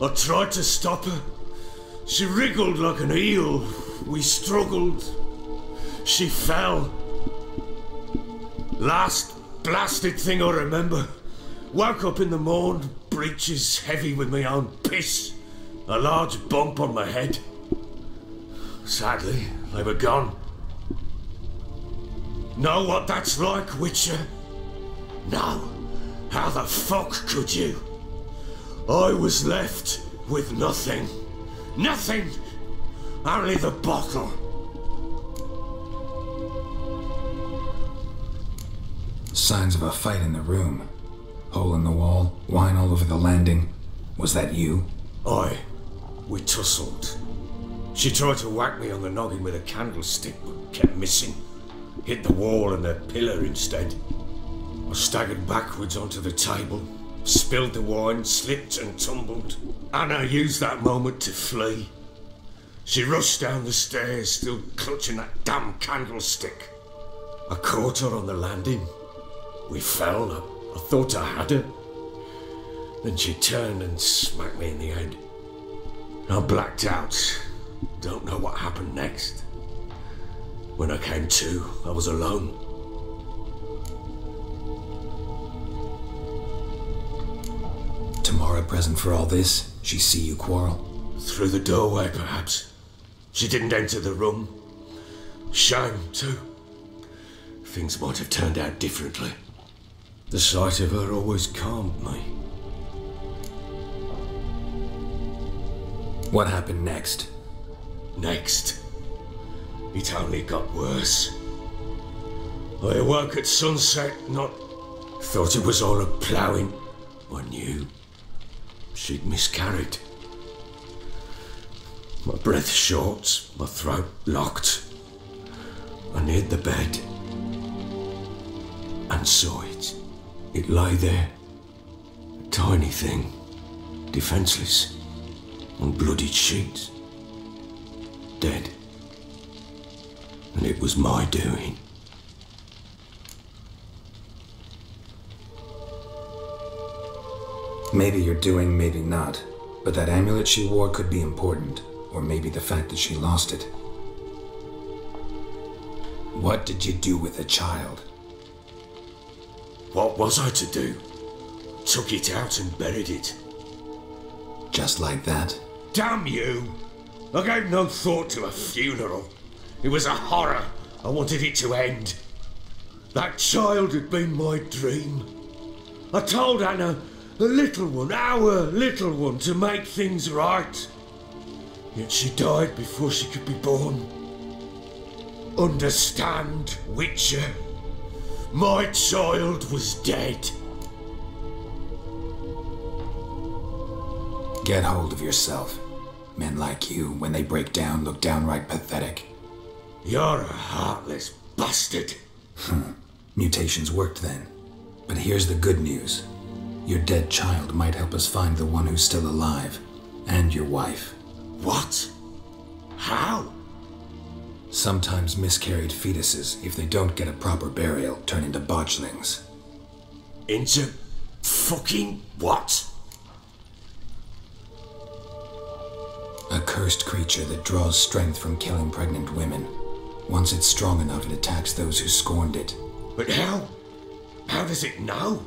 I tried to stop her. She wriggled like an eel. We struggled. She fell. Last blasted thing I remember. Woke up in the morn, breeches heavy with my own piss. A large bump on my head. Sadly, they were gone. Know what that's like, Witcher? No. How the fuck could you? I was left with nothing. Nothing! Only the bottle. Signs of a fight in the room. Hole in the wall, wine all over the landing. Was that you? Aye. We tussled. She tried to whack me on the noggin with a candlestick, but kept missing. Hit the wall and a pillar instead. I staggered backwards onto the table, spilled the wine, slipped and tumbled. Anna used that moment to flee. She rushed down the stairs, still clutching that damn candlestick. I caught her on the landing. We fell. I thought I had her. Then she turned and smacked me in the head. I blacked out. Don't know what happened next. When I came to, I was alone. Tamara present for all this? She see you quarrel? Through the doorway, perhaps. She didn't enter the room. Shame, too. Things might have turned out differently. The sight of her always calmed me. What happened next? Next? It only got worse. I awoke at sunset, not... Thought it was all a ploughing. I knew. She'd miscarried. My breath short, my throat locked. I neared the bed and saw it. It lay there, a tiny thing, defenseless, on bloodied sheets, dead. And it was my doing. Maybe you're doing, maybe not. But that amulet she wore could be important. Or maybe the fact that she lost it. What did you do with the child? What was I to do? Took it out and buried it. Just like that? Damn you! I gave no thought to a funeral. It was a horror. I wanted it to end. That child had been my dream. I told Anna, the little one, our little one, to make things right. Yet she died before she could be born. Understand, Witcher? My child was dead. Get hold of yourself. Men like you, when they break down, look downright pathetic. You're a heartless bastard. Mutations worked then. But here's the good news. Your dead child might help us find the one who's still alive. And your wife. What? How? Sometimes miscarried fetuses, if they don't get a proper burial, turn into botchlings. Into fucking what? A cursed creature that draws strength from killing pregnant women. Once it's strong enough, it attacks those who scorned it. But how? How does it know?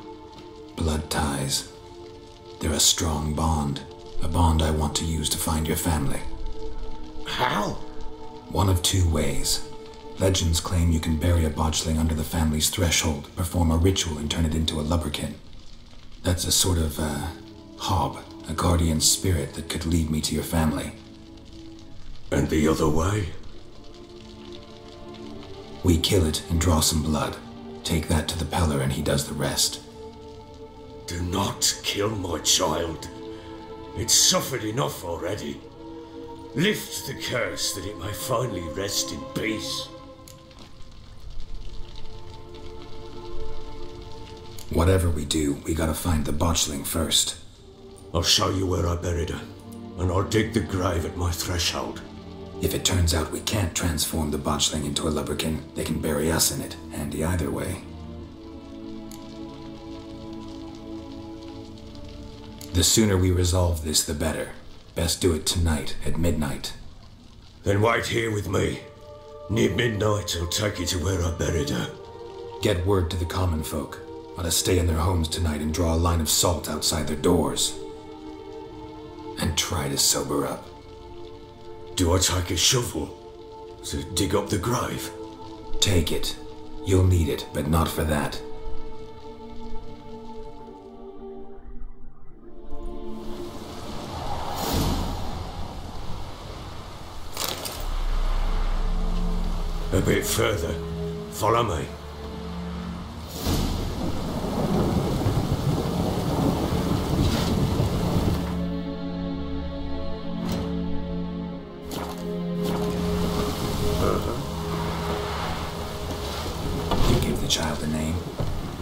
Blood ties. They're a strong bond. A bond I want to use to find your family. How? One of two ways. Legends claim you can bury a botchling under the family's threshold, perform a ritual, and turn it into a lubberkin. That's a sort of, hob, a guardian spirit that could lead me to your family. And the other way? We kill it and draw some blood. Take that to the Peller and he does the rest. Do not kill my child. It's suffered enough already. Lift the curse that it may finally rest in peace. Whatever we do, we gotta find the botchling first. I'll show you where I buried her, and I'll dig the grave at my threshold. If it turns out we can't transform the botchling into a lubberkin, they can bury us in it. Handy either way. The sooner we resolve this, the better. Best do it tonight, at midnight. Then wait here with me. Near midnight, I'll take you to where I buried her. Get word to the common folk. Let us stay in their homes tonight and draw a line of salt outside their doors. And try to sober up. Do I take a shovel to dig up the grave? Take it. You'll need it, but not for that. A bit further. Follow me. You give the child a name?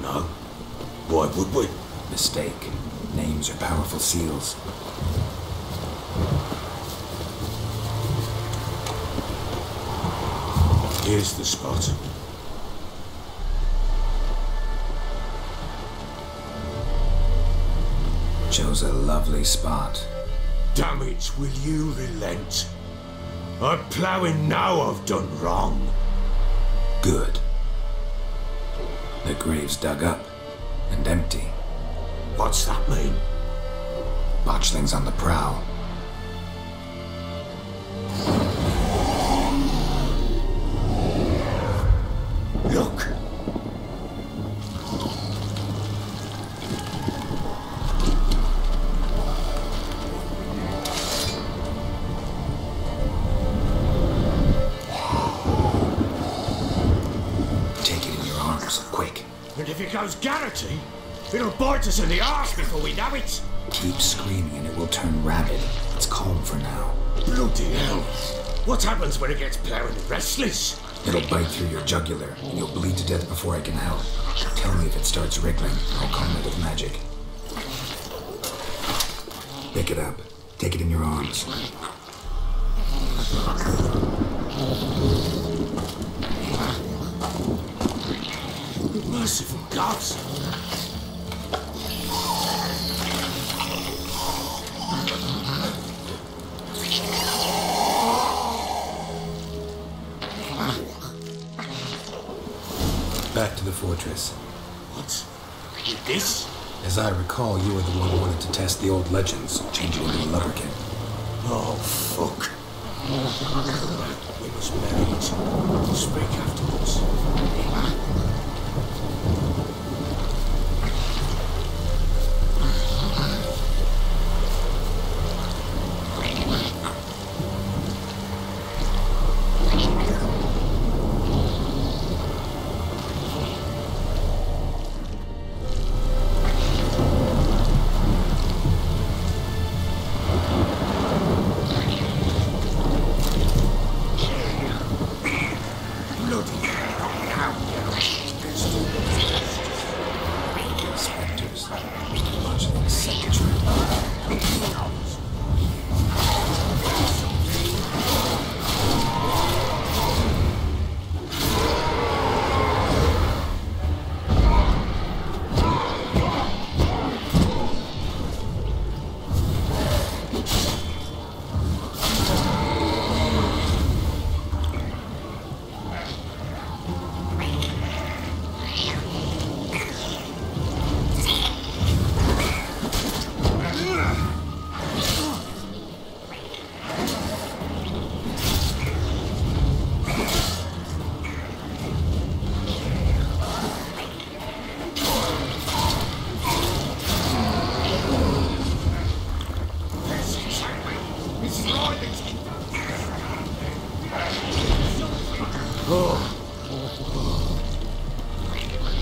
No. Why would we? Mistake. Names are powerful seals. Here's the spot. Chose a lovely spot. Damn it, will you relent? I'm ploughing now I've done wrong. Good. The grave's dug up and empty. What's that mean? Botchling's on the prowl. Look. Take it in your arms, quick. And if it goes Garrity, it'll bite us in the arse before we know it. Keep screaming and it will turn rabid. It's calm for now. Bloody hell. What happens when it gets ploughing and restless? It'll bite through your jugular, and you'll bleed to death before I can help. Tell me if it starts wriggling. I'll calm it with magic. Pick it up. Take it in your arms. Merciful gods! Back to the fortress. What? With this? As I recall, you were the one who wanted to test the old legends, changing into a lubberkin. Oh, fuck. We must bury it. We'll speak afterwards. Bloody hell, now.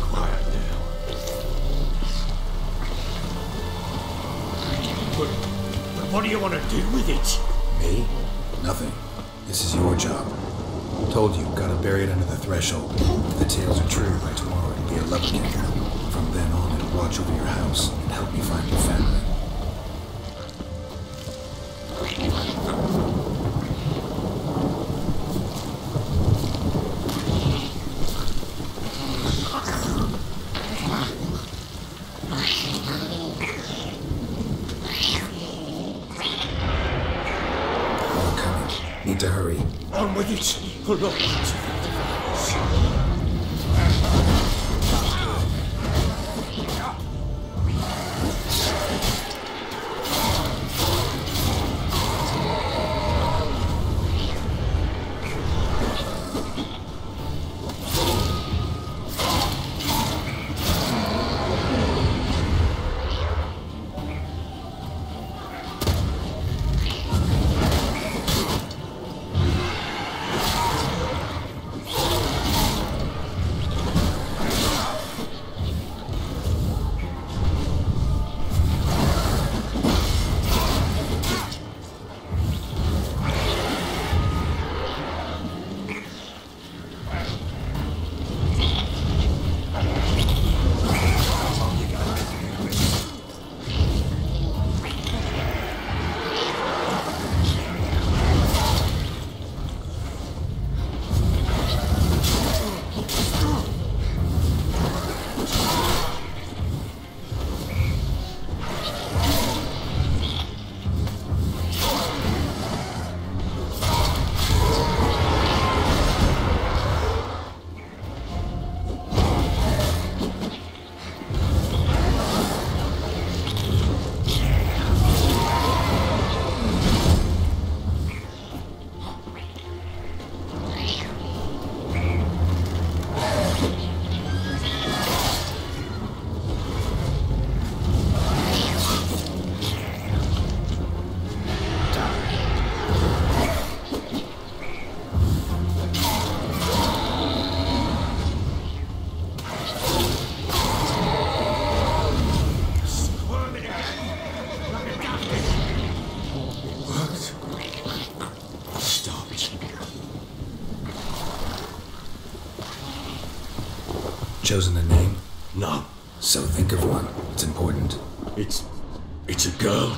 Quiet now. But what do you want to do with it? Me? Nothing. This is your job. Told you, gotta bury it under the threshold. If the tales are true, by tomorrow it'll be a lubberkin. From then on, it'll watch over your house and help me find your family. More coming. Need to hurry. On with it. Hold on. Chosen a name? No. So think of one. It's important. It's a girl.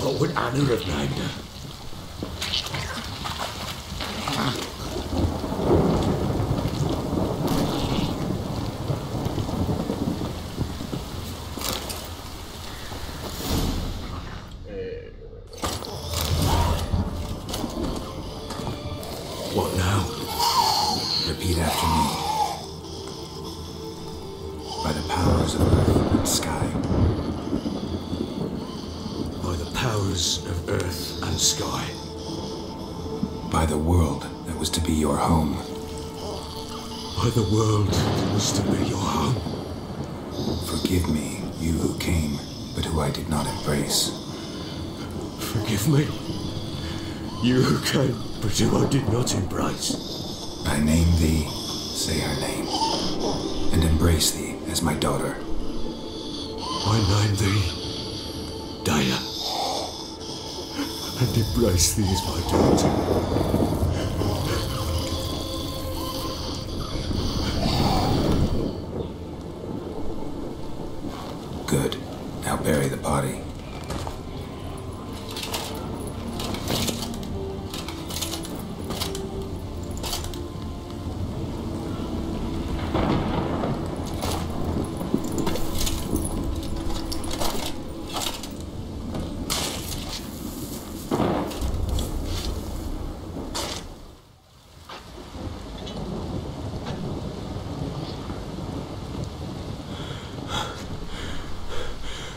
What would Anna have named her? What now? Repeat after me. By the powers of earth and sky. By the powers of earth and sky. By the world that was to be your home. By the world that was to be your home. Forgive me, you who came, but who I did not embrace. Forgive me, you who came, but who I did not embrace. I name thee, say her name, and embrace thee as my daughter. I name thee, Daya, and embrace thee as my daughter. Good. Now bury the body.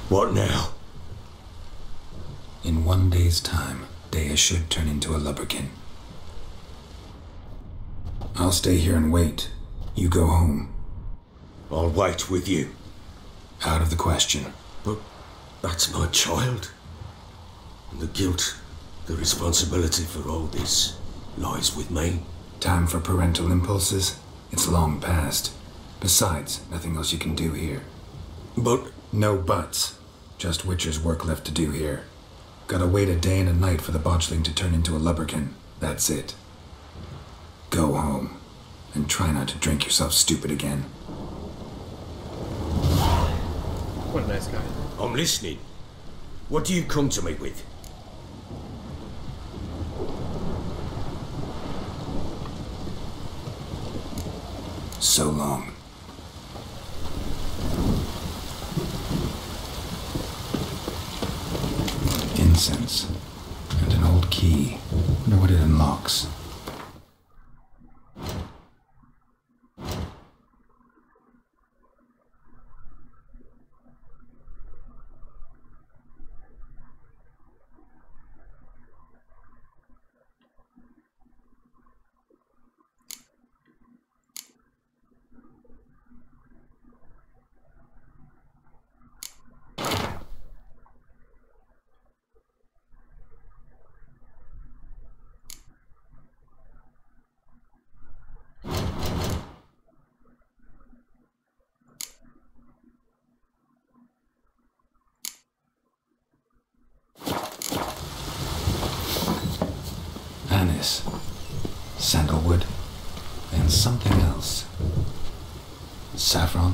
What now? In 1 day's time, Daya should turn into a lubberkin. I'll stay here and wait. You go home. I'll wait with you. Out of the question. But that's my child. And the guilt The responsibility for all this lies with me. Time for parental impulses? It's long past. Besides, nothing else you can do here. But... No buts. Just Witcher's work left to do here. Gotta wait a day and a night for the botchling to turn into a lubberkin. That's it. Go home. And try not to drink yourself stupid again. What a nice guy. I'm listening. What do you come to me with? So long. Incense. And an old key. Wonder what it unlocks. Anise, sandalwood, and something else. Saffron.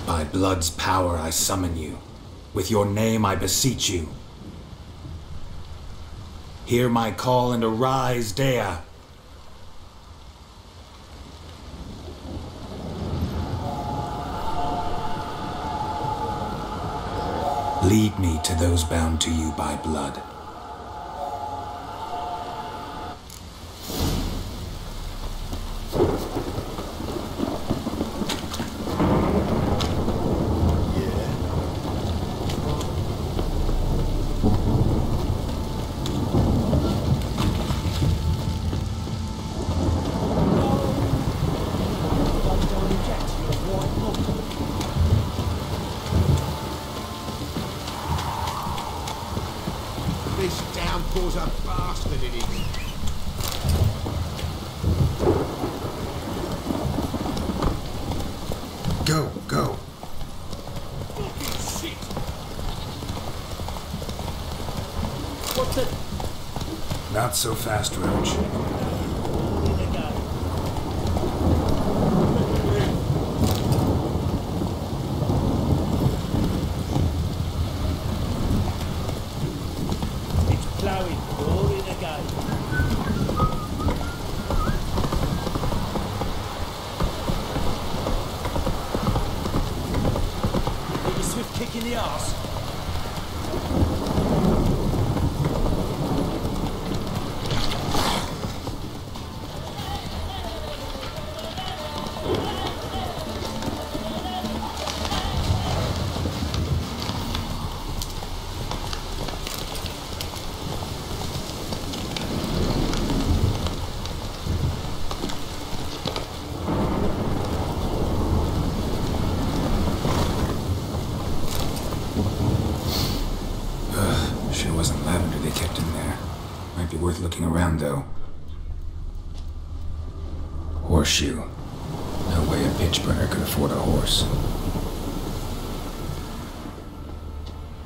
By blood's power I summon you. With your name I beseech you. Hear my call and arise, Dea. Lead me to those bound to you by blood. This downpour's a bastard, it is. Go, go. Fucking shit! What the... Not so fast, Roach. Plowing, all in again. Need a swift kick in the arse. Sure wasn't lavender they kept in there. Might be worth looking around, though. Horseshoe. No way a pitch burner could afford a horse.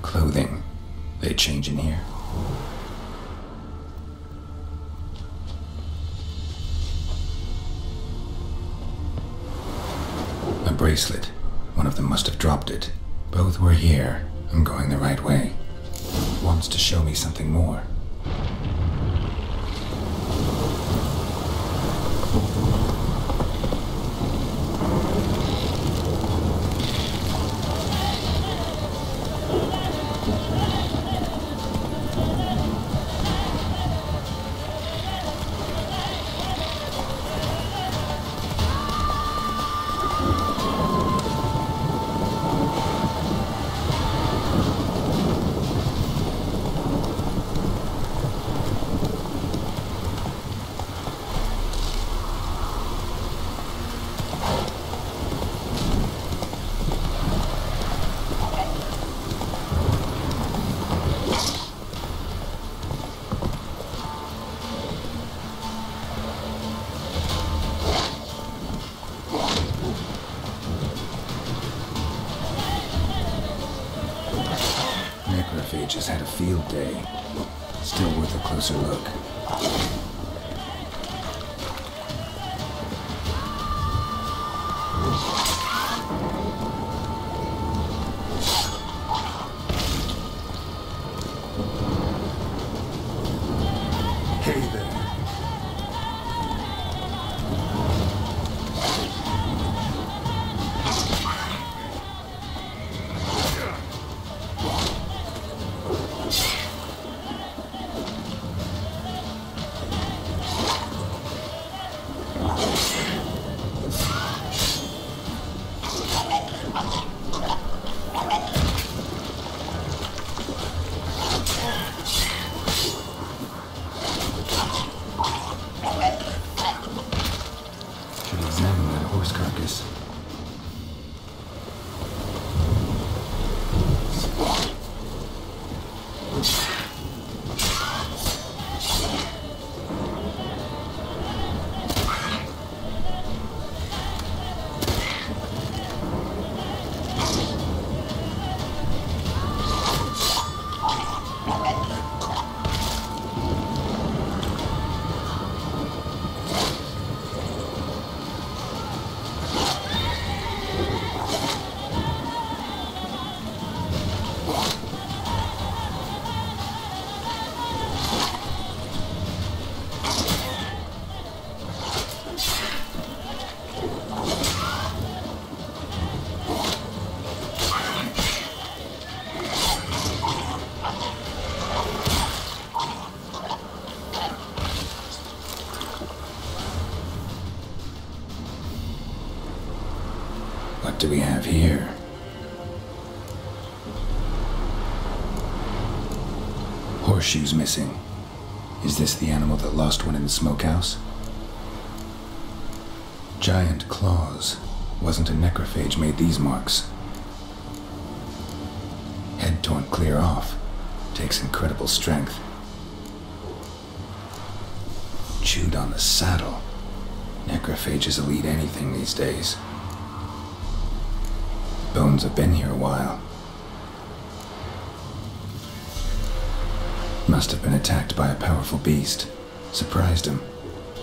Clothing. They change in here. A bracelet. One of them must have dropped it. Both were here. I'm going the right way. Wants to show me something more. day. Still worth a closer look. Hey there. Should examine that horse carcass. What do we have here? Horseshoes missing. Is this the animal that lost one in the smokehouse? Giant claws. Wasn't a necrophage made these marks. Head torn clear off. Takes incredible strength. Chewed on the saddle. Necrophages will eat anything these days. Bones have been here a while. Must have been attacked by a powerful beast. Surprised him.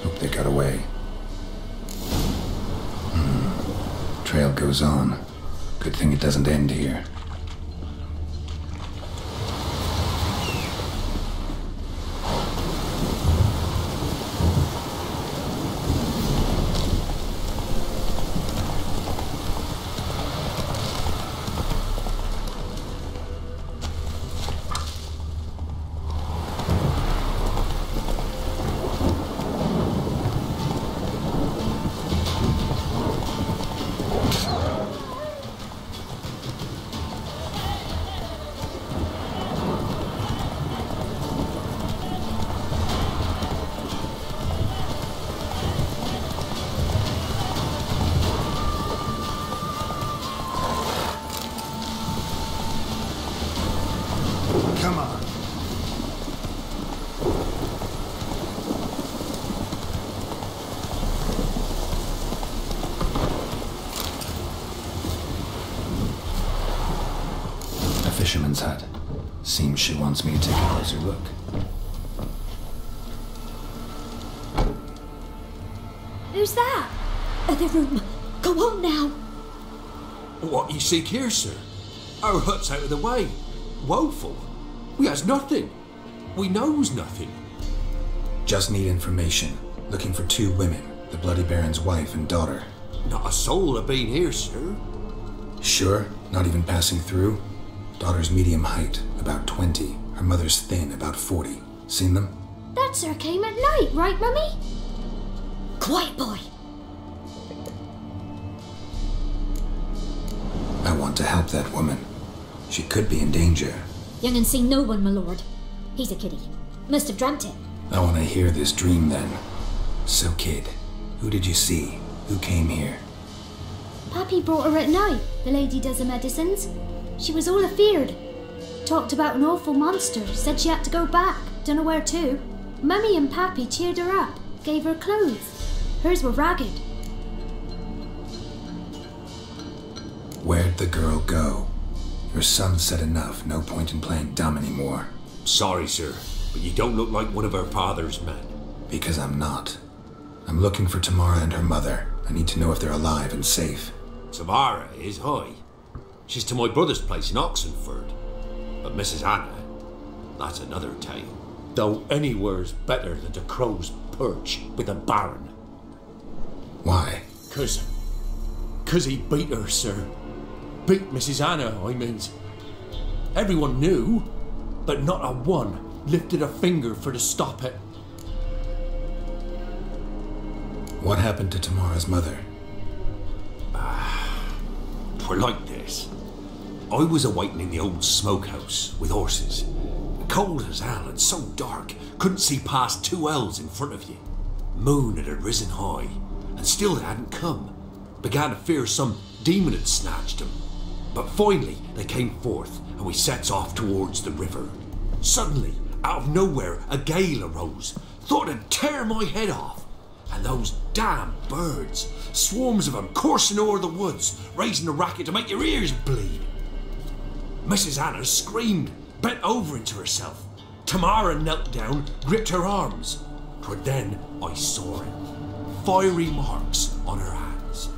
Hope they got away. Trail goes on. Good thing it doesn't end here. Come on. A fisherman's hut. Seems she wants me to take a closer look. Who's that? Other room. Go on now. What you seek here, sir? Our hut's out of the way. Woeful. We has nothing. We knows nothing. Just need information. Looking for 2 women. The Bloody Baron's wife and daughter. Not a soul have been here, sir. Sure? Not even passing through? Daughter's medium height, about 20. Her mother's thin, about 40. Seen them? That sir came at night, right, Mummy? Quiet, boy. I want to help that woman. She could be in danger. Young and seen no one, my lord. He's a kiddie. Must have dreamt it. I want to hear this dream then. So, kid, who did you see? Who came here? Pappy brought her at night. The lady does the medicines. She was all afeared. Talked about an awful monster. Said she had to go back. Dunno where to. Mummy and Pappy cheered her up. Gave her clothes. Hers were ragged. Where'd the girl go? Your son said enough. No point in playing dumb anymore. Sorry, sir, but you don't look like one of her father's men. Because I'm not. I'm looking for Tamara and her mother. I need to know if they're alive and safe. Tamara is high. She's to my brother's place in Oxenford. But Mrs. Anna, that's another tale. Though anywhere's better than the Crow's Perch with a baron. Why? Cause he beat her, sir. Beat Mrs. Anna, I means. Everyone knew, but not a one lifted a finger for to stop it. What happened to Tamara's mother? Twere like this. I was awaiting in the old smokehouse with horses. Cold as hell and so dark, couldn't see past 2 ells in front of you. Moon had risen high, and still they hadn't come. Began to fear some demon had snatched them. But finally they came forth, and we sets off towards the river. Suddenly, out of nowhere, a gale arose. Thought it'd tear my head off. And those damn birds, swarms of them coursing o'er the woods, raising a racket to make your ears bleed. Mrs. Anna screamed, bent over into herself. Tamara knelt down, gripped her arms. 'Twere then I saw it. Fiery marks on her hands.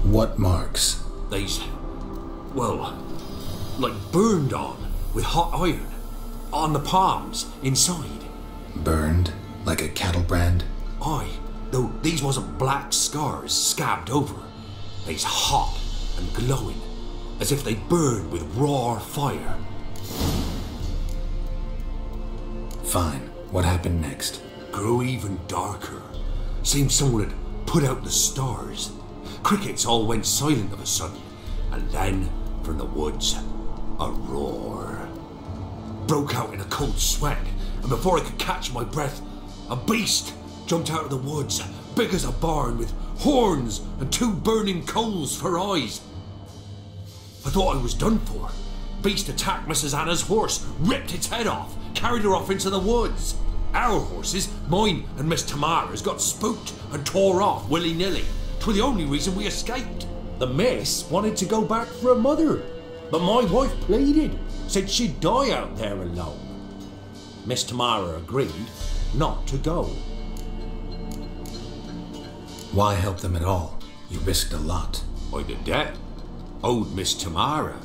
What marks? They's, well, like burned on with hot iron. On the palms, inside. Burned? Like a cattle brand? Aye, though these wasn't black scars scabbed over. They's hot and glowing, as if they burned with raw fire. Fine. What happened next? Grew even darker. Seemed someone had put out the stars. Crickets all went silent of a sudden, and then, from the woods, a roar. Broke out in a cold sweat, and before I could catch my breath, a beast jumped out of the woods, big as a barn, with horns and 2 burning coals for eyes. I thought I was done for. Beast attacked Mrs. Anna's horse, ripped its head off, carried her off into the woods. Our horses, mine and Miss Tamara's, got spooked and tore off willy-nilly. 'Twere the only reason we escaped. The miss wanted to go back for her mother, but my wife pleaded, said she'd die out there alone. Miss Tamara agreed not to go. Why help them at all? You risked a lot. I'd a debt. Owed Miss Tamara.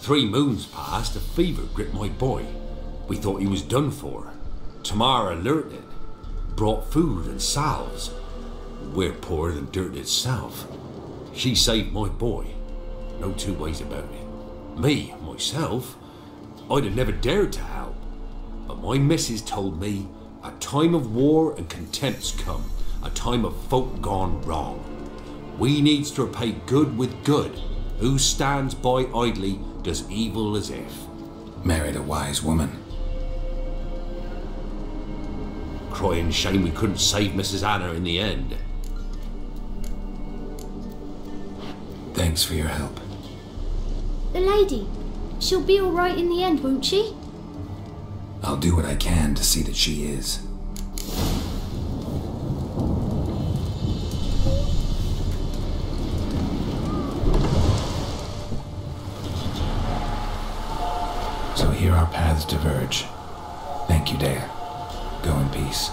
3 moons passed, a fever gripped my boy. We thought he was done for. Tamara alerted, brought food and salves. We're poorer than dirt itself. She saved my boy. No 2 ways about it. Me, myself, I'd have never dared to help. But my missus told me a time of war and contempt's come, a time of folk gone wrong. We needs to repay good with good. Who stands by idly does evil as if. Married a wise woman. Crying shame we couldn't save Mrs. Anna in the end. Thanks for your help. The lady, she'll be all right in the end, won't she? I'll do what I can to see that she is. So here our paths diverge. Thank you, Dea. Go in peace.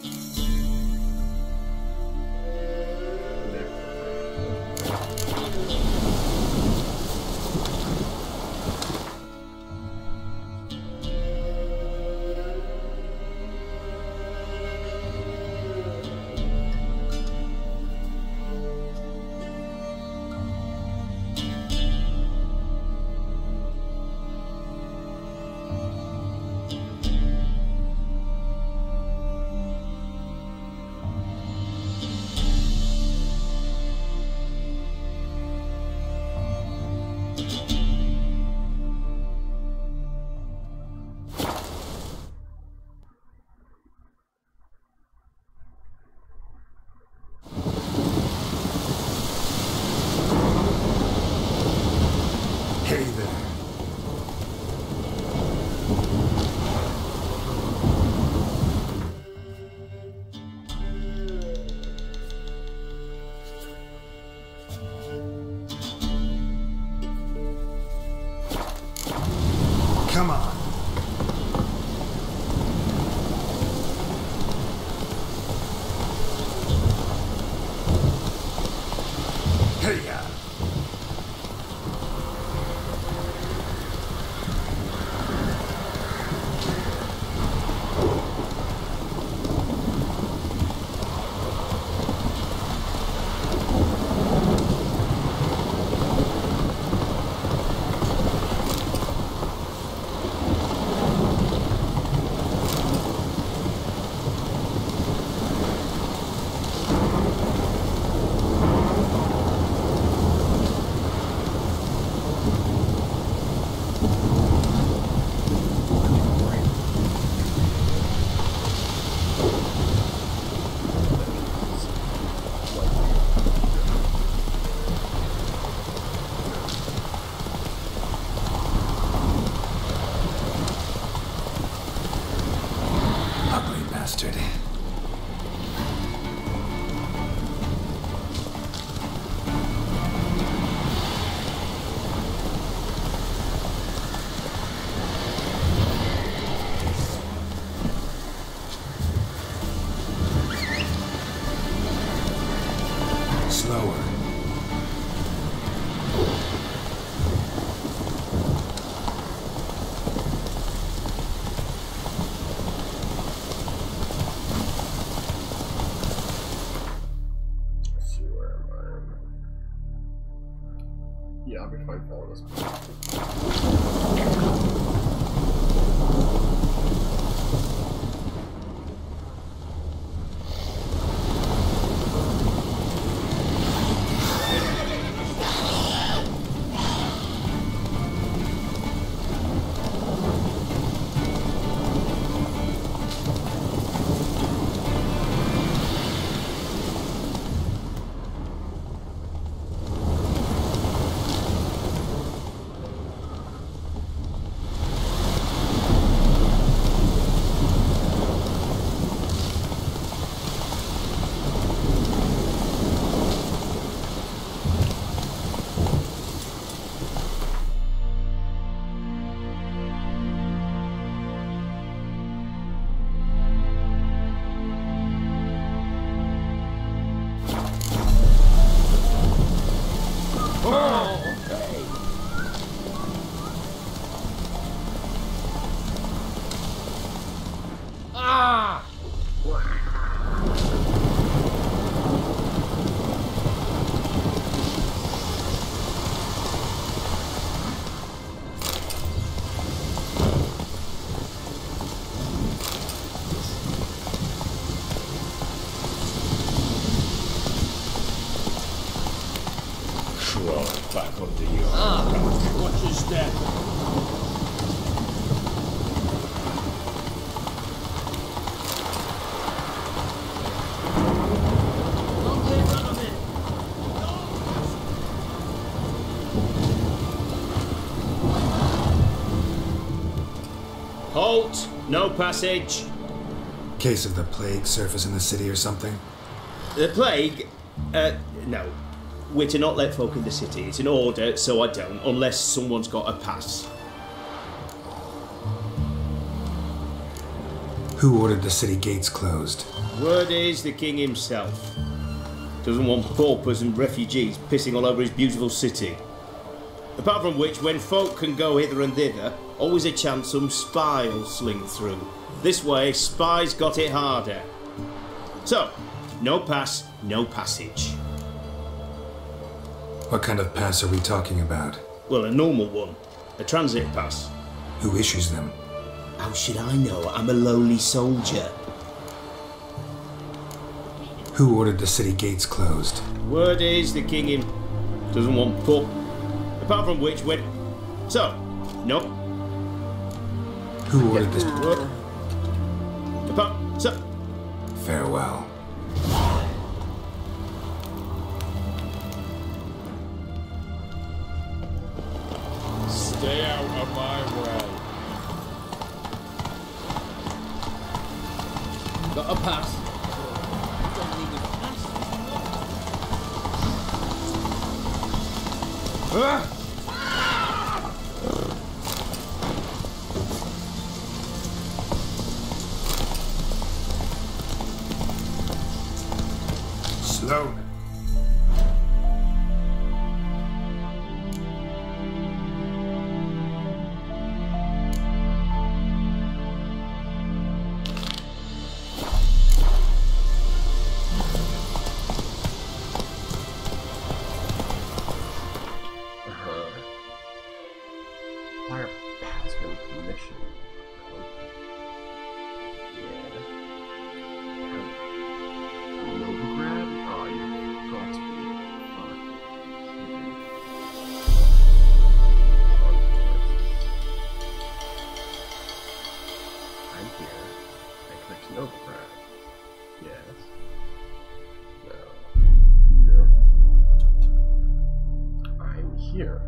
Hey there. Come on. Hey ya. Bastard. Slower. Yeah, I'll be fine following this. Crawl back under your What is that? Halt! No passage. Case of the plague surface in the city or something? The plague? No. We're to not let folk in the city. It's an order, so I don't, unless someone's got a pass. Who ordered the city gates closed? Word is the king himself. Doesn't want paupers and refugees pissing all over his beautiful city. Apart from which, when folk can go hither and thither, always a chance some spy will sling through. This way, spies got it harder. So, no pass, no passage. What kind of pass are we talking about? Well, a normal one. A transit pass. Who issues them? How should I know? I'm a lowly soldier. Who ordered the city gates closed? Word is the king doesn't want pup. Apart from which, when... So, no. Who ordered this? Apart... So... Farewell. Stay out of my way. Got a pass. Slow. Fire passman permission. Novograd? Oh, you've got to I'm here. I clicked Novograd. Yes. No. No. I'm here.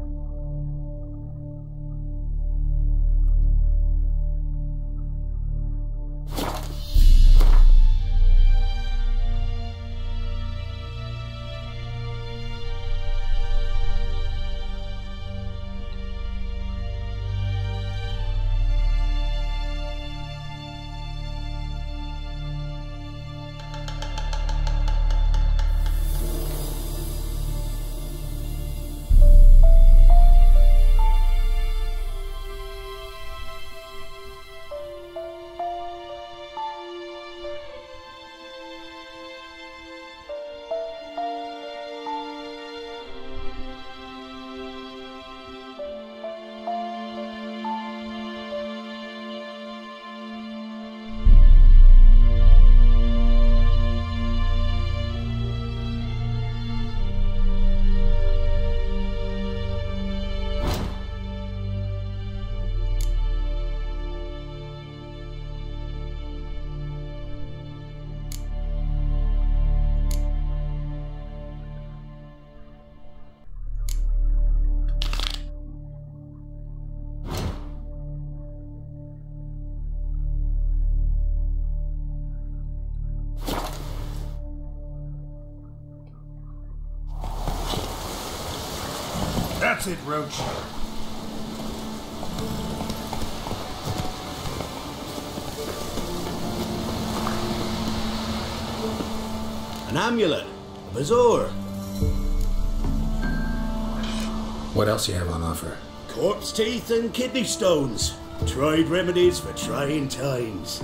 That's it, Roach. An amulet, a bazaar. What else you have on offer? Corpse teeth and kidney stones. Tried remedies for trying times.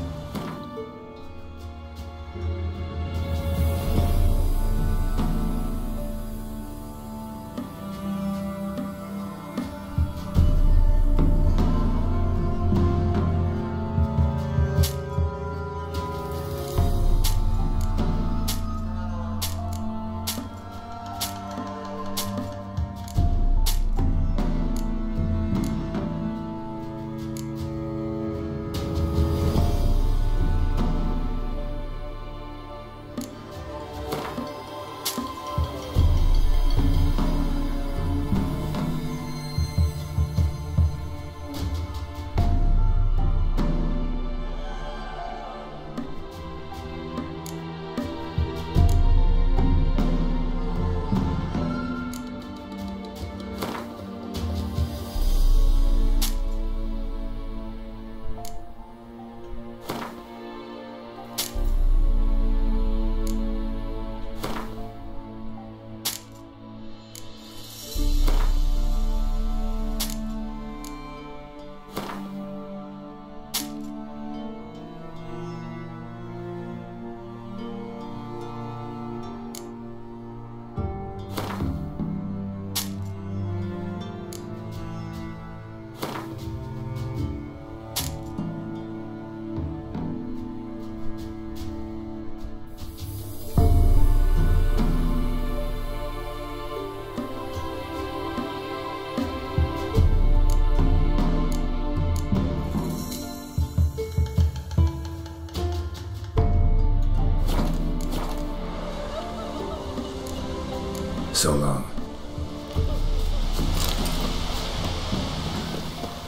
So long.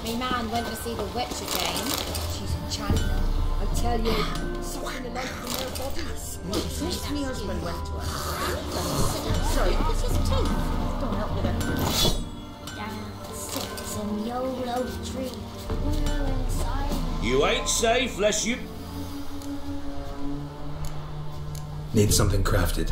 Me man went to see the witch again. She's enchanting them. I tell you, sucking the life from their bodies. First me husband went to her. Sorry, what's his teeth? Don't help with her. Down sits in YOLO tree. We're inside. You ain't safe lest you... Need something crafted.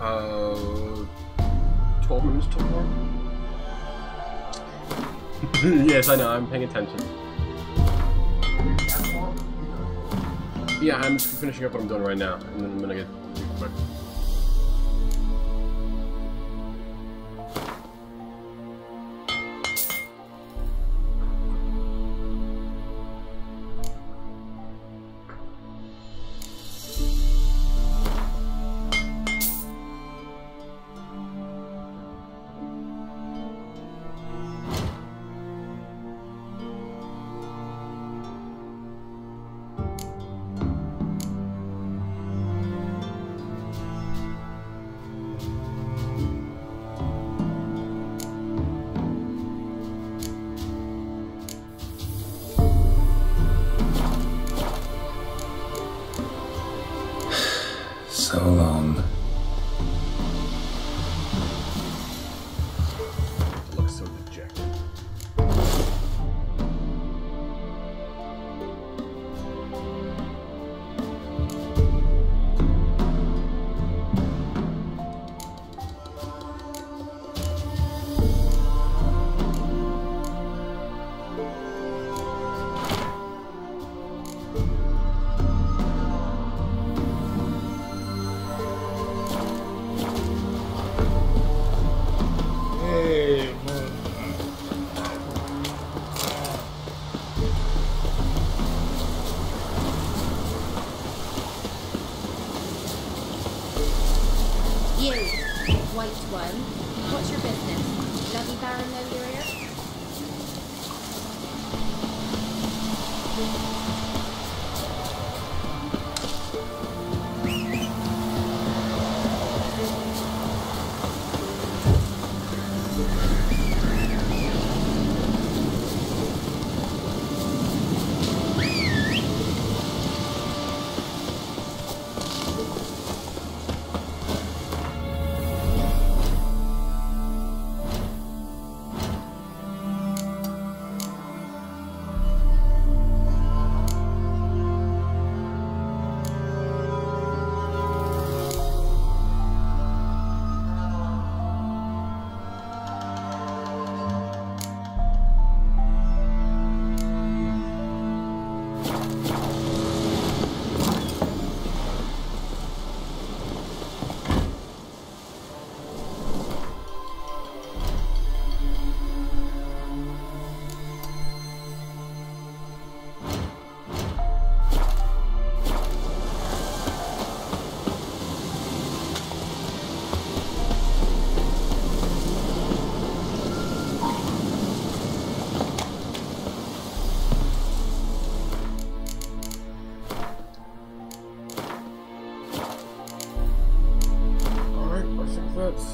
Hello. 12 minutes till 4? Yes, I know, I'm paying attention. Yeah, I'm just finishing up what I'm doing right now, and then I'm gonna get quick. So long. Looks so dejected. You, white one. What's your business? Bloody Baron know you're here? Alright, I think that's